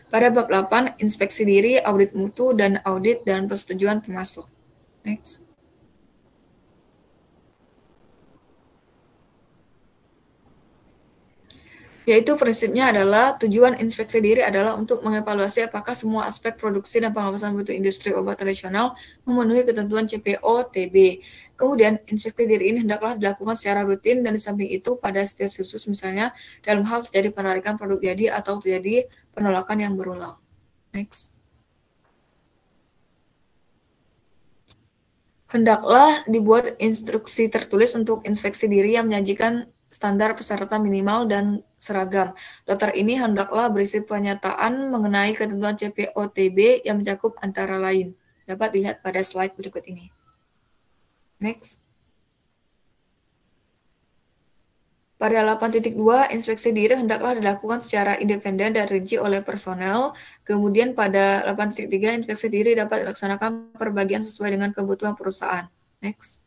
S4: Pada bab 8, inspeksi diri, audit mutu, dan audit dan persetujuan pemasok. Next. Yaitu prinsipnya adalah tujuan inspeksi diri adalah untuk mengevaluasi apakah semua aspek produksi dan pengawasan mutu industri obat tradisional memenuhi ketentuan CPO/TB. Kemudian, inspeksi diri ini hendaklah dilakukan secara rutin dan di samping itu pada situasi khusus misalnya dalam hal terjadi penarikan produk jadi atau terjadi penolakan yang berulang. Next. Hendaklah dibuat instruksi tertulis untuk inspeksi diri yang menyajikan standar persyaratan minimal dan seragam. Daftar ini hendaklah berisi pernyataan mengenai ketentuan CPO/TB yang mencakup antara lain. Dapat dilihat pada slide berikut ini. Next. Pada 8.2, inspeksi diri hendaklah dilakukan secara independen dan rinci oleh personel. Kemudian pada 8.3, inspeksi diri dapat dilaksanakan perbagian sesuai dengan kebutuhan perusahaan. Next.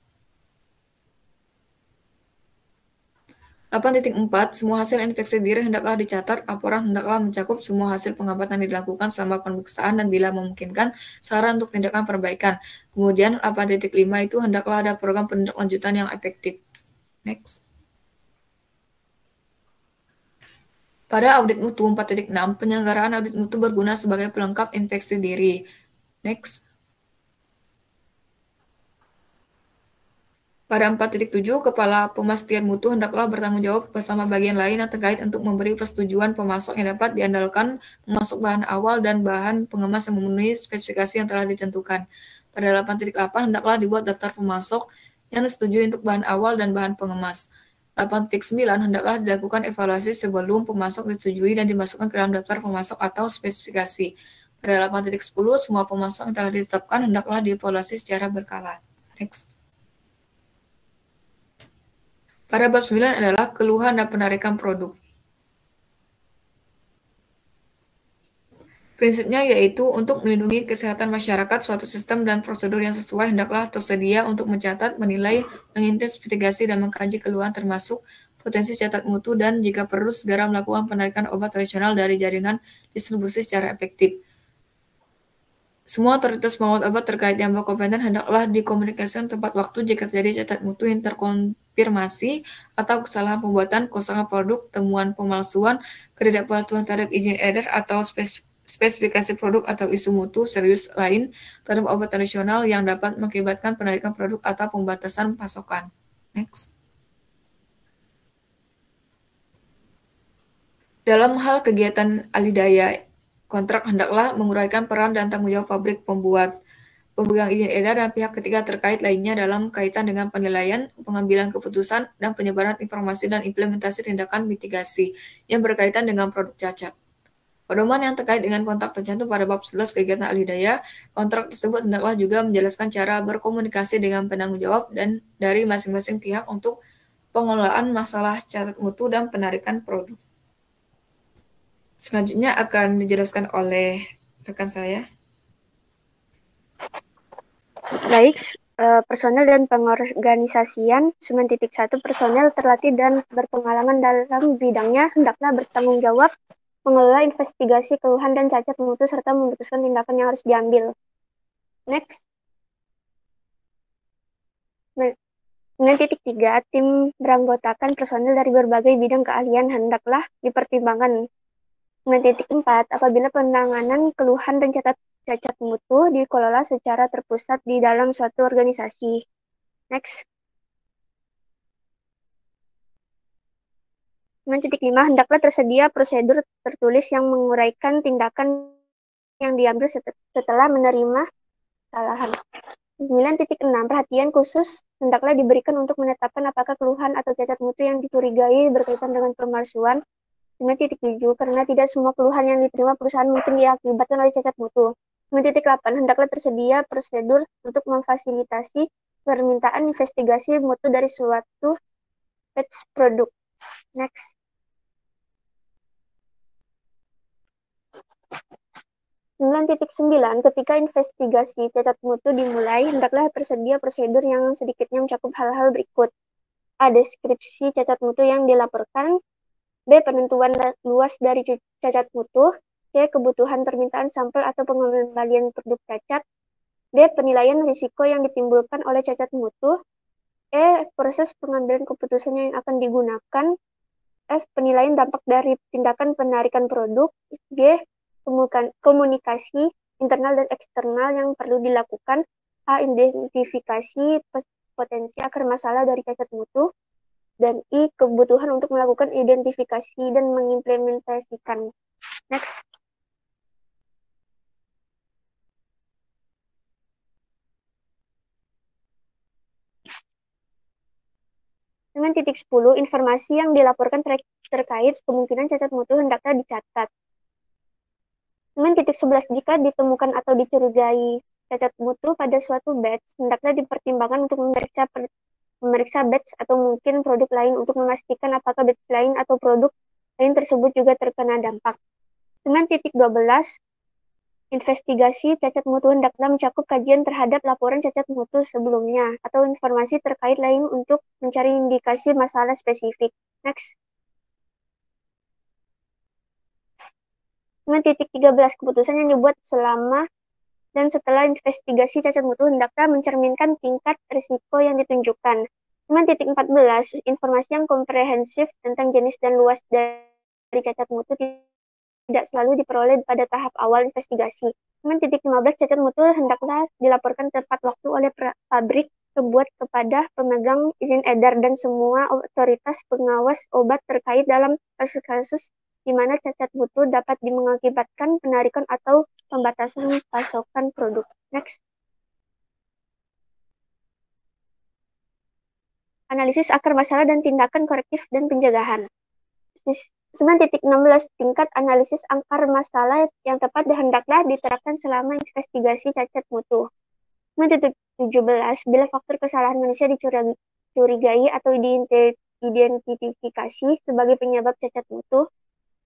S4: 8.4, semua hasil inspeksi diri hendaklah dicatat, laporan hendaklah mencakup semua hasil pengamatan yang dilakukan selama pemeriksaan dan bila memungkinkan, saran untuk tindakan perbaikan. Kemudian 8.5 itu hendaklah ada program penindaklanjutan yang efektif. Next. Pada audit mutu 4.6, penyelenggaraan audit mutu berguna sebagai pelengkap inspeksi diri. Next. Pada 4.7, Kepala Pemastian Mutu hendaklah bertanggung jawab bersama bagian lain yang terkait untuk memberi persetujuan pemasok yang dapat diandalkan memasok bahan awal dan bahan pengemas yang memenuhi spesifikasi yang telah ditentukan. Pada 8.8, hendaklah dibuat daftar pemasok yang disetujui untuk bahan awal dan bahan pengemas. 8.9, hendaklah dilakukan evaluasi sebelum pemasok disetujui dan dimasukkan ke dalam daftar pemasok atau spesifikasi. Pada 8.10, semua pemasok yang telah ditetapkan hendaklah dievaluasi secara berkala. Next. Pada bab 9 adalah keluhan dan penarikan produk. Prinsipnya yaitu untuk melindungi kesehatan masyarakat, suatu sistem dan prosedur yang sesuai hendaklah tersedia untuk mencatat, menilai, menginvestigasi, dan mengkaji keluhan termasuk potensi catat mutu dan jika perlu segera melakukan penarikan obat tradisional dari jaringan distribusi secara efektif. Semua otoritas pengawas obat terkait yang berkompeten hendaklah dikomunikasikan tepat waktu jika terjadi catat mutu yang terkonfirmasi atau kesalahan pembuatan, kosongan produk, temuan pemalsuan, ketidakpatuhan terhadap izin edar atau spesifikasi produk atau isu mutu serius lain terhadap obat tradisional yang dapat mengakibatkan penarikan produk atau pembatasan pasokan. Next. Dalam hal kegiatan alih daya kontrak hendaklah menguraikan peran dan tanggung jawab pabrik pembuat, pemegang izin edar, dan pihak ketiga terkait lainnya dalam kaitan dengan penilaian, pengambilan keputusan, dan penyebaran informasi dan implementasi tindakan mitigasi yang berkaitan dengan produk cacat. Pedoman yang terkait dengan kontrak tercantum pada bab 11 kegiatan alih daya, kontrak tersebut hendaklah juga menjelaskan cara berkomunikasi dengan penanggung jawab dan dari masing-masing pihak untuk pengelolaan masalah catat mutu dan penarikan produk. Selanjutnya akan dijelaskan oleh rekan saya.
S5: Baik, personel dan pengorganisasian 9.1 personel terlatih dan berpengalaman dalam bidangnya hendaklah bertanggung jawab mengelola investigasi keluhan dan cacat mutu serta memutuskan tindakan yang harus diambil. Next. Dengan titik 3, tim beranggotakan personel dari berbagai bidang keahlian hendaklah dipertimbangkan. Dengan titik 4, apabila penanganan keluhan dan cacat mutu dikelola secara terpusat di dalam suatu organisasi. Next. Dengan titik 5, hendaklah tersedia prosedur tertulis yang menguraikan tindakan yang diambil setelah menerima kesalahan. 9.6, perhatian khusus hendaklah diberikan untuk menetapkan apakah keluhan atau cacat mutu yang dicurigai berkaitan dengan pemalsuan. 9.7, karena tidak semua keluhan yang diterima perusahaan mungkin diakibatkan oleh cacat mutu. 9.8, hendaklah tersedia prosedur untuk memfasilitasi permintaan investigasi mutu dari suatu batch produk. Next. 9.9, ketika investigasi cacat mutu dimulai, hendaklah tersedia prosedur yang sedikitnya mencakup hal-hal berikut. A. Deskripsi cacat mutu yang dilaporkan. B. Penentuan luas dari cacat mutu. C. Kebutuhan permintaan sampel atau pengembalian produk cacat. D. Penilaian risiko yang ditimbulkan oleh cacat mutu. E. Proses pengambilan keputusan yang akan digunakan. F. Penilaian dampak dari tindakan penarikan produk. G. Komunikasi internal dan eksternal yang perlu dilakukan. A. Identifikasi potensi akar masalah dari cacat mutu. Dan I. Kebutuhan untuk melakukan identifikasi dan mengimplementasikan. Next. Dengan titik 10, informasi yang dilaporkan terkait kemungkinan cacat mutu hendaklah dicatat. Dengan titik 11, jika ditemukan atau dicurigai cacat mutu pada suatu batch, hendaklah dipertimbangkan untuk memeriksa batch atau mungkin produk lain untuk memastikan apakah batch lain atau produk lain tersebut juga terkena dampak. Dengan titik 12, investigasi cacat mutu hendaklah mencakup kajian terhadap laporan cacat mutu sebelumnya atau informasi terkait lain untuk mencari indikasi masalah spesifik. Next. Dengan titik 13, keputusan yang dibuat selama dan setelah investigasi cacat mutu hendaklah mencerminkan tingkat risiko yang ditunjukkan. Dengan titik 14, informasi yang komprehensif tentang jenis dan luas dari cacat mutu tidak selalu diperoleh pada tahap awal investigasi. Dengan titik 15, cacat mutu hendaklah dilaporkan tepat waktu oleh pabrik terbuat kepada pemegang izin edar dan semua otoritas pengawas obat terkait dalam kasus-kasus di mana cacat mutu dapat mengakibatkan penarikan atau pembatasan pasokan produk. Next. Analisis akar masalah dan tindakan korektif dan pencegahan. 9.16, tingkat analisis akar masalah yang tepat hendaklah diterapkan selama investigasi cacat mutu. 9.17, bila faktor kesalahan manusia dicurigai atau diidentifikasi sebagai penyebab cacat mutu.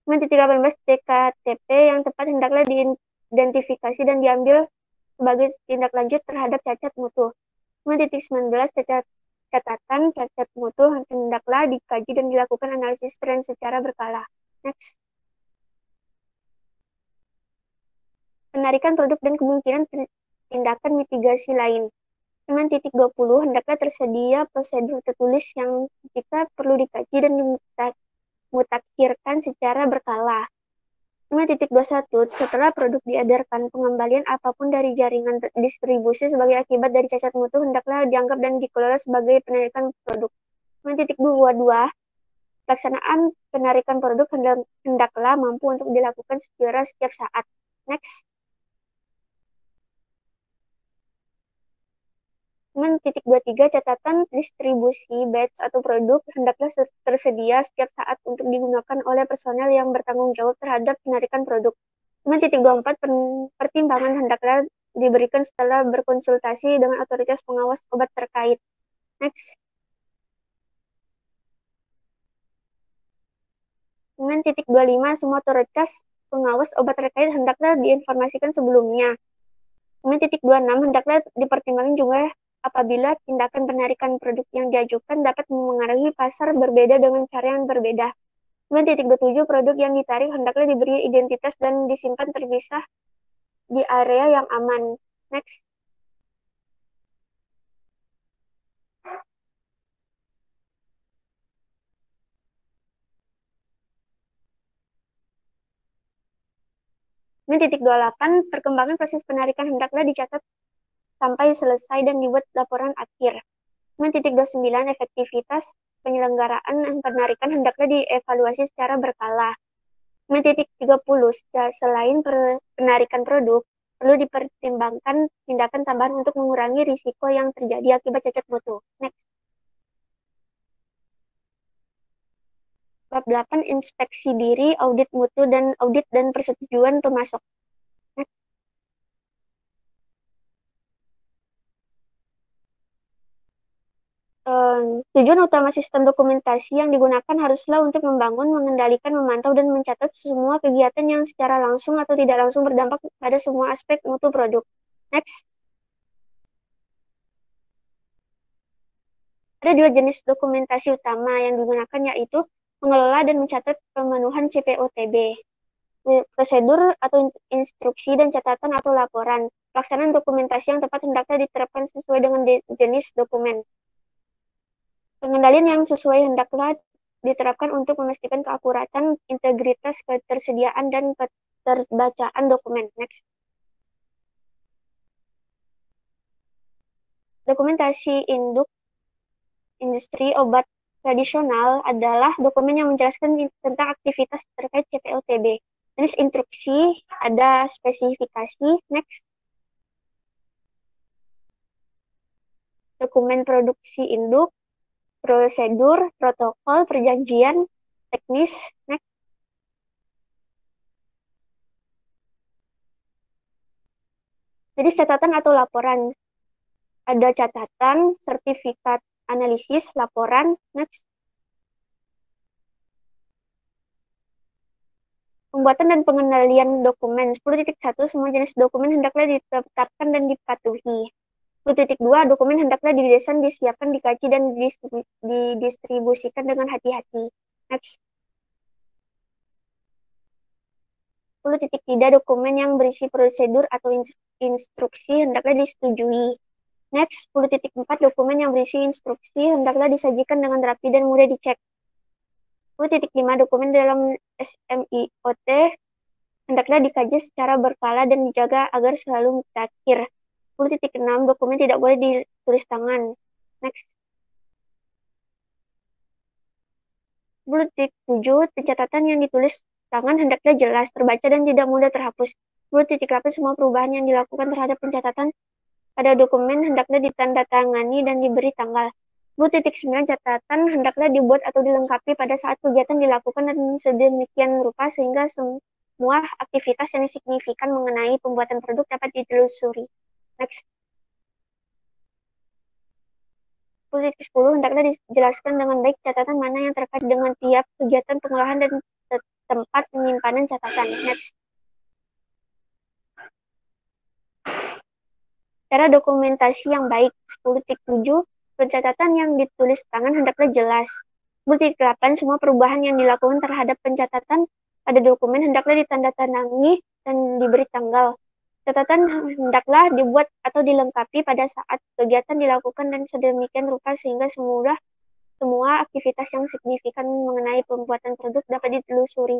S5: 9.18, TKTP yang tepat hendaklah diidentifikasi dan diambil sebagai tindak lanjut terhadap cacat mutu. 9.19, catatan cacat mutu hendaklah dikaji dan dilakukan analisis tren secara berkala. Next. Penarikan produk dan kemungkinan tindakan mitigasi lain. 9.20, hendaklah tersedia prosedur tertulis yang jika perlu dikaji dan dimutakhirkan secara berkala. 9.21, setelah produk diedarkan, pengembalian apapun dari jaringan distribusi sebagai akibat dari cacat mutu hendaklah dianggap dan dikelola sebagai penarikan produk. 9.22, pelaksanaan penarikan produk hendaklah mampu untuk dilakukan secara setiap saat. Next. 9.23, catatan distribusi batch atau produk hendaklah tersedia setiap saat untuk digunakan oleh personel yang bertanggung jawab terhadap penarikan produk. 9.24, pertimbangan hendaklah diberikan setelah berkonsultasi dengan otoritas pengawas obat terkait. Next. 9.25, semua otoritas pengawas obat terkait hendaklah diinformasikan sebelumnya. 9.26, hendaklah dipertimbangkan juga apabila tindakan penarikan produk yang diajukan dapat mengaruhi pasar berbeda dengan cara yang berbeda. 9.27, produk yang ditarik hendaklah diberi identitas dan disimpan terpisah di area yang aman. Next. 9.28 perkembangan proses penarikan hendaklah dicatat sampai selesai dan dibuat laporan akhir. 9.29 efektivitas penyelenggaraan penarikan hendaklah dievaluasi secara berkala. 9.30 selain penarikan produk, perlu dipertimbangkan tindakan tambahan untuk mengurangi risiko yang terjadi akibat cacat mutu. Next. Bab 8 inspeksi diri, audit mutu dan persetujuan pemasok. Tujuan utama sistem dokumentasi yang digunakan haruslah untuk membangun, mengendalikan, memantau, dan mencatat semua kegiatan yang secara langsung atau tidak langsung berdampak pada semua aspek mutu produk. Next. Ada dua jenis dokumentasi utama yang digunakan, yaitu mengelola dan mencatat pemenuhan CPOTB. Prosedur atau instruksi dan catatan atau laporan. Pelaksanaan dokumentasi yang tepat hendaknya diterapkan sesuai dengan jenis dokumen. Pengendalian yang sesuai hendaklah diterapkan untuk memastikan keakuratan, integritas, ketersediaan, dan keterbacaan dokumen. Next. Dokumentasi industri obat tradisional adalah dokumen yang menjelaskan tentang aktivitas terkait CPOTB. Jenis instruksi, ada spesifikasi. Next. Dokumen produksi induk, prosedur, protokol, perjanjian, teknis. Next. Jadi catatan atau laporan. Ada catatan, sertifikat analisis, laporan. Next. Pembuatan dan pengendalian dokumen. 10.1 semua jenis dokumen hendaklah ditetapkan dan dipatuhi. 10.2 dokumen hendaklah didesain, disiapkan, dikaji, dan didistribusikan dengan hati-hati. Next. 10.3 dokumen yang berisi prosedur atau instruksi hendaklah disetujui. Next. 10.4 dokumen yang berisi instruksi hendaklah disajikan dengan rapi dan mudah dicek. 10.5 dokumen dalam SMIOT hendaklah dikaji secara berkala dan dijaga agar selalu mutakhir. 10.6 dokumen tidak boleh ditulis tangan. Next. 10.7 pencatatan yang ditulis tangan hendaklah jelas, terbaca, dan tidak mudah terhapus. 10.8 semua perubahan yang dilakukan terhadap pencatatan pada dokumen hendaklah ditandatangani dan diberi tanggal. 10.9 catatan hendaklah dibuat atau dilengkapi pada saat kegiatan dilakukan dan sedemikian rupa sehingga semua aktivitas yang signifikan mengenai pembuatan produk dapat ditelusuri. Next. 10.10 hendaklah dijelaskan dengan baik catatan mana yang terkait dengan tiap kegiatan pengolahan dan tempat penyimpanan catatan. Next. Cara dokumentasi yang baik. 10.7 pencatatan yang ditulis tangan hendaklah jelas. 10.8 semua perubahan yang dilakukan terhadap pencatatan pada dokumen hendaklah ditandatangani dan diberi tanggal. Catatan hendaklah dibuat atau dilengkapi pada saat kegiatan dilakukan dan sedemikian rupa sehingga semua aktivitas yang signifikan mengenai pembuatan produk dapat ditelusuri.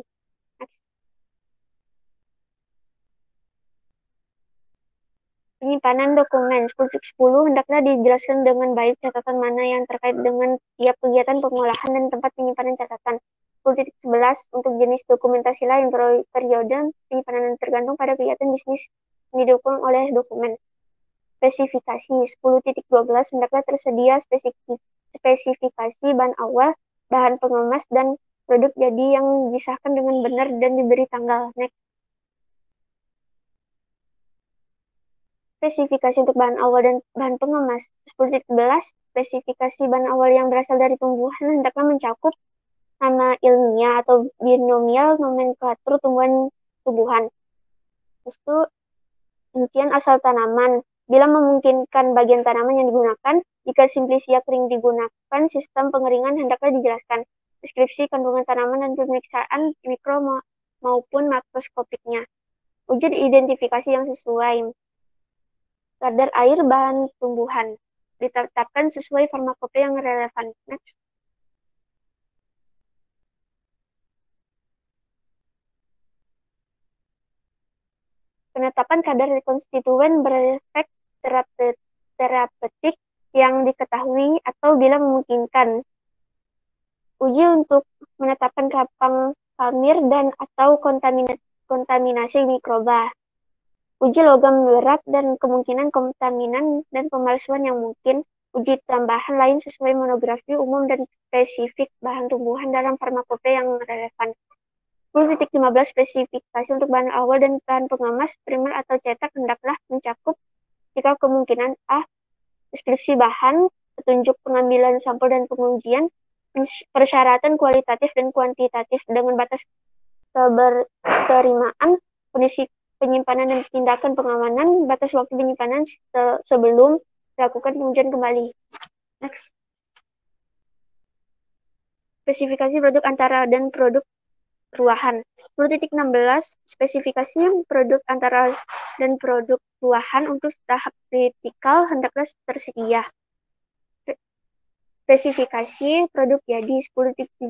S5: Penyimpanan dokumen. 10.10 hendaklah dijelaskan dengan baik catatan mana yang terkait dengan tiap kegiatan pengolahan dan tempat penyimpanan catatan. 10.11 untuk jenis dokumentasi lain, periode penyimpanan tergantung pada kegiatan bisnis yang didukung oleh dokumen. Spesifikasi. 10.12 hendaklah tersedia spesifikasi bahan awal, bahan pengemas, dan produk jadi yang disahkan dengan benar dan diberi tanggal. Next. Spesifikasi untuk bahan awal dan bahan pengemas. 10.11 spesifikasi bahan awal yang berasal dari tumbuhan hendaklah mencakup nama ilmiah atau binomial nomenklatur tumbuhan. Terus itu rincian asal tanaman. Bila memungkinkan bagian tanaman yang digunakan, jika simplisia kering digunakan, sistem pengeringan hendaklah dijelaskan. Deskripsi kandungan tanaman dan pemeriksaan mikro maupun makroskopiknya. Wujud identifikasi yang sesuai. Kadar air bahan tumbuhan ditetapkan sesuai farmakope yang relevan. Next. Penetapan kadar konstituen berefek terapeutik yang diketahui atau bila memungkinkan. Uji untuk menetapkan kapang kamir dan atau kontaminasi mikroba. Uji logam berat dan kemungkinan kontaminan dan pemalsuan yang mungkin. Uji tambahan lain sesuai monografi umum dan spesifik bahan tumbuhan dalam farmakope yang relevan. 10.15 spesifikasi untuk bahan awal dan bahan pengemas, primer atau cetak hendaklah mencakup jika kemungkinan A. Deskripsi bahan, petunjuk pengambilan sampel dan pengujian, persyaratan kualitatif dan kuantitatif dengan batas keberterimaan, kondisi penyimpanan dan tindakan pengamanan, batas waktu penyimpanan sebelum dilakukan pengujian kembali. Next. Spesifikasi produk antara dan produk ruahan. 10.16 spesifikasi produk antara dan produk ruahan untuk tahap kritikal hendaklah tersedia. Spesifikasi produk jadi. 10.17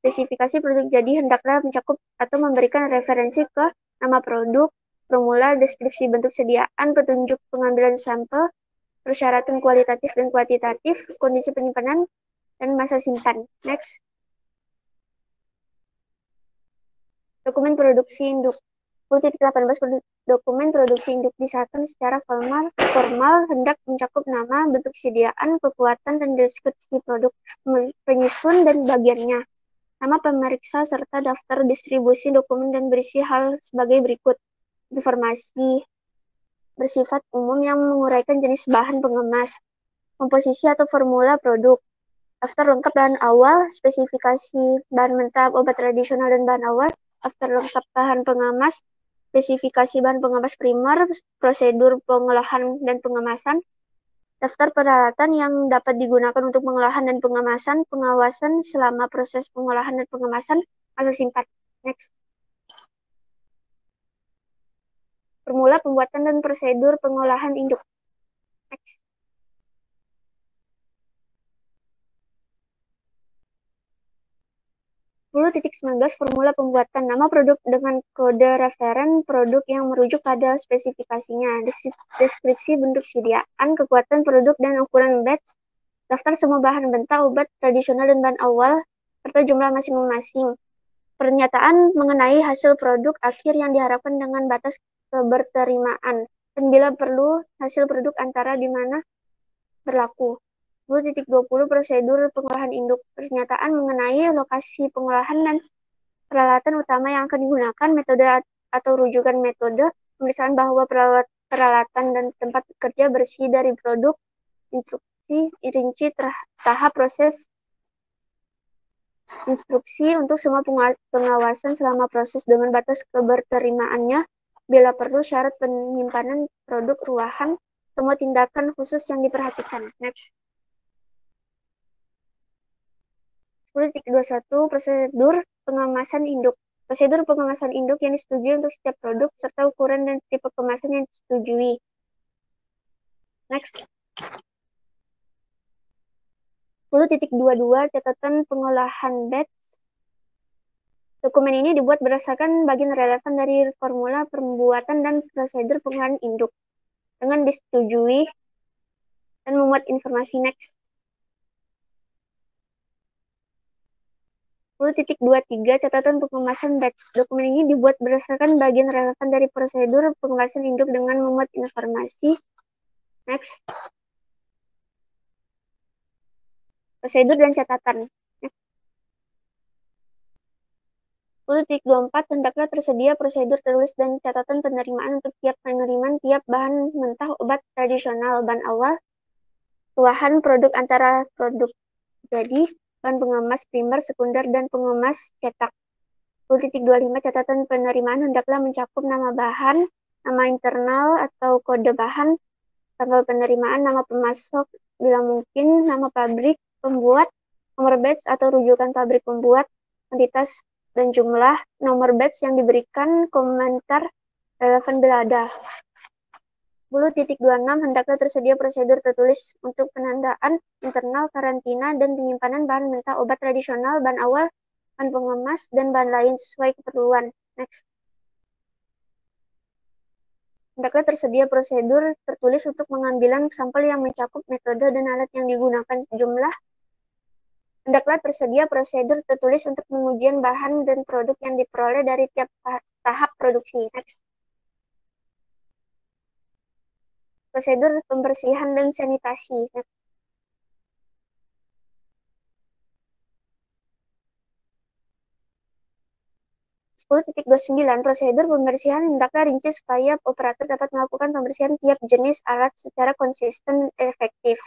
S5: spesifikasi produk jadi hendaklah mencakup atau memberikan referensi ke nama produk, formula, deskripsi bentuk sediaan, petunjuk pengambilan sampel, persyaratan kualitatif dan kuantitatif, kondisi penyimpanan, dan masa simpan. Next. Dokumen produksi induk. 10.18 dokumen produksi induk disahkan secara formal hendak mencakup nama, bentuk sediaan, kekuatan, dan deskripsi produk, penyusun dan bagiannya, nama pemeriksa, serta daftar distribusi dokumen dan berisi hal sebagai berikut. Informasi bersifat umum yang menguraikan jenis bahan pengemas, komposisi atau formula produk, daftar lengkap bahan awal, spesifikasi bahan mentah, obat tradisional dan bahan awal, daftar lengkap bahan pengemas, spesifikasi bahan pengemas primer, prosedur pengolahan dan pengemasan, daftar peralatan yang dapat digunakan untuk pengolahan dan pengemasan, pengawasan selama proses pengolahan dan pengemasan, masa simpan. Next. Formula pembuatan dan prosedur pengolahan induk. Next. Formula pembuatan nama produk dengan kode referen produk yang merujuk pada spesifikasinya, deskripsi bentuk sediaan, kekuatan produk dan ukuran batch, daftar semua bahan mentah, obat tradisional dan bahan awal, serta jumlah masing-masing. Pernyataan mengenai hasil produk akhir yang diharapkan dengan batas keberterimaan, dan bila perlu hasil produk antara di mana berlaku. 10.20 prosedur pengolahan induk. Pernyataan mengenai lokasi pengolahan dan peralatan utama yang akan digunakan, metode atau rujukan metode, pemeriksaan bahwa peralatan dan tempat kerja bersih dari produk, instruksi rinci tahap proses, instruksi untuk semua pengawasan selama proses dengan batas keberterimaannya, bila perlu syarat penyimpanan produk ruahan, semua tindakan khusus yang diperhatikan. Next. 10.21 prosedur pengemasan induk. Prosedur pengemasan induk yang disetujui untuk setiap produk serta ukuran dan tipe kemasan yang disetujui. Next. 10.22 catatan pengolahan batch. Dokumen ini dibuat berdasarkan bagian relevan dari formula pembuatan dan prosedur pengolahan induk dengan disetujui dan memuat informasi. Next. 10.23 catatan pengemasan batch. Dokumen ini dibuat berdasarkan bagian relevan dari prosedur pengemasan induk dengan memuat informasi. Next. Prosedur dan catatan. 10.24 hendaklah tersedia prosedur tertulis dan catatan penerimaan untuk tiap penerimaan tiap bahan mentah, obat tradisional, bahan awal, ruahan, produk antara produk jadi, bahan pengemas primer, sekunder, dan pengemas cetak. 10.25 catatan penerimaan hendaklah mencakup nama bahan, nama internal atau kode bahan, tanggal penerimaan, nama pemasok, bila mungkin, nama pabrik pembuat, nomor batch atau rujukan pabrik pembuat, kuantitas dan jumlah, nomor batch yang diberikan, komentar relevan bila ada. 10.26 hendaklah tersedia prosedur tertulis untuk penandaan internal, karantina, dan penyimpanan bahan mentah, obat tradisional, bahan awal, bahan pengemas, dan bahan lain sesuai keperluan. Next. Hendaklah tersedia prosedur tertulis untuk pengambilan sampel yang mencakup metode dan alat yang digunakan. Hendaklah tersedia prosedur tertulis untuk pengujian bahan dan produk yang diperoleh dari tiap tahap produksi. Next. Prosedur pembersihan dan sanitasi. Next. 10.29 Prosedur pembersihan hendaklah rinci supaya operator dapat melakukan pembersihan tiap jenis alat secara konsisten dan efektif.